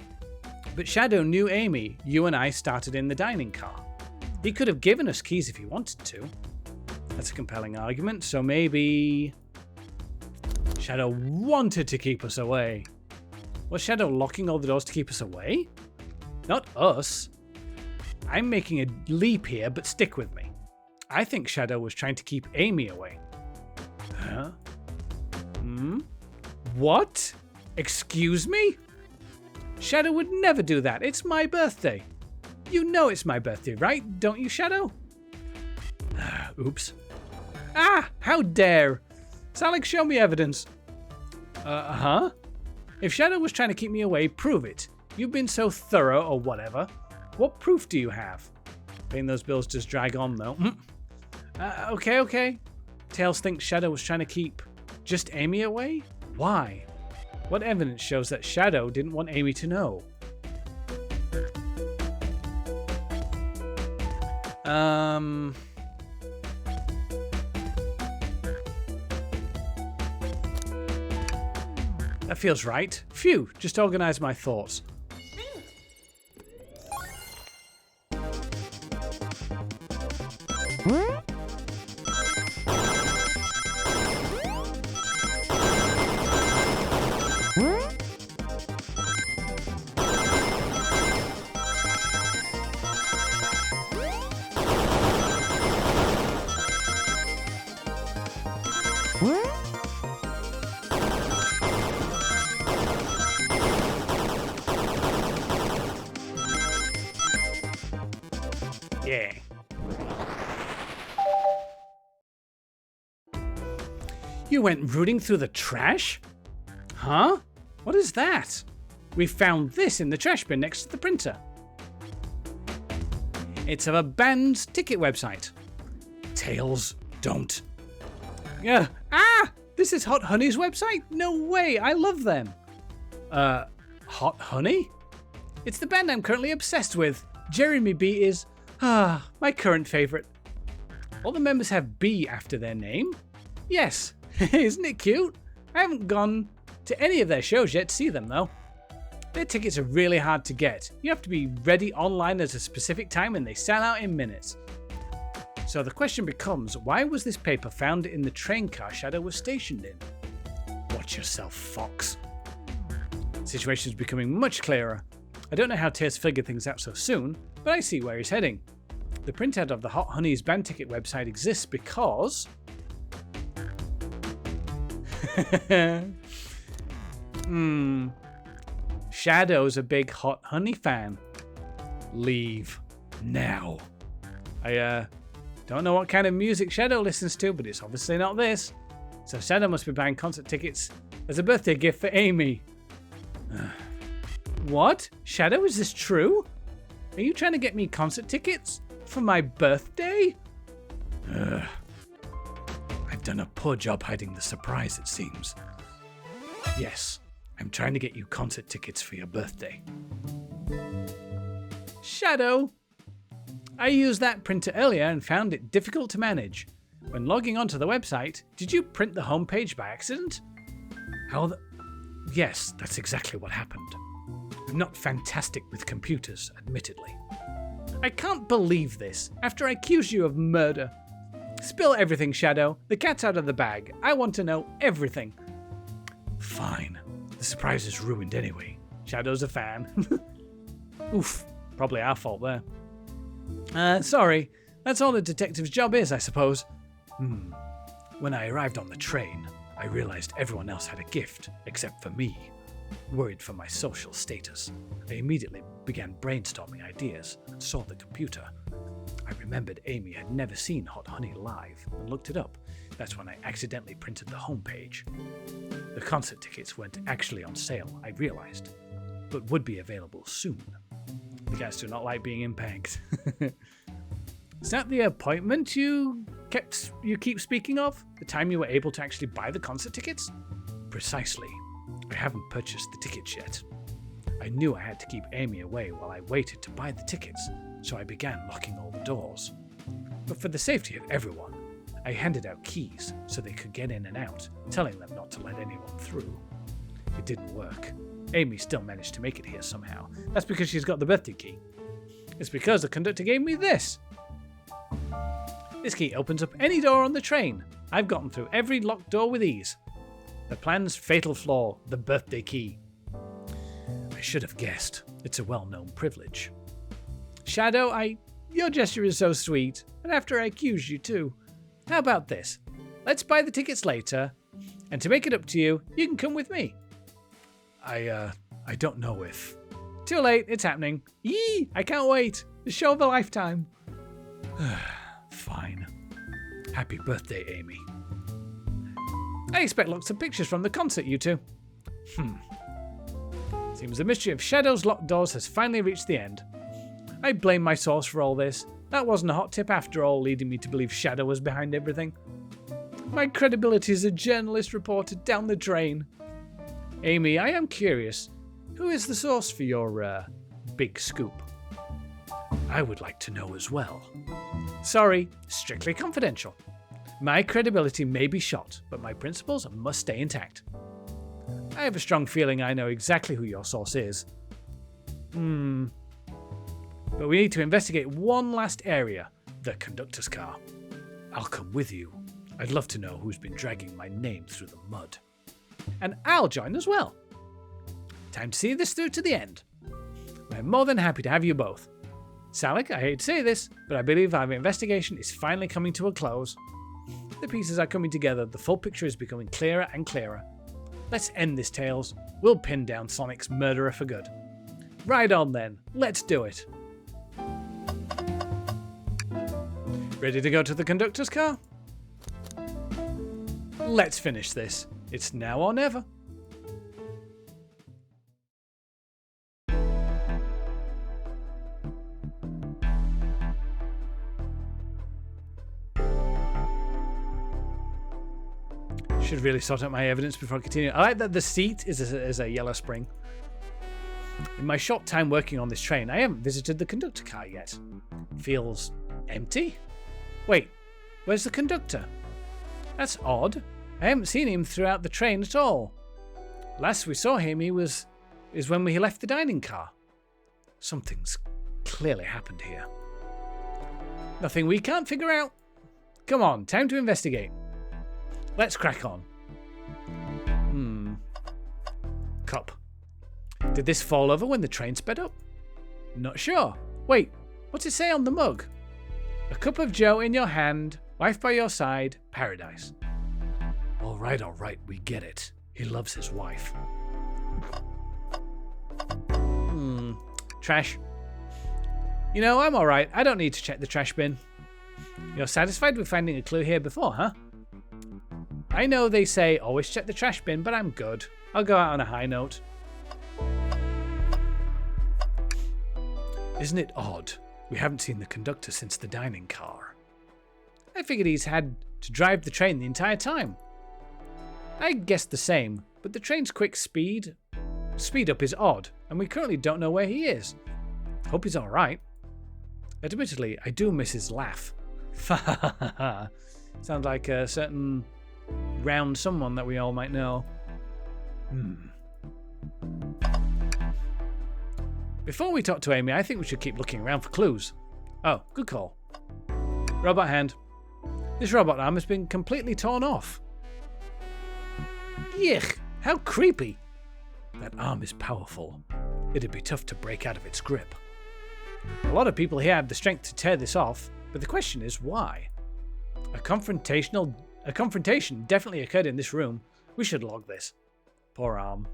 but Shadow knew Amy, you and I started in the dining car. He could have given us keys if he wanted to. That's a compelling argument, so maybe Shadow wanted to keep us away. Was Shadow locking all the doors to keep us away? Not us. I'm making a leap here, but stick with me. I think Shadow was trying to keep Amy away. Huh? What? Excuse me? Shadow would never do that. It's my birthday. You know it's my birthday, right? Don't you, Shadow? Oops. Ah! How dare! Salik, show me evidence. Huh? If Shadow was trying to keep me away, prove it. You've been so thorough or whatever. What proof do you have? Paying those bills does drag on, though. Okay. Tails thinks Shadow was trying to keep just Amy away? Why? What evidence shows that Shadow didn't want Amy to know? That feels right. Phew, just organize my thoughts. Yeah. You went rooting through the trash? Huh? What is that? We found this in the trash bin next to the printer. It's of a band's ticket website. Tails, don't. Yeah. This is Hot Honey's website? No way, I love them. Hot Honey? It's the band I'm currently obsessed with. Jeremy B is, my current favourite. All the members have B after their name? Yes. Isn't it cute? I haven't gone to any of their shows yet to see them though. Their tickets are really hard to get. You have to be ready online at a specific time and they sell out in minutes. So the question becomes, why was this paper found in the train car Shadow was stationed in? Watch yourself, Fox. The situation's becoming much clearer. I don't know how Tails figured things out so soon, but I see where he's heading. The printout of the Hot Honey's band ticket website exists because... Shadow's a big Hot Honey fan. Leave now. I don't know what kind of music Shadow listens to, but it's obviously not this. So Shadow must be buying concert tickets as a birthday gift for Amy. What? Shadow, is this true? Are you trying to get me concert tickets for my birthday? I've done a poor job hiding the surprise, it seems. Yes, I'm trying to get you concert tickets for your birthday. Shadow! I used that printer earlier and found it difficult to manage. When logging onto the website, did you print the homepage by accident? Yes, that's exactly what happened. I'm not fantastic with computers, admittedly. I can't believe this, after I accuse you of murder. Spill everything, Shadow. The cat's out of the bag. I want to know everything. Fine. The surprise is ruined anyway. Shadow's a fan. Oof. Probably our fault there. Sorry. That's all a detective's job is, I suppose. When I arrived on the train, I realized everyone else had a gift, except for me. Worried for my social status, I immediately began brainstorming ideas and saw the computer. I remembered Amy had never seen Hot Honey live and looked it up. That's when I accidentally printed the homepage. The concert tickets weren't actually on sale, I realized, but would be available soon. The guys do not like being impaired. Is that the appointment you keep speaking of? The time you were able to actually buy the concert tickets? Precisely. I haven't purchased the tickets yet. I knew I had to keep Amy away while I waited to buy the tickets, so I began locking all the doors. But for the safety of everyone, I handed out keys so they could get in and out, telling them not to let anyone through. It didn't work. Amy still managed to make it here somehow. That's because she's got the birthday key. It's because the conductor gave me this. This key opens up any door on the train. I've gotten through every locked door with ease. The plan's fatal flaw, the birthday key. I should have guessed. It's a well-known privilege. Shadow, your gesture is so sweet, and after I accuse you too. How about this? Let's buy the tickets later, and to make it up to you, you can come with me. I don't know if... Too late, it's happening. Yee! I can't wait. The show of a lifetime. Fine. Happy birthday, Amy. I expect lots of pictures from the concert, you two. Seems the mystery of Shadow's locked doors has finally reached the end. I blame my source for all this. That wasn't a hot tip after all, leading me to believe Shadow was behind everything. My credibility as a journalist reporter down the drain. Amy, I am curious. Who is the source for your, big scoop? I would like to know as well. Sorry, strictly confidential. My credibility may be shot, but my principles must stay intact. I have a strong feeling I know exactly who your source is. But we need to investigate one last area, the conductor's car. I'll come with you. I'd love to know who's been dragging my name through the mud. And I'll join as well. Time to see this through to the end. I'm more than happy to have you both. Salik, I hate to say this, but I believe our investigation is finally coming to a close. The pieces are coming together, the full picture is becoming clearer and clearer. Let's end this, Tails. We'll pin down Sonic's murderer for good. Right on then, let's do it. Ready to go to the conductor's car? Let's finish this. It's now or never. Should really sort out my evidence before I continue. I like that the seat is a yellow spring. In my short time working on this train, I haven't visited the conductor car yet. Feels empty? Wait, where's the conductor? That's odd. I haven't seen him throughout the train at all. Last we saw him, is when we left the dining car. Something's clearly happened here. Nothing we can't figure out. Come on, time to investigate. Let's crack on. Cup. Did this fall over when the train sped up? Not sure. Wait, what's it say on the mug? A cup of joe in your hand, wife by your side, paradise. All right, we get it. He loves his wife. Trash. You know, I'm all right. I don't need to check the trash bin. You're satisfied with finding a clue here before, huh? I know they say always check the trash bin, but I'm good. I'll go out on a high note. Isn't it odd? We haven't seen the conductor since the dining car. I figured he's had to drive the train the entire time. I guessed the same, but the train's quick speed up is odd, and we currently don't know where he is. Hope he's alright. Admittedly, I do miss his laugh. Sounds like a certain round someone that we all might know. Before we talk to Amy, I think we should keep looking around for clues. Oh, good call. Robot hand. This robot arm has been completely torn off. Yuck, how creepy. That arm is powerful. It'd be tough to break out of its grip. A lot of people here have the strength to tear this off, but the question is why? A confrontation definitely occurred in this room. We should log this. Poor arm.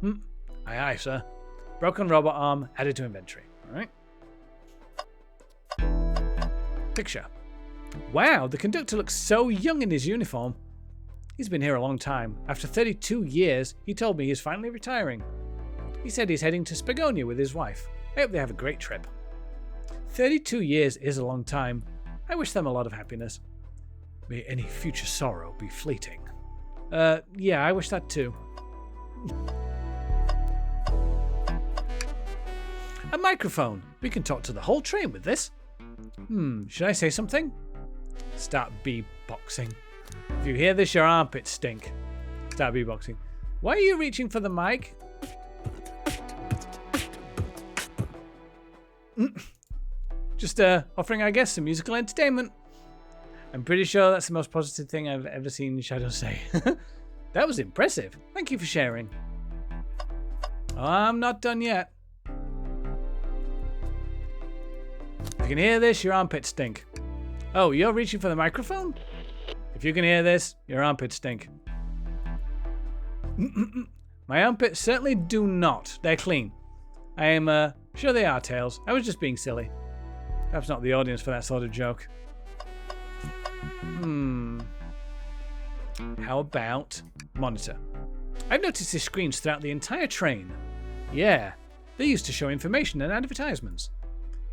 Aye, sir. Broken robot arm added to inventory. Alright. Picture. Wow, the conductor looks so young in his uniform. He's been here a long time. After 32 years, he told me he's finally retiring. He said he's heading to Spagonia with his wife. I hope they have a great trip. 32 years is a long time. I wish them a lot of happiness. May any future sorrow be fleeting. Yeah, I wish that too. A microphone. We can talk to the whole train with this. Should I say something? Start beatboxing. If you hear this, your armpits stink. Start beatboxing. Why are you reaching for the mic? Just offering, I guess, some musical entertainment. I'm pretty sure that's the most positive thing I've ever seen Shadow say. That was impressive. Thank you for sharing. I'm not done yet. If you can hear this, your armpits stink. Oh, you're reaching for the microphone? If you can hear this, your armpits stink. My armpits certainly do not. They're clean. I am sure they are, Tails. I was just being silly. Perhaps not the audience for that sort of joke. How about monitor? I've noticed these screens throughout the entire train. Yeah, they're used to show information and advertisements.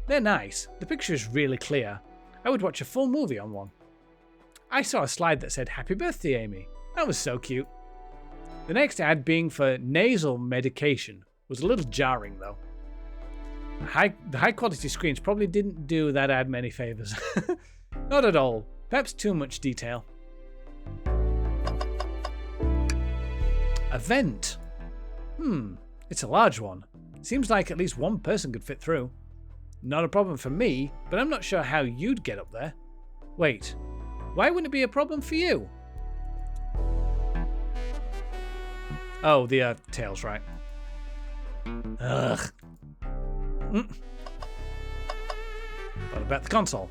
They're nice. The picture is really clear. I would watch a full movie on one. I saw a slide that said, "Happy birthday, Amy." That was so cute. The next ad being for nasal medication was a little jarring, though. The high quality screens probably didn't do that ad many favors. Not at all. Perhaps too much detail. A vent. It's a large one. Seems like at least one person could fit through. Not a problem for me, but I'm not sure how you'd get up there. Wait, why wouldn't it be a problem for you? Oh, the tail's right. Ugh. What about the console?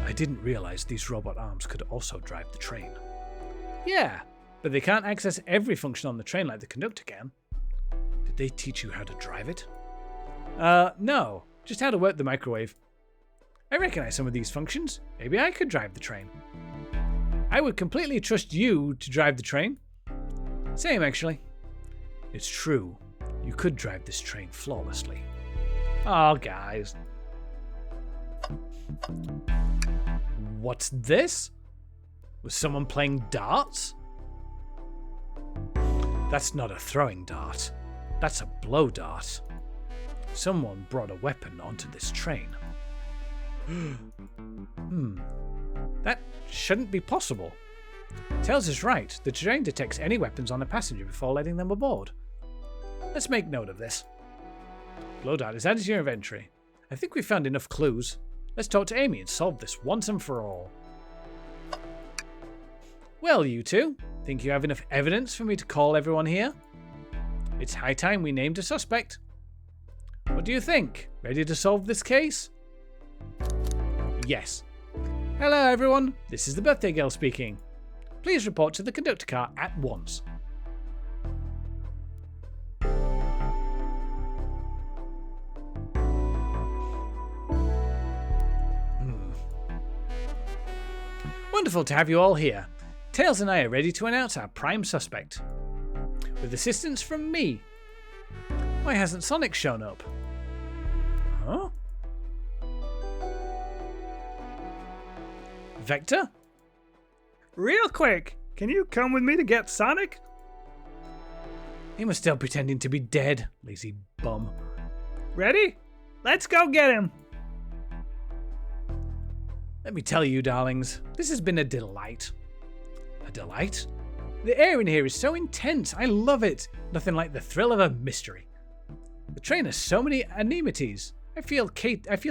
I didn't realize these robot arms could also drive the train. Yeah, but they can't access every function on the train like the conductor can. Did they teach you how to drive it? No, just how to work the microwave. I recognize some of these functions. Maybe I could drive the train. I would completely trust you to drive the train. Same, actually. It's true. You could drive this train flawlessly. Oh, guys. What's this? Was someone playing darts? That's not a throwing dart. That's a blow dart. Someone brought a weapon onto this train. That shouldn't be possible. Tails is right. The train detects any weapons on a passenger before letting them aboard. Let's make note of this. Blow dart is added to your inventory. I think we've found enough clues. Let's talk to Amy and solve this once and for all. Well, you two, think you have enough evidence for me to call everyone here? It's high time we named a suspect. What do you think? Ready to solve this case? Yes. Hello, everyone. This is the birthday girl speaking. Please report to the conductor car at once. Wonderful to have you all here. Tails and I are ready to announce our prime suspect. With assistance from me. Why hasn't Sonic shown up? Huh? Vector? Real quick, can you come with me to get Sonic? He was still pretending to be dead, lazy bum. Ready? Let's go get him. Let me tell you, darlings, this has been a delight. A delight? The air in here is so intense. I love it. Nothing like the thrill of a mystery. The train has so many amenities. I feel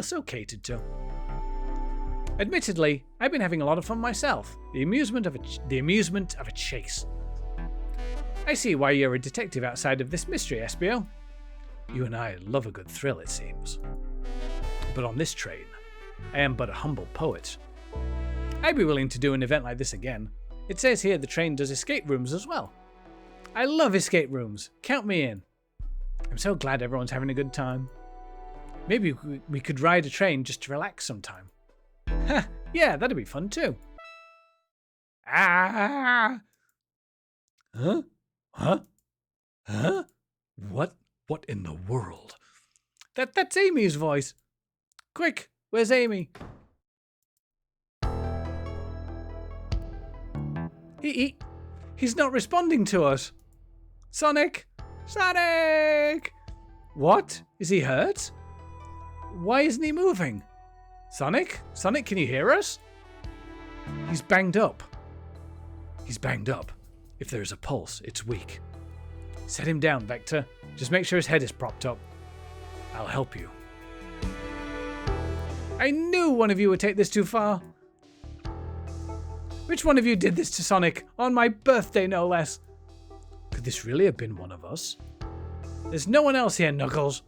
so catered to. Admittedly, I've been having a lot of fun myself. The amusement of a chase. I see why you're a detective outside of this mystery, Espio. You and I love a good thrill, it seems. But on this train, I am but a humble poet. I'd be willing to do an event like this again. It says here the train does escape rooms as well. I love escape rooms. Count me in. I'm so glad everyone's having a good time. Maybe we could ride a train just to relax sometime. Ha! Yeah, that'd be fun too. Ah! Huh? Huh? Huh? What in the world? That's Amy's voice. Quick, where's Amy? He's not responding to us. Sonic! Sonic! What? Is he hurt? Why isn't he moving? Sonic? Sonic, can you hear us? He's banged up. He's banged up. If there is a pulse, it's weak. Set him down, Vector. Just make sure his head is propped up. I'll help you. I knew one of you would take this too far. Which one of you did this to Sonic? On my birthday, no less. Could this really have been one of us? There's no one else here, Knuckles.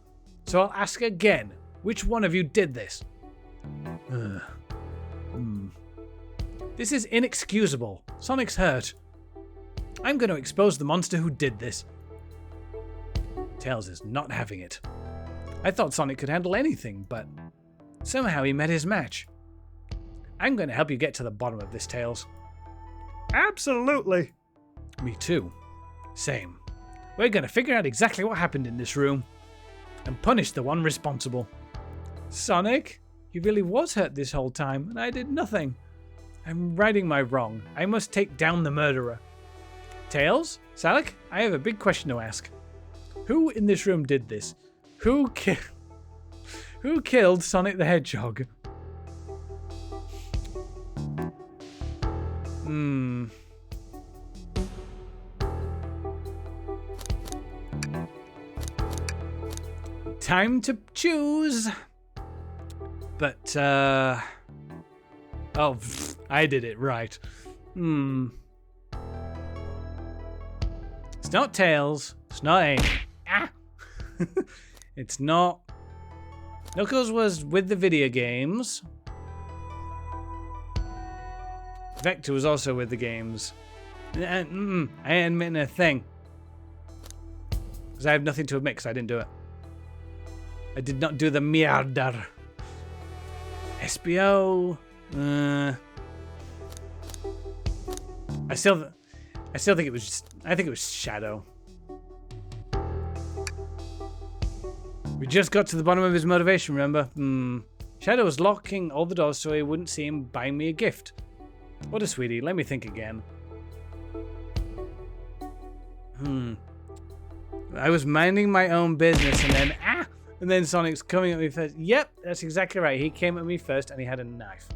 So I'll ask again. Which one of you did this? This is inexcusable. Sonic's hurt. I'm going to expose the monster who did this. Tails is not having it. I thought Sonic could handle anything, but somehow he met his match. I'm going to help you get to the bottom of this, Tails. Absolutely. Me too. Same. We're going to figure out exactly what happened in this room and punish the one responsible. Sonic, you really was hurt this whole time, and I did nothing. I'm righting my wrong. I must take down the murderer. Tails, Sonic, I have a big question to ask. Who in this room did this? Who killed Sonic the Hedgehog? Time to choose. But, oh, I did it right. It's not Tails. It's not Amy. Ah! It's not. Knuckles was with the video games. Vector was also with the games. I ain't admitting a thing. Because I have nothing to admit because I didn't do it. I did not do the murder. SBO. I still think it was just. I think it was Shadow. We just got to the bottom of his motivation, remember? Shadow was locking all the doors so he wouldn't see him buying me a gift. What a sweetie. Let me think again. I was minding my own business and then Sonic's coming at me first. Yep, that's exactly right. He came at me first and he had a knife.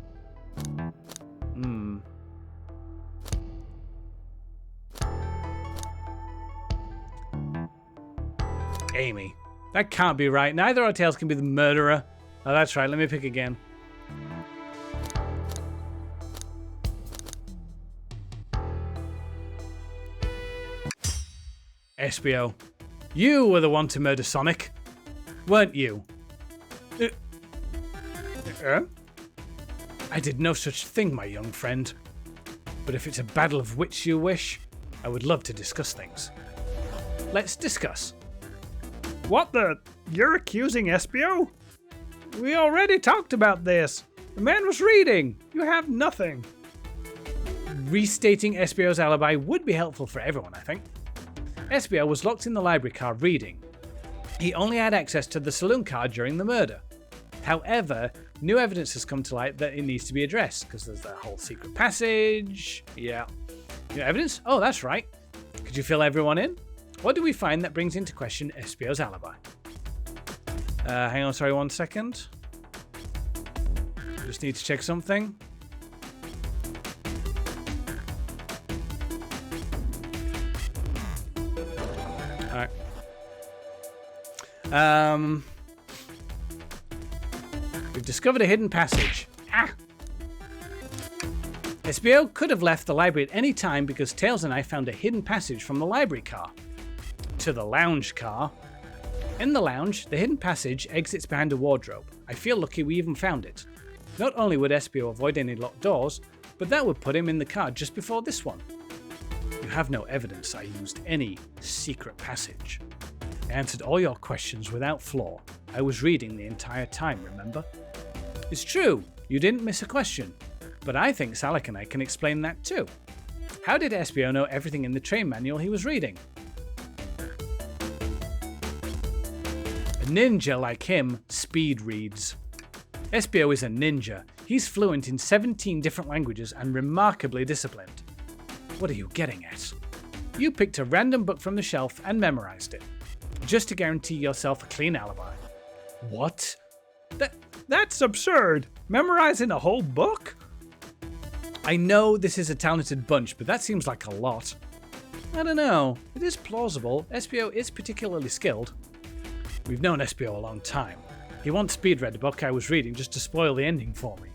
Amy. That can't be right. Neither our Tails can be the murderer. Oh, that's right. Let me pick again. SBO. You were the one to murder Sonic, weren't you? I did no such thing, my young friend. But if it's a battle of which you wish, I would love to discuss things. Let's discuss. What the? You're accusing SBO? We already talked about this. The man was reading. You have nothing. Restating SBO's alibi would be helpful for everyone, I think. SBO was locked in the library car reading. He only had access to the saloon car during the murder. However, new evidence has come to light that it needs to be addressed, because there's that whole secret passage. Yeah. New evidence? Oh, that's right. Could you fill everyone in? What do we find that brings into question SBO's alibi? Hang on, sorry, 1 second. Just need to check something. Alright. We've discovered a hidden passage. SBO could have left the library at any time because Tails and I found a hidden passage from the library car to the lounge car. In the lounge, the hidden passage exits behind a wardrobe. I feel lucky we even found it. Not only would SBO avoid any locked doors, but that would put him in the car just before this one. You have no evidence I used any secret passage. I answered all your questions without flaw. I was reading the entire time, remember? It's true, you didn't miss a question, but I think Salik and I can explain that too. How did SBO know everything in the train manual he was reading? A ninja like him speed reads. SBO is a ninja. He's fluent in 17 different languages and remarkably disciplined. What are you getting at? You picked a random book from the shelf and memorized it, just to guarantee yourself a clean alibi. What? That's absurd. Memorizing a whole book? I know this is a talented bunch, but that seems like a lot. I don't know. It is plausible. SBO is particularly skilled. We've known SBO a long time. He once speed read the book I was reading just to spoil the ending for me.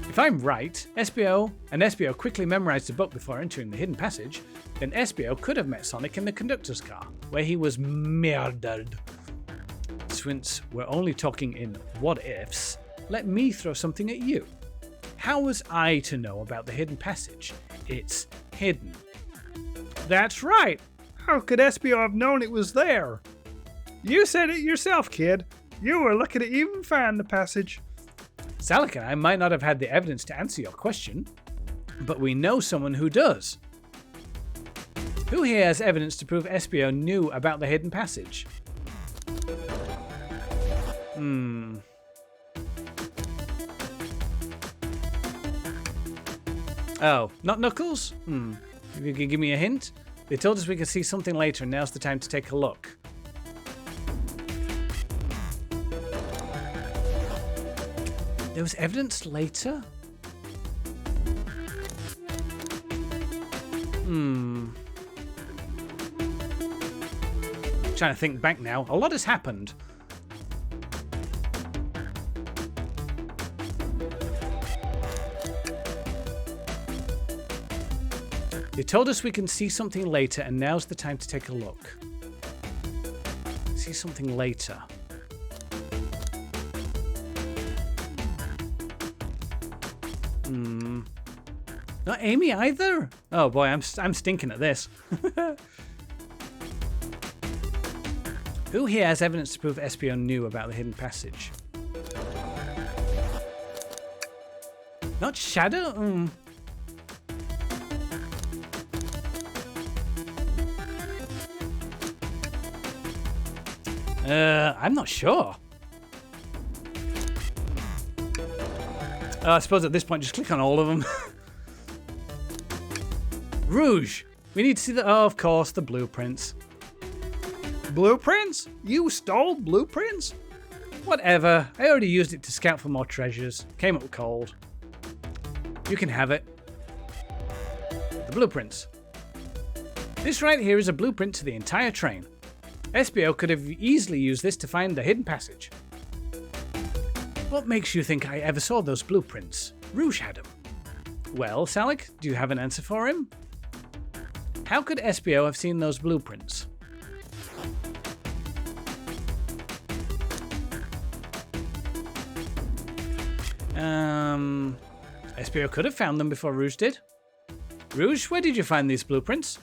If I'm right, SBO quickly memorized the book before entering the hidden passage, then SBO could have met Sonic in the conductor's car, where he was murdered. Since we're only talking in what-ifs, let me throw something at you. How was I to know about the hidden passage? It's hidden. That's right. How could SBO have known it was there? You said it yourself, kid. You were lucky to even find the passage. Salik and I might not have had the evidence to answer your question, but we know someone who does. Who here has evidence to prove SBO knew about the hidden passage? Oh, not Knuckles? If you could give me a hint? They told us we could see something later, and now's the time to take a look. There was evidence later? Trying to think back now. A lot has happened. They told us we can see something later, and now's the time to take a look. See something later. Not Amy either? Oh boy, I'm stinking at this. Who here has evidence to prove SBO knew about the hidden passage? Not Shadow? I'm not sure. I suppose at this point, just click on all of them. Rouge. We need to see the... Oh, of course, the blueprints. Blueprints? You stole blueprints? Whatever. I already used it to scout for more treasures. Came up cold. You can have it. The blueprints. This right here is a blueprint to the entire train. SBO could have easily used this to find the hidden passage. What makes you think I ever saw those blueprints? Rouge had them. Well, Salik, do you have an answer for him? How could SBO have seen those blueprints? SBO could have found them before Rouge did. Rouge, where did you find these blueprints?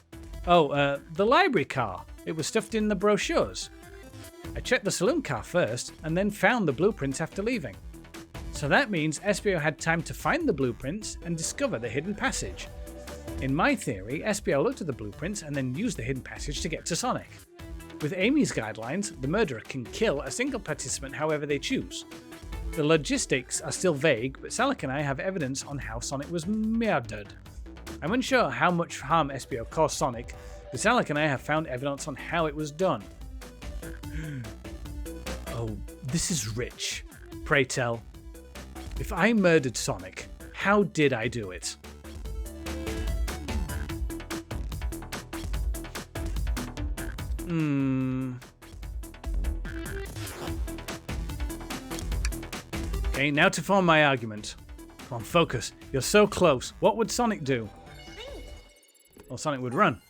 Oh, the library car. It was stuffed in the brochures. I checked the saloon car first, and then found the blueprints after leaving. So that means SBO had time to find the blueprints and discover the hidden passage. In my theory, SBO looked at the blueprints and then used the hidden passage to get to Sonic. With Amy's guidelines, the murderer can kill a single participant however they choose. The logistics are still vague, but Salik and I have evidence on how Sonic was murdered. I'm unsure how much harm SBO caused Sonic, but Salik and I have found evidence on how it was done. Oh, this is rich. Pray tell. If I murdered Sonic, how did I do it? Okay, now to form my argument. Come on, focus. You're so close. What would Sonic do? Well, Sonic would run.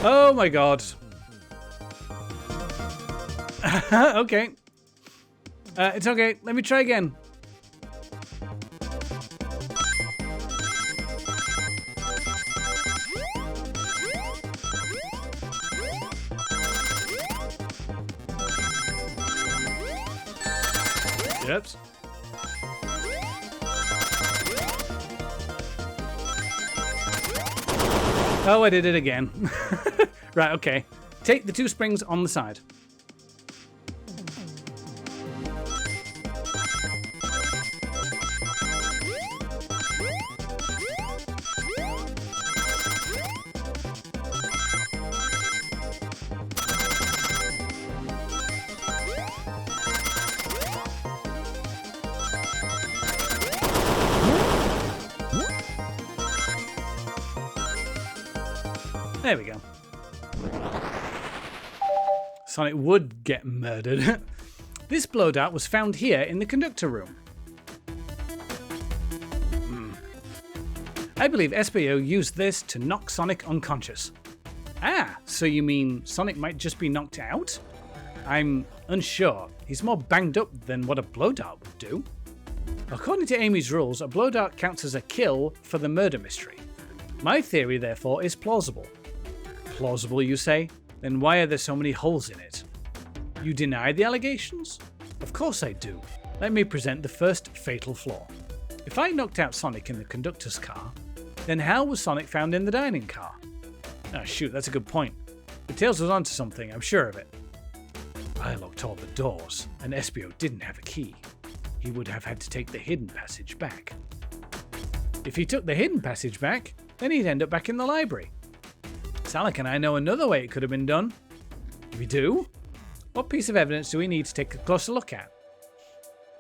Oh my god. Okay. It's okay. Let me try again. Yep. Oh, I did it again. Right, okay. Take the two springs on the side. There we go. Sonic would get murdered. This blow dart was found here in the conductor room. I believe SBO used this to knock Sonic unconscious. Ah, so you mean Sonic might just be knocked out? I'm unsure. He's more banged up than what a blow dart would do. According to Amy's rules, a blow dart counts as a kill for the murder mystery. My theory, therefore, is plausible. Plausible, you say? Then why are there so many holes in it? You deny the allegations? Of course I do. Let me present the first fatal flaw. If I knocked out Sonic in the conductor's car, then how was Sonic found in the dining car? Ah, shoot, that's a good point. But Tails was onto something, I'm sure of it. I locked all the doors, and SBO didn't have a key. He would have had to take the hidden passage back. If he took the hidden passage back, then he'd end up back in the library. Salik and I know another way it could have been done. We do? What piece of evidence do we need to take a closer look at?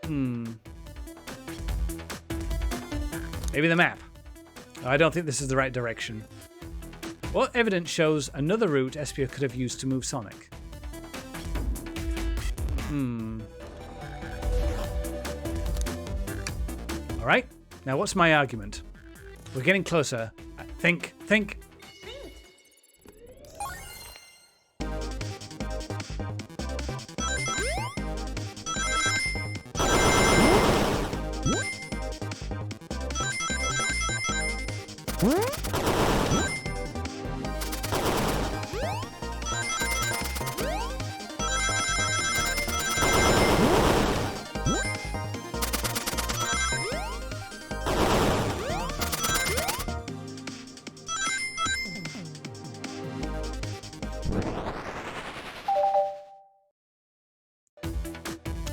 Maybe the map. I don't think this is the right direction. What evidence shows another route SBO could have used to move Sonic? Alright, now what's my argument? We're getting closer. Think.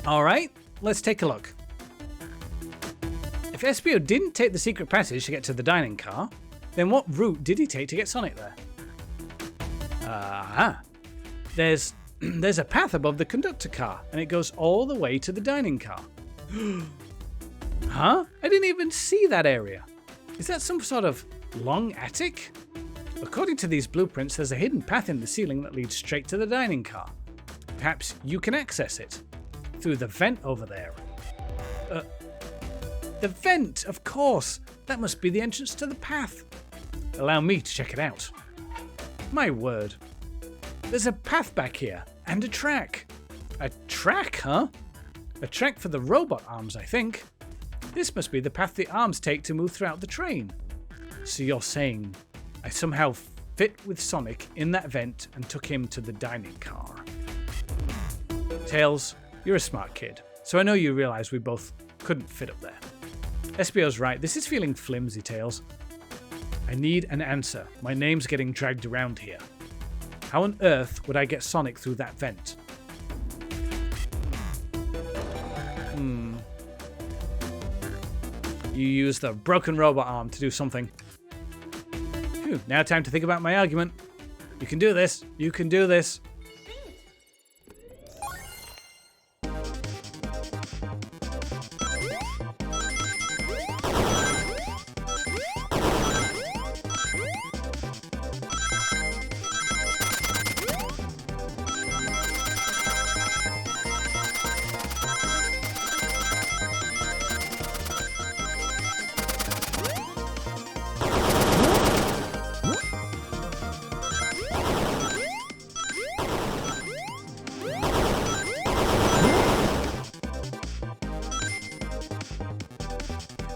Alright, let's take a look. If SBO didn't take the secret passage to get to the dining car, then what route did he take to get Sonic there? Aha! There's a path above the conductor car, and it goes all the way to the dining car. Huh? I didn't even see that area. Is that some sort of long attic? According to these blueprints, there's a hidden path in the ceiling that leads straight to the dining car. Perhaps you can access it through the vent over there. The vent, of course. That must be the entrance to the path. Allow me to check it out. My word. There's a path back here, and a track. A track, huh? A track for the robot arms, I think. This must be the path the arms take to move throughout the train. So you're saying I somehow fit with Sonic in that vent and took him to the dining car. Tails, you're a smart kid, so I know you realize we both couldn't fit up there. SBO's right, this is feeling flimsy, Tails. I need an answer. My name's getting dragged around here. How on earth would I get Sonic through that vent? You use the broken robot arm to do something. Phew, now time to think about my argument. You can do this. You can do this.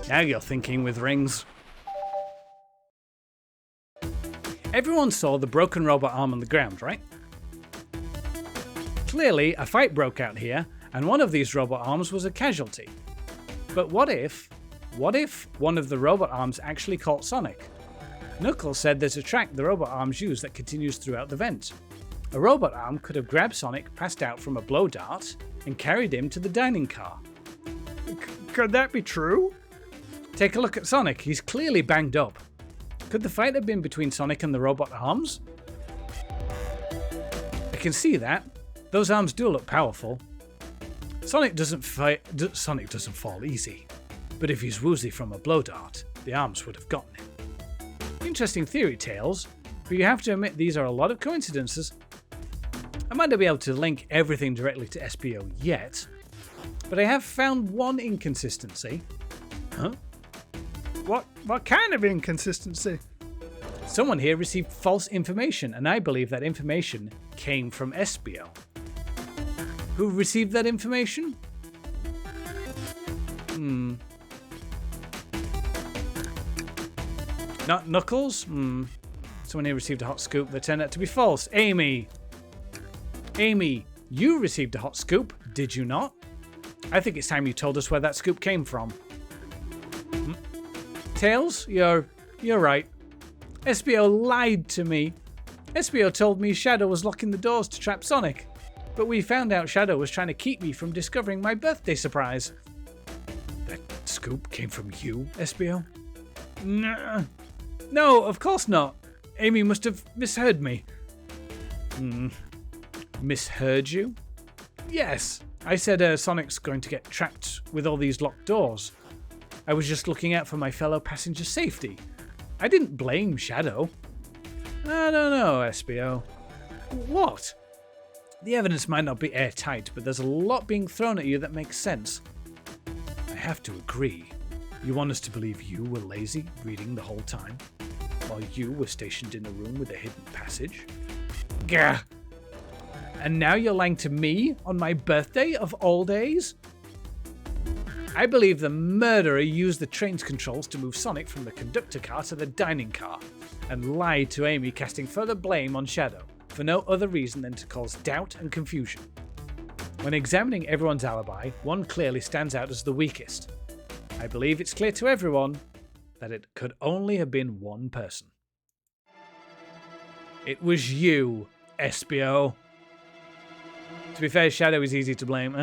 Now you're thinking with rings. Everyone saw the broken robot arm on the ground, right? Clearly, a fight broke out here, and one of these robot arms was a casualty. But what if one of the robot arms actually caught Sonic? Knuckles said there's a track the robot arms use that continues throughout the vent. A robot arm could have grabbed Sonic, passed out from a blow dart, and carried him to the dining car. Could that be true? Take a look at Sonic, he's clearly banged up. Could the fight have been between Sonic and the robot arms? I can see that. Those arms do look powerful. Sonic doesn't fall easy. But if he's woozy from a blow dart, the arms would have gotten him. Interesting theory, Tails, but you have to admit these are a lot of coincidences. I might not be able to link everything directly to SBO yet, but I have found one inconsistency. Huh? What kind of inconsistency? Someone here received false information, and I believe that information came from SBO. Who received that information? Not Knuckles? Someone here received a hot scoop that turned out to be false. Amy! Amy, you received a hot scoop, did you not? I think it's time you told us where that scoop came from. Tails, you're right. SBO lied to me. SBO told me Shadow was locking the doors to trap Sonic, but we found out Shadow was trying to keep me from discovering my birthday surprise. That scoop came from you, SBO? No, of course not. Amy must have misheard me. Misheard you? Yes, I said Sonic's going to get trapped with all these locked doors. I was just looking out for my fellow passenger's safety. I didn't blame Shadow. I don't know, SBO. What? The evidence might not be airtight, but there's a lot being thrown at you that makes sense. I have to agree. You want us to believe you were lazy, reading the whole time, while you were stationed in a room with a hidden passage? Gah! And now you're lying to me on my birthday of all days? I believe the murderer used the train's controls to move Sonic from the conductor car to the dining car, and lied to Amy, casting further blame on Shadow, for no other reason than to cause doubt and confusion. When examining everyone's alibi, one clearly stands out as the weakest. I believe it's clear to everyone that it could only have been one person. It was you, Espio. To be fair, Shadow is easy to blame.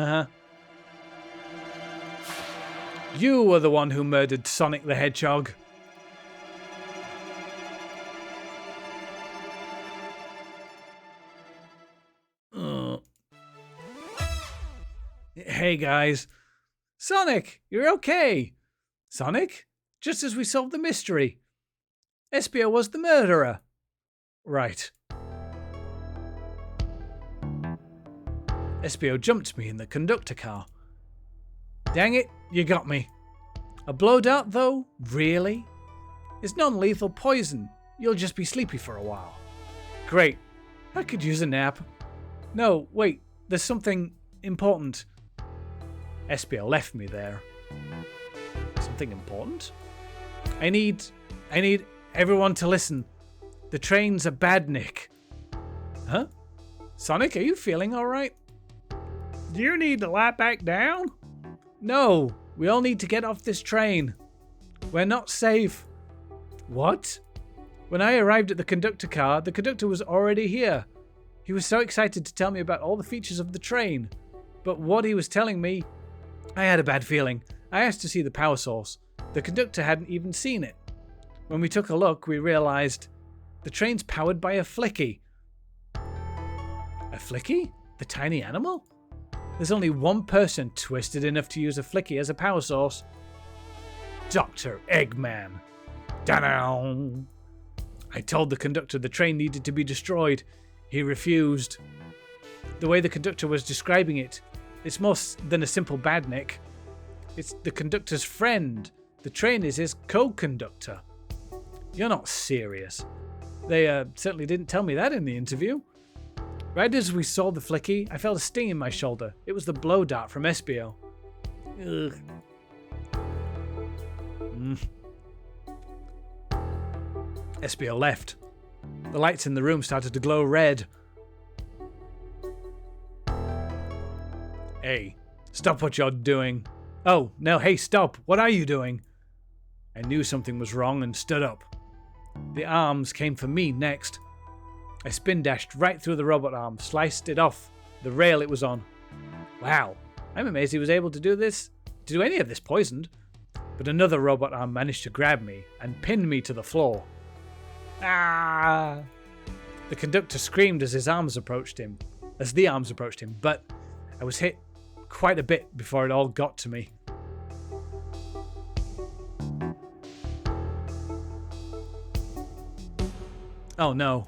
You were the one who murdered Sonic the Hedgehog. Hey guys. Sonic, you're okay. Sonic? Just as we solved the mystery. Espio was the murderer. Right. Espio jumped me in the conductor car. Dang it, you got me. A blow dart though? Really? It's non-lethal poison. You'll just be sleepy for a while. Great. I could use a nap. No, wait. There's something important. Espio left me there. Something important? I need everyone to listen. The train's a badnik. Huh? Sonic, are you feeling alright? Do you need to lie back down? No, we all need to get off this train. We're not safe. What? When I arrived at the conductor car, the conductor was already here. He was so excited to tell me about all the features of the train. But what he was telling me, I had a bad feeling. I asked to see the power source. The conductor hadn't even seen it. When we took a look, we realized the train's powered by a flicky. A flicky? The tiny animal? There's only one person twisted enough to use a flicky as a power source. Dr. Eggman. Da-down. I told the conductor the train needed to be destroyed. He refused. The way the conductor was describing it, it's more than a simple badnik. It's the conductor's friend. The train is his co-conductor. You're not serious. They certainly didn't tell me that in the interview. Right as we saw the flicky, I felt a sting in my shoulder. It was the blow dart from Espio. Ugh. Espio left. The lights in the room started to glow red. Hey, stop what you're doing. Oh, no, hey, stop. What are you doing? I knew something was wrong and stood up. The arms came for me next. I spin dashed right through the robot arm, sliced it off the rail it was on. Wow, I'm amazed he was able to do any of this poisoned. But another robot arm managed to grab me and pinned me to the floor. Ah! The conductor screamed as the arms approached him, but I was hit quite a bit before it all got to me. Oh no.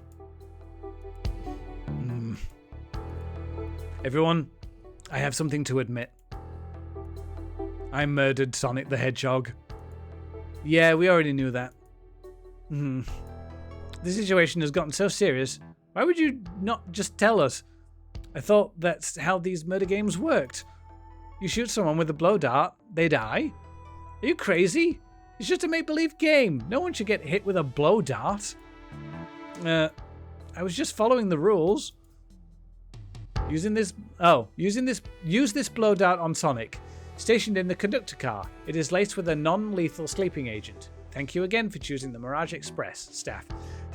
Everyone, I have something to admit. I murdered Sonic the Hedgehog. Yeah, we already knew that. The situation has gotten so serious. Why would you not just tell us? I thought that's how these murder games worked. You shoot someone with a blow dart, they die. Are you crazy? It's just a make-believe game. No one should get hit with a blow dart. I was just following the rules. Use this blow dart on Sonic. Stationed in the conductor car. It is laced with a non-lethal sleeping agent. Thank you again for choosing the Mirage Express, staff.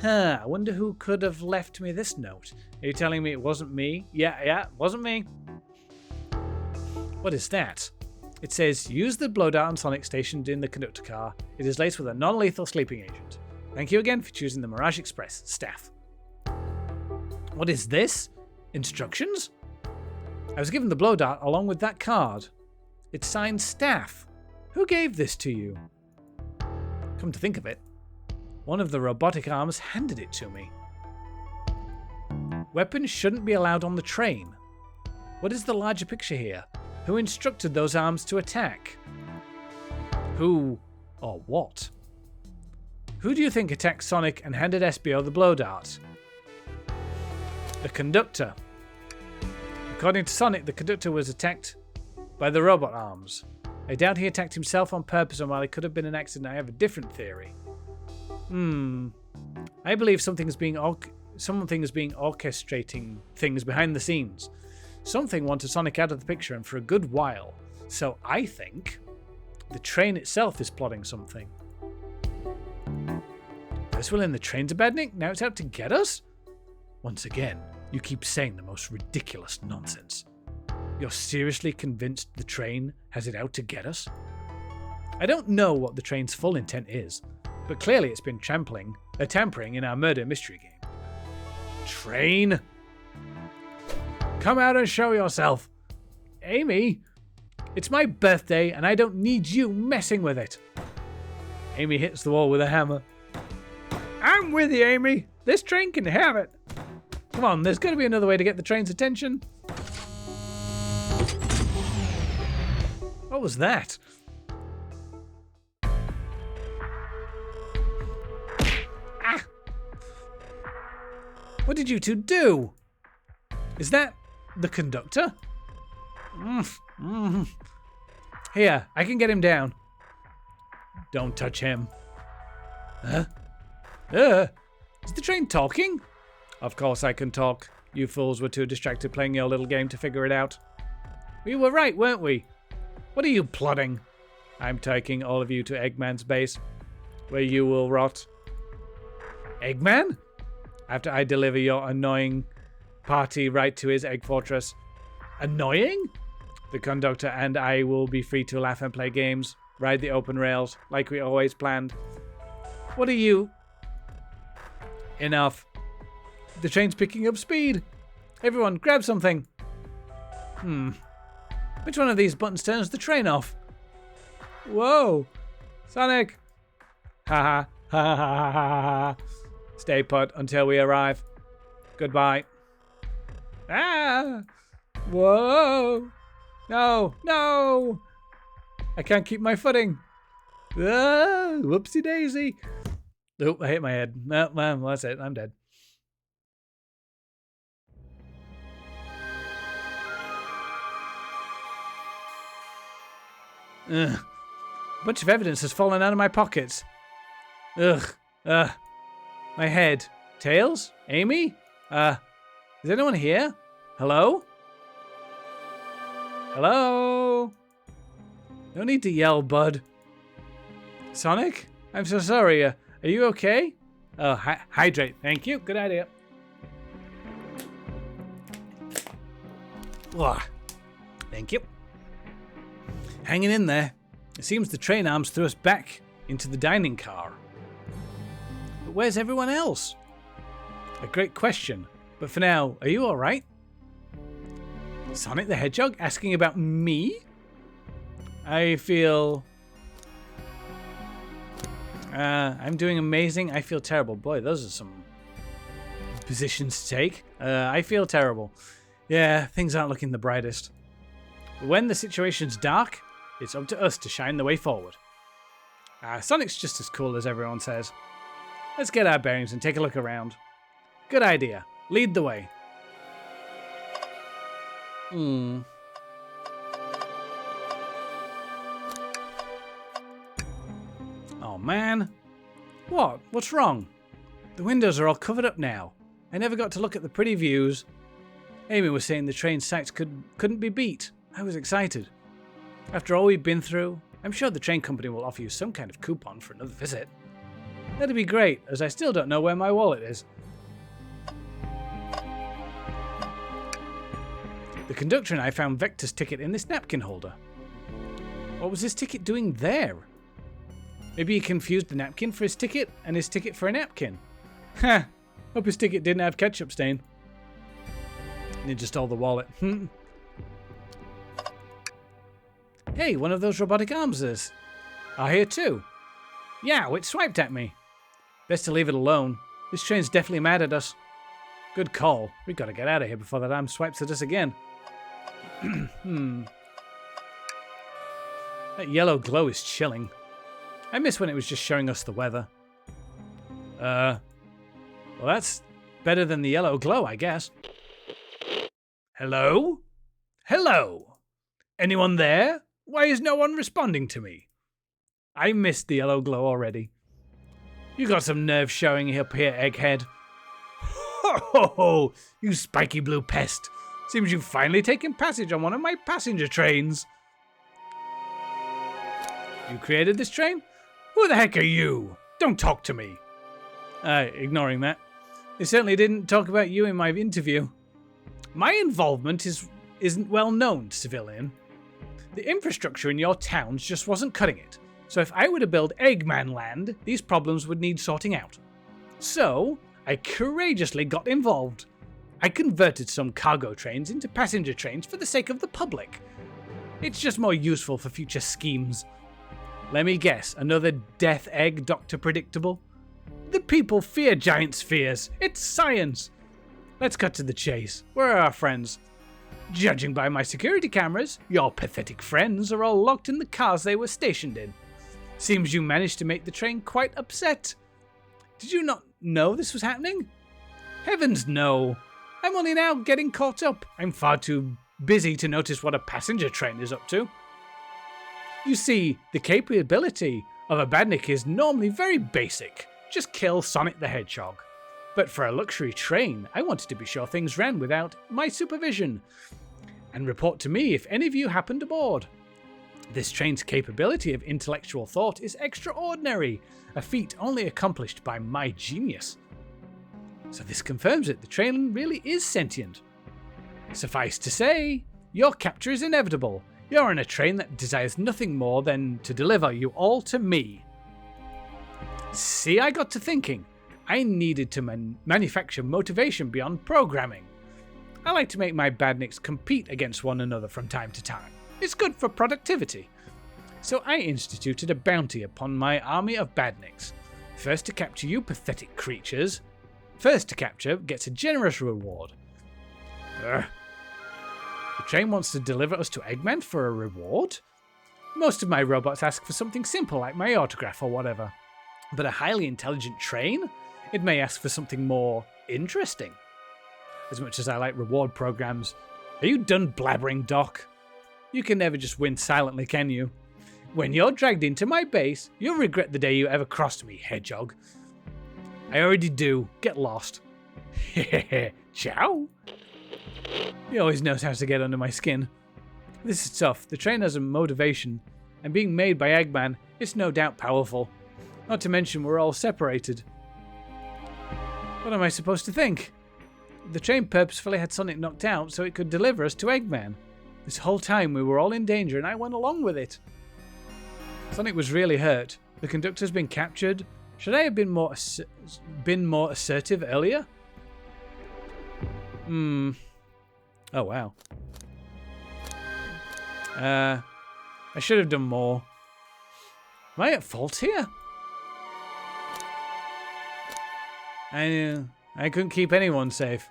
I wonder who could have left me this note. Are you telling me it wasn't me? Yeah, it wasn't me. What is that? It says, use the blow dart on Sonic stationed in the conductor car. It is laced with a non-lethal sleeping agent. Thank you again for choosing the Mirage Express, staff. What is this? Instructions? I was given the blow dart along with that card. It's signed staff. Who gave this to you? Come to think of it, one of the robotic arms handed it to me. Weapons shouldn't be allowed on the train. What is the larger picture here? Who instructed those arms to attack? Who or what? Who do you think attacked Sonic and handed Espio the blow dart? The conductor. According to Sonic, the conductor was attacked by the robot arms. I doubt he attacked himself on purpose, and while it could have been an accident, I have a different theory. I believe something is being orchestrating things behind the scenes. Something wanted Sonic out of the picture and for a good while. So I think the train itself is plotting something. This will end the train's a bad nick. Now it's out to get us? Once again, you keep saying the most ridiculous nonsense. You're seriously convinced the train has it out to get us? I don't know what the train's full intent is, but clearly it's been tampering in our murder mystery game. Train? Come out and show yourself. Amy, it's my birthday and I don't need you messing with it. Amy hits the wall with a hammer. I'm with you, Amy. This train can have it. Come on, there's got to be another way to get the train's attention. What was that? Ah! What did you two do? Is that the conductor? Here, I can get him down. Don't touch him. Huh? Is the train talking? Of course I can talk. You fools were too distracted playing your little game to figure it out. We were right, weren't we? What are you plotting? I'm taking all of you to Eggman's base, where you will rot. Eggman? After I deliver your annoying party right to his egg fortress. Annoying? The conductor and I will be free to laugh and play games, ride the open rails, like we always planned. What are you? Enough. The train's picking up speed. Everyone, grab something. Which one of these buttons turns the train off? Whoa. Sonic. Ha ha ha ha ha ha. Stay put until we arrive. Goodbye. Ah. Whoa. No. I can't keep my footing. Ah, whoopsie daisy. Oop, I hit my head. Well, that's it. I'm dead. Ugh. A bunch of evidence has fallen out of my pockets. Ugh. My head. Tails? Amy? Is anyone here? Hello? Hello? No need to yell, bud. Sonic? I'm so sorry. Are you okay? Oh, hydrate. Thank you. Good idea. Ugh. Thank you. Hanging in there. It seems the train arms threw us back into the dining car. But where's everyone else? A great question. But for now, are you alright? Sonic the Hedgehog asking about me? I feel... I'm doing amazing. I feel terrible. Boy, those are some positions to take. I feel terrible. Yeah, things aren't looking the brightest. But when the situation's dark, it's up to us to shine the way forward. Sonic's just as cool as everyone says. Let's get our bearings and take a look around. Good idea. Lead the way. Oh man. What? What's wrong? The windows are all covered up now. I never got to look at the pretty views. Amy was saying the train sights couldn't be beat. I was excited. After all we've been through, I'm sure the train company will offer you some kind of coupon for another visit. That'd be great, as I still don't know where my wallet is. The conductor and I found Vector's ticket in this napkin holder. What was his ticket doing there? Maybe he confused the napkin for his ticket and his ticket for a napkin. Ha! Hope his ticket didn't have ketchup stain. Ninja stole the wallet. Hey, one of those robotic arms are here too. Yeah, it swiped at me. Best to leave it alone. This train's definitely mad at us. Good call. We've got to get out of here before that arm swipes at us again. That yellow glow is chilling. I miss when it was just showing us the weather. Well, that's better than the yellow glow, I guess. Hello? Hello? Anyone there? Why is no one responding to me? I missed the yellow glow already. You got some nerve showing up here, Egghead. Ho ho ho, you spiky blue pest. Seems you've finally taken passage on one of my passenger trains. You created this train? Who the heck are you? Don't talk to me. Ignoring that. They certainly didn't talk about you in my interview. My involvement isn't well known, civilian. The infrastructure in your towns just wasn't cutting it. So if I were to build Eggman Land, these problems would need sorting out. So, I courageously got involved. I converted some cargo trains into passenger trains for the sake of the public. It's just more useful for future schemes. Let me guess, another death egg, Dr. Predictable? The people fear giant spheres. It's science. Let's cut to the chase. Where are our friends? Judging by my security cameras, your pathetic friends are all locked in the cars they were stationed in. Seems you managed to make the train quite upset. Did you not know this was happening? Heavens no. I'm only now getting caught up. I'm far too busy to notice what a passenger train is up to. You see, the capability of a badnik is normally very basic. Just kill Sonic the Hedgehog. But for a luxury train, I wanted to be sure things ran without my supervision. And report to me if any of you happened aboard. This train's capability of intellectual thought is extraordinary, a feat only accomplished by my genius. So this confirms it, the train really is sentient. Suffice to say, your capture is inevitable. You're on a train that desires nothing more than to deliver you all to me. See, I got to thinking. I needed to manufacture motivation beyond programming. I like to make my badniks compete against one another from time to time. It's good for productivity. So I instituted a bounty upon my army of badniks. First to capture you pathetic creatures. First to capture gets a generous reward. The train wants to deliver us to Eggman for a reward? Most of my robots ask for something simple like my autograph or whatever. But a highly intelligent train? It may ask for something more interesting. As much as I like reward programs, are you done blabbering, Doc? You can never just win silently, can you? When you're dragged into my base, you'll regret the day you ever crossed me, Hedgehog. I already do. Get lost. Hehehe. Ciao. He always knows how to get under my skin. This is tough. The train has a motivation, and being made by Eggman, it's no doubt powerful. Not to mention we're all separated. What am I supposed to think? The train purposefully had Sonic knocked out so it could deliver us to Eggman. This whole time we were all in danger and I went along with it. Sonic was really hurt. The conductor's been captured. Should I have been more assertive earlier? Oh wow. I should have done more. Am I at fault here? I couldn't keep anyone safe.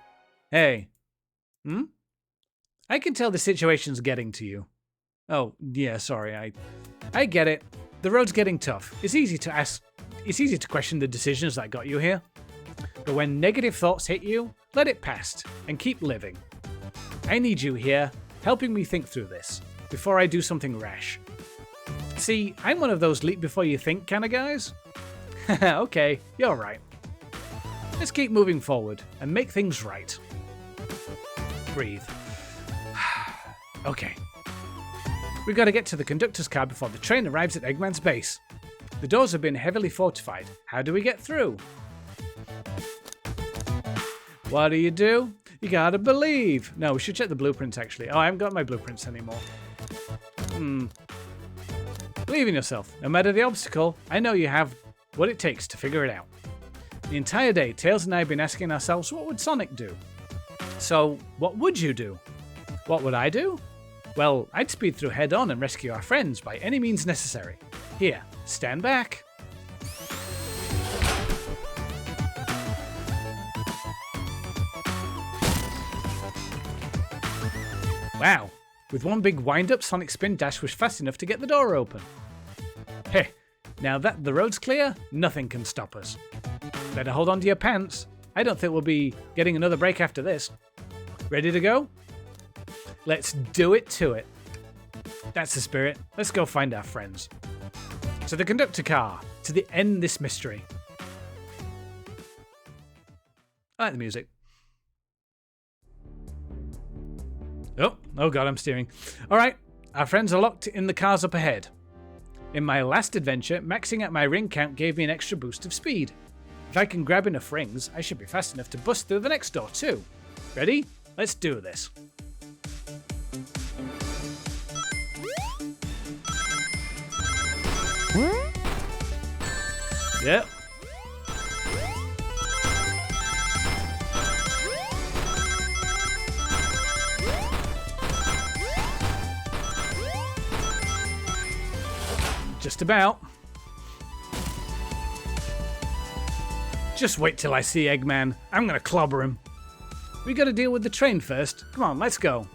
Hey. I can tell the situation's getting to you. Oh, yeah, sorry. I get it. The road's getting tough. It's easy to question the decisions that got you here. But when negative thoughts hit you, let it pass and keep living. I need you here, helping me think through this, before I do something rash. See, I'm one of those leap before you think kind of guys. Okay, you're right. Let's keep moving forward and make things right. Breathe. Okay. We've got to get to the conductor's car before the train arrives at Eggman's base. The doors have been heavily fortified. How do we get through? What do? You gotta believe. No, we should check the blueprints actually. Oh, I haven't got my blueprints anymore. Believe in yourself. No matter the obstacle, I know you have what it takes to figure it out. The entire day, Tails and I have been asking ourselves, what would Sonic do? So, what would you do? What would I do? Well, I'd speed through head on and rescue our friends by any means necessary. Here, stand back. Wow, with one big wind-up, Sonic's spin dash was fast enough to get the door open. Heh, now that the road's clear, nothing can stop us. Better hold on to your pants. I don't think we'll be getting another break after this. Ready to go? Let's do it to it. That's the spirit. Let's go find our friends. To the conductor car, to the end this mystery. I like the music. Oh god, I'm steering. Alright, our friends are locked in the cars up ahead. In my last adventure, maxing out my ring count gave me an extra boost of speed. If I can grab enough rings, I should be fast enough to bust through the next door too. Ready? Let's do this. Yep. Just about. Just wait till I see Eggman. I'm gonna clobber him. We gotta deal with the train first. Come on, let's go.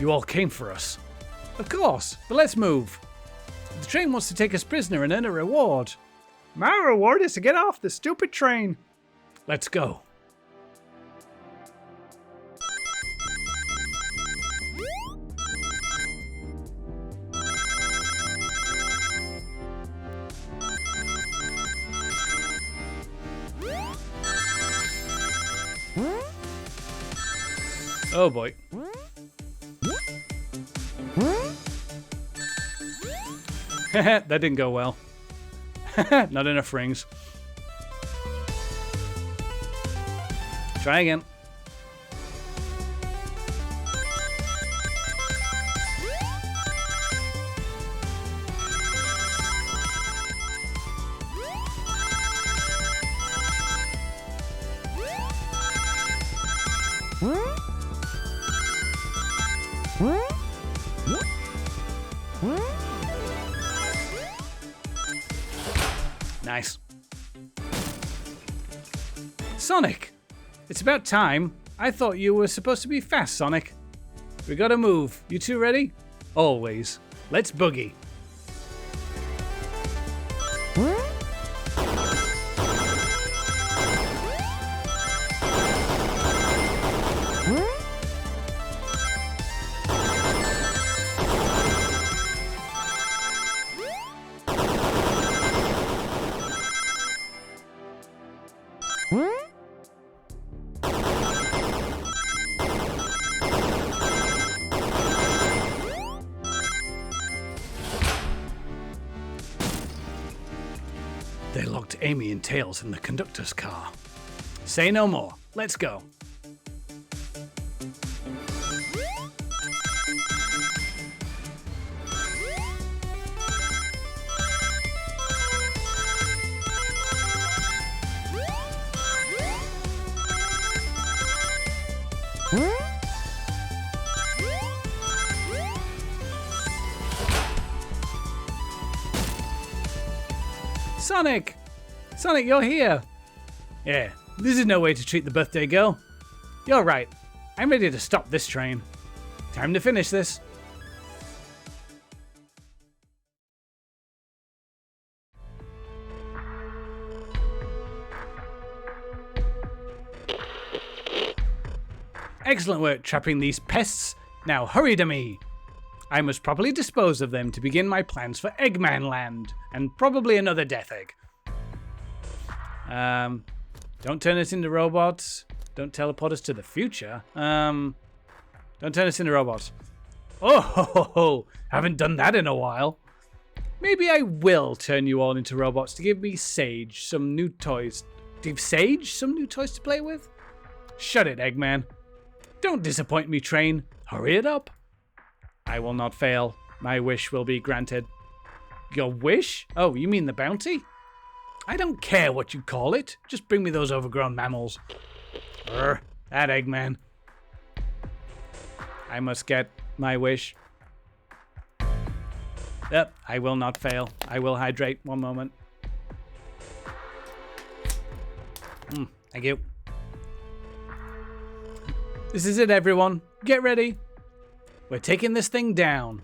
You all came for us. Of course, but let's move. The train wants to take us prisoner and earn a reward. My reward is to get off the stupid train. Let's go. Oh boy. That didn't go well. Not enough rings. Try again. Nice. Sonic! It's about time. I thought you were supposed to be fast, Sonic. We gotta move. You two ready? Always. Let's boogie. They locked Amy and Tails in the conductor's car. Say no more. Let's go. Sonic! Sonic, you're here! Yeah, this is no way to treat the birthday girl. You're right. I'm ready to stop this train. Time to finish this. Excellent work trapping these pests. Now hurry to me. I must properly dispose of them to begin my plans for Eggman Land, and probably another Death Egg. Don't turn us into robots. Don't teleport us to the future. Don't turn us into robots. Oh, haven't done that in a while. Maybe I will turn you all into robots to give me Sage some new toys. Give Sage some new toys to play with? Shut it, Eggman. Don't disappoint me, train. Hurry it up. I will not fail. My wish will be granted. Your wish? Oh, you mean the bounty? I don't care what you call it. Just bring me those overgrown mammals. That Eggman. I must get my wish. Yep, I will not fail. I will hydrate. One moment. Thank you. This is it, everyone. Get ready. We're taking this thing down.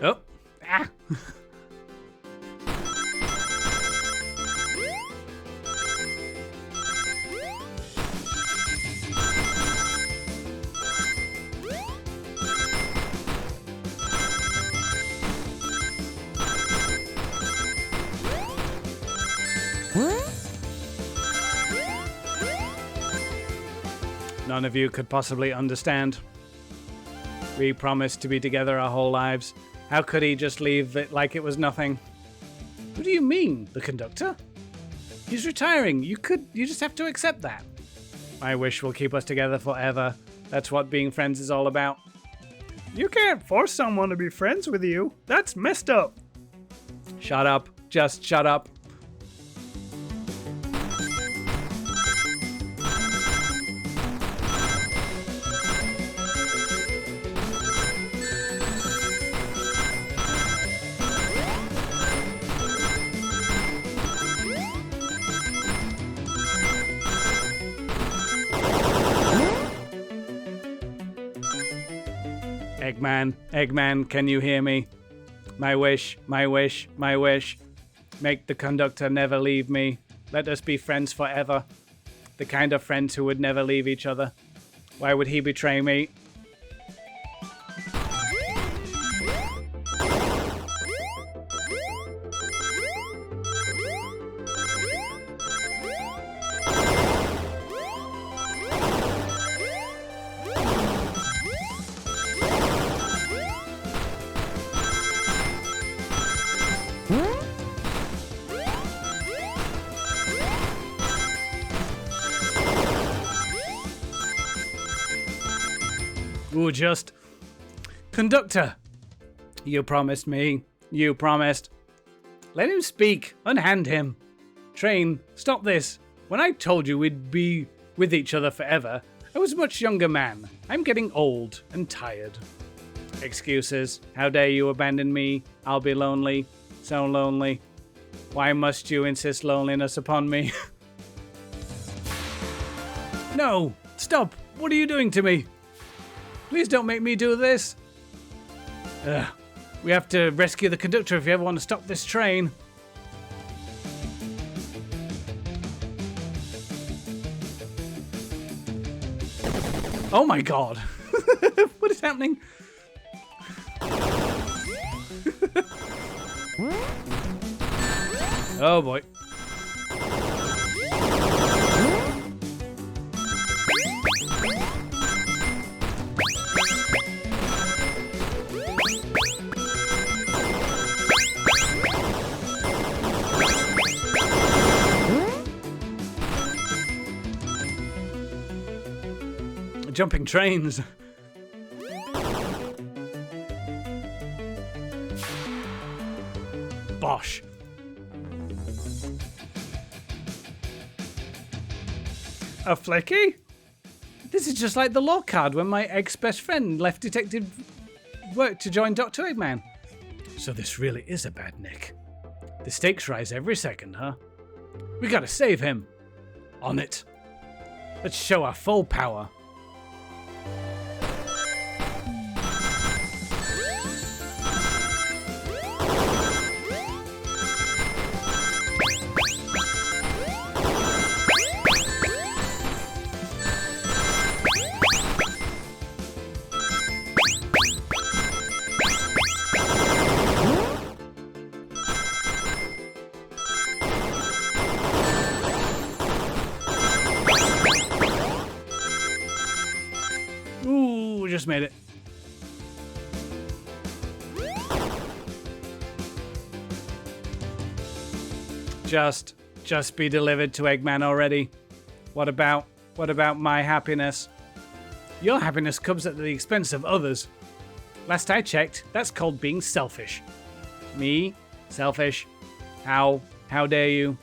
Oh. Ah. None of you could possibly understand. We promised to be together our whole lives. How could he just leave it like it was nothing? What do you mean, the conductor? He's retiring. You just have to accept that. My wish will keep us together forever. That's what being friends is all about. You can't force someone to be friends with you. That's messed up. Shut up. Just shut up. Eggman, can you hear me? My wish. Make the conductor never leave me. Let us be friends forever. The kind of friends who would never leave each other. Why would he betray me? Ooh, just... Conductor! You promised me. You promised. Let him speak. Unhand him. Train, stop this. When I told you we'd be with each other forever, I was a much younger man. I'm getting old and tired. Excuses. How dare you abandon me? I'll be lonely. So lonely. Why must you insist loneliness upon me? No! Stop! What are you doing to me? Please don't make me do this. We have to rescue the conductor if you ever want to stop this train. Oh my god. What is happening? Oh boy. Jumping trains. Bosh. A flicky? This is just like the law card when my ex-best friend left detective work to join Dr. Eggman. So this really is a bad nick. The stakes rise every second, huh? We gotta save him. On it. Let's show our full power. Just made it. Just be delivered to Eggman already. What about my happiness? Your happiness comes at the expense of others. Last I checked, that's called being selfish. Me? Selfish? How dare you?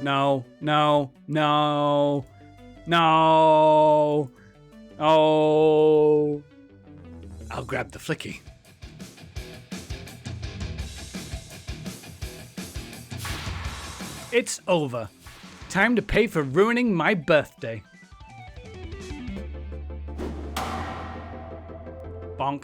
No, no, no, no. Oh. I'll grab the flicky. It's over. Time to pay for ruining my birthday. Bonk.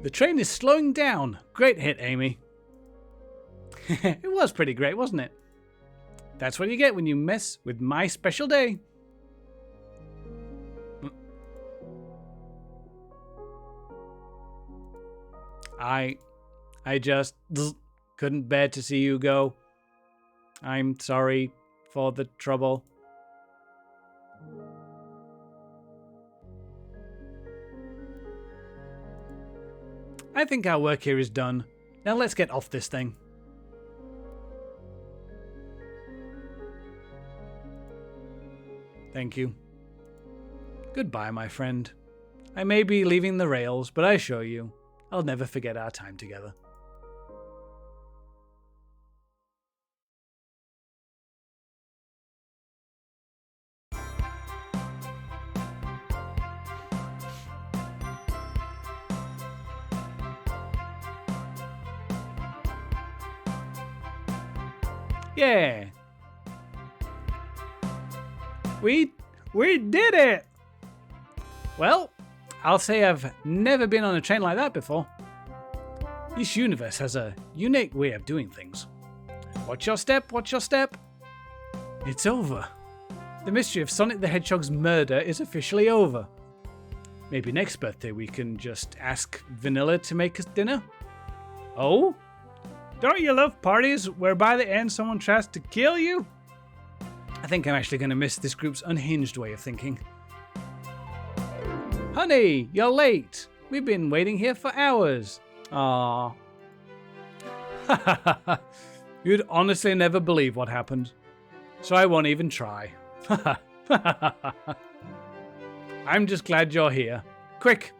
The train is slowing down. Great hit, Amy. It was pretty great, wasn't it? That's what you get when you mess with my special day. I just couldn't bear to see you go. I'm sorry for the trouble. I think our work here is done. Now let's get off this thing. Thank you. Goodbye, my friend. I may be leaving the rails, but I assure you, I'll never forget our time together. Yeah. We did it! Well, I'll say I've never been on a train like that before. This universe has a unique way of doing things. Watch your step, watch your step. It's over. The mystery of Sonic the Hedgehog's murder is officially over. Maybe next birthday we can just ask Vanilla to make us dinner? Oh? Don't you love parties where by the end someone tries to kill you? I think I'm actually going to miss this group's unhinged way of thinking. Honey, you're late. We've been waiting here for hours. Aww. You'd honestly never believe what happened. So I won't even try. I'm just glad you're here. Quick,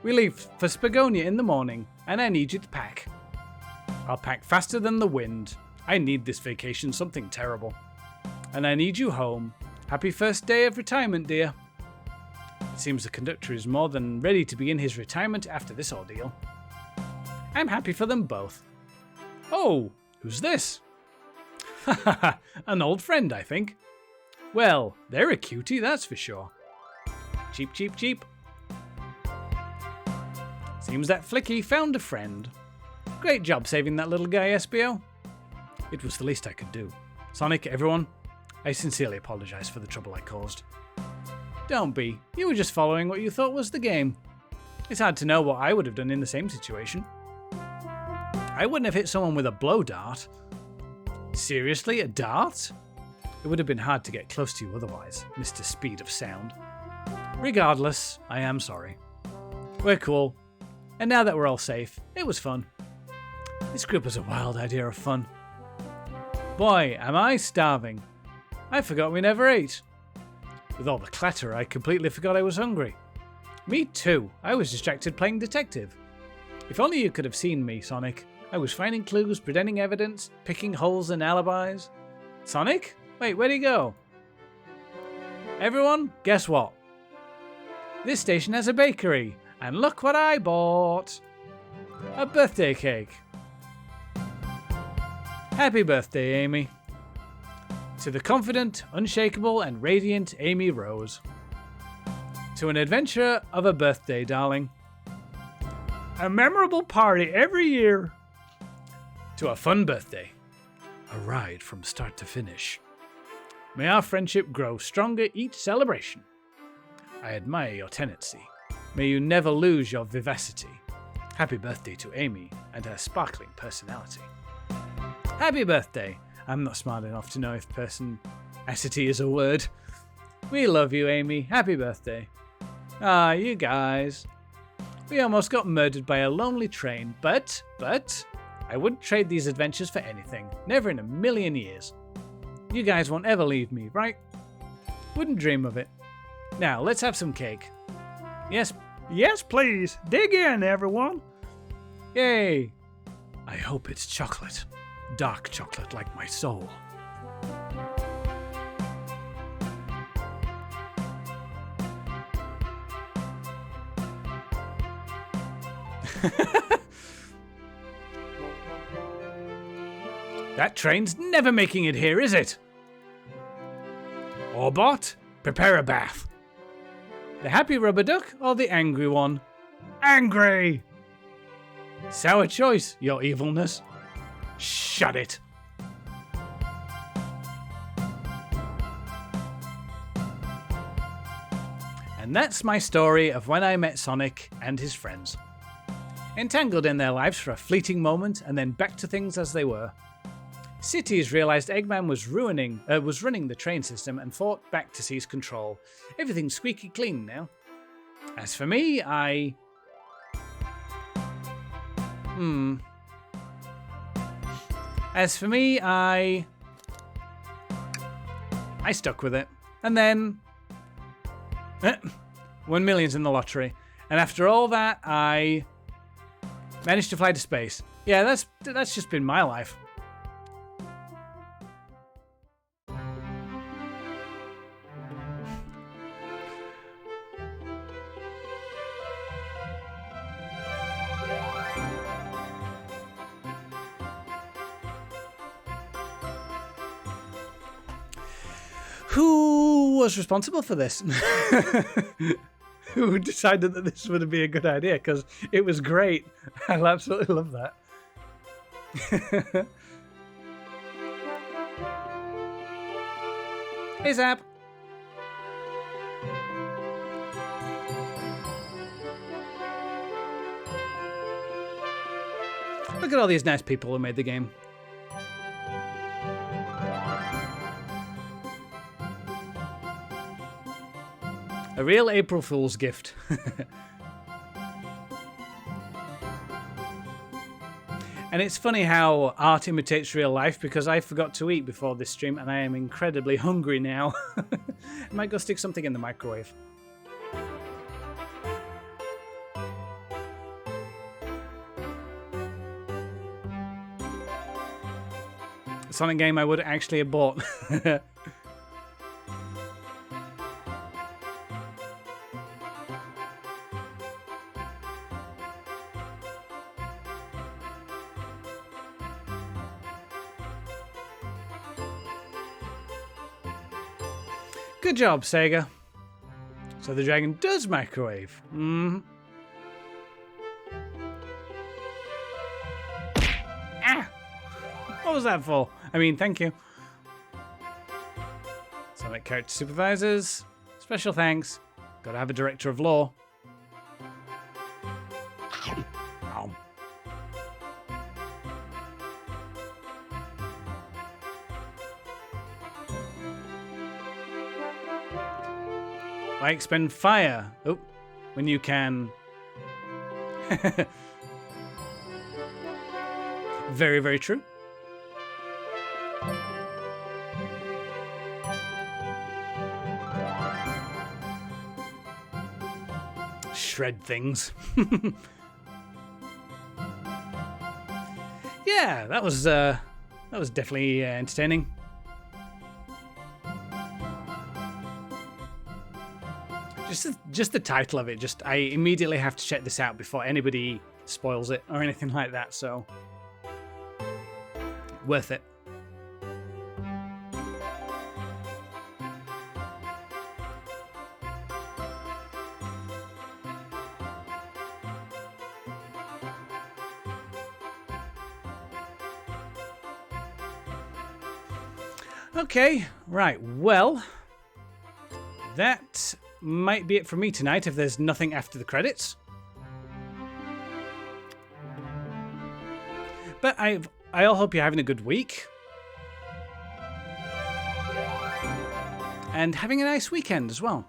we leave for Spagonia in the morning, and I need you to pack. I'll pack faster than the wind. I need this vacation something terrible. And I need you home. Happy first day of retirement, dear. It seems the conductor is more than ready to begin his retirement after this ordeal. I'm happy for them both. Oh, who's this? An old friend, I think. Well, they're a cutie, that's for sure. Cheep, cheep, cheep. Seems that Flicky found a friend. Great job saving that little guy, SBO. It was the least I could do. Sonic, everyone, I sincerely apologize for the trouble I caused. Don't be. You were just following what you thought was the game. It's hard to know what I would have done in the same situation. I wouldn't have hit someone with a blow dart. Seriously, a dart? It would have been hard to get close to you otherwise, Mr. Speed of Sound. Regardless, I am sorry. We're cool. And now that we're all safe, it was fun. This group has a wild idea of fun. Boy, am I starving. I forgot we never ate. With all the clatter, I completely forgot I was hungry. Me too. I was distracted playing detective. If only you could have seen me, Sonic. I was finding clues, presenting evidence, picking holes in alibis. Sonic? Wait, where'd he go? Everyone, guess what? This station has a bakery, and look what I bought. A birthday cake. Happy birthday, Amy. To the confident, unshakable, and radiant Amy Rose. To an adventure of a birthday, darling. A memorable party every year. To a fun birthday. A ride from start to finish. May our friendship grow stronger each celebration. I admire your tenacity. May you never lose your vivacity. Happy birthday to Amy and her sparkling personality. Happy birthday. I'm not smart enough to know if personality is a word. We love you, Amy. Happy birthday. Ah, you guys. We almost got murdered by a lonely train, but, I wouldn't trade these adventures for anything. Never in a million years. You guys won't ever leave me, right? Wouldn't dream of it. Now, let's have some cake. Yes. Yes, please. Dig in, everyone. Yay. I hope it's chocolate. Dark chocolate like my soul. That train's never making it here, is it? Orbot, prepare a bath. The happy rubber duck or the angry one? Angry! Sour choice, your evilness. Shut it. And that's my story of when I met Sonic and his friends. Entangled in their lives for a fleeting moment and then back to things as they were. Cities realized Eggman was running the train system and fought back to seize control. Everything's squeaky clean now. As for me, I stuck with it. And then won millions in the lottery. And after all that, I managed to fly to space. Yeah, that's just been my life. Who was responsible for this? Who decided that this would be a good idea? Because it was great. I absolutely love that. Hey, Zap. Look at all these nice people who made the game. A real April Fool's gift. And it's funny how art imitates real life, because I forgot to eat before this stream and I am incredibly hungry now. I might go stick something in the microwave. A Sonic game I would actually have bought. Good job, Sega. So the dragon does microwave. Ah! What was that for? I mean, thank you. Sonic character supervisors. Special thanks. Gotta have a director of law. Ow. Why expend fire? Oh, when you can. Very, very true. Shred things. Yeah, that was definitely entertaining. Just the title of it, I immediately have to check this out before anybody spoils it or anything like that, so worth it. Okay, right, well, that might be it for me tonight if there's nothing after the credits. But I all hope you're having a good week. And having a nice weekend as well.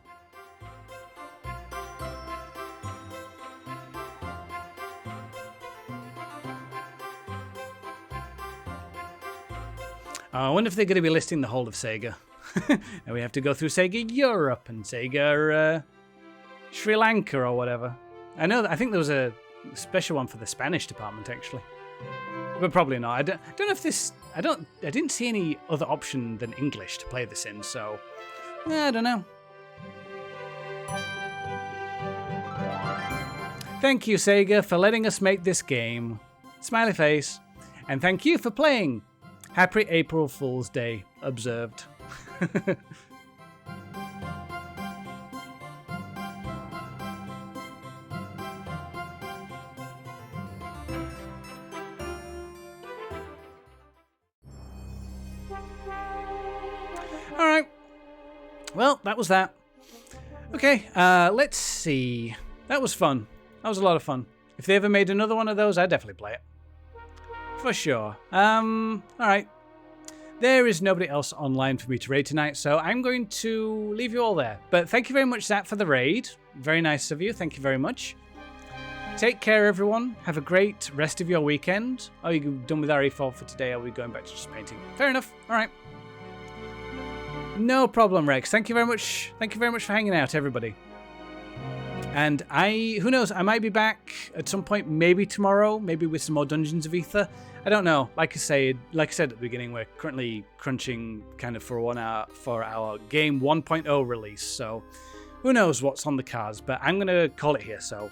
I wonder if they're going to be listing the whole of Sega. And we have to go through Sega Europe and Sega Sri Lanka or whatever. I think there was a special one for the Spanish department actually, but probably not. I don't know if this. I didn't see any other option than English to play this in, so I don't know. Thank you, Sega, for letting us make this game. Smiley face. And thank you for playing. Happy April Fool's Day observed. Alright. Well, that was that. Okay, let's see. That was fun. That was a lot of fun. If they ever made another one of those, I'd definitely play it. For sure. Alright. There is nobody else online for me to raid tonight, so I'm going to leave you all there. But thank you very much, Zach, for the raid. Very nice of you. Thank you very much. Take care, everyone. Have a great rest of your weekend. Are you done with RE4 for today? Or are we going back to just painting? Fair enough. Alright. No problem, Rex. Thank you very much. Thank you very much for hanging out, everybody. And who knows, I might be back at some point, maybe tomorrow, maybe with some more Dungeons of Aether. I don't know. Like I said at the beginning, we're currently crunching kind of for our game 1.0 release. So who knows what's on the cards, but I'm going to call it here. So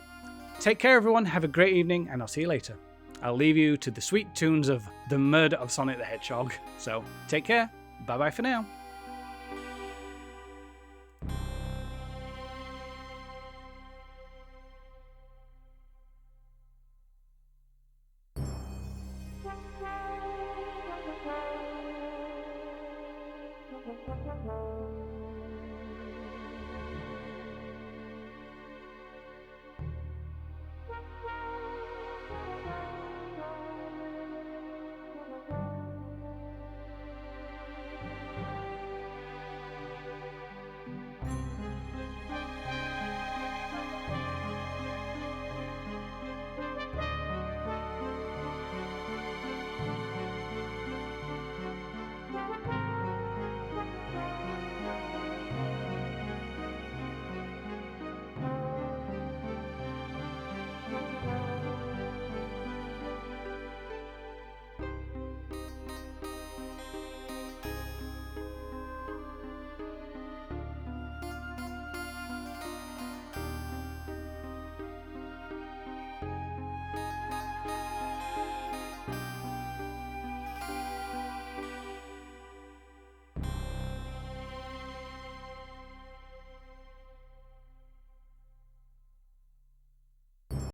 take care, everyone. Have a great evening, and I'll see you later. I'll leave you to the sweet tunes of The Murder of Sonic the Hedgehog. So take care. Bye-bye for now.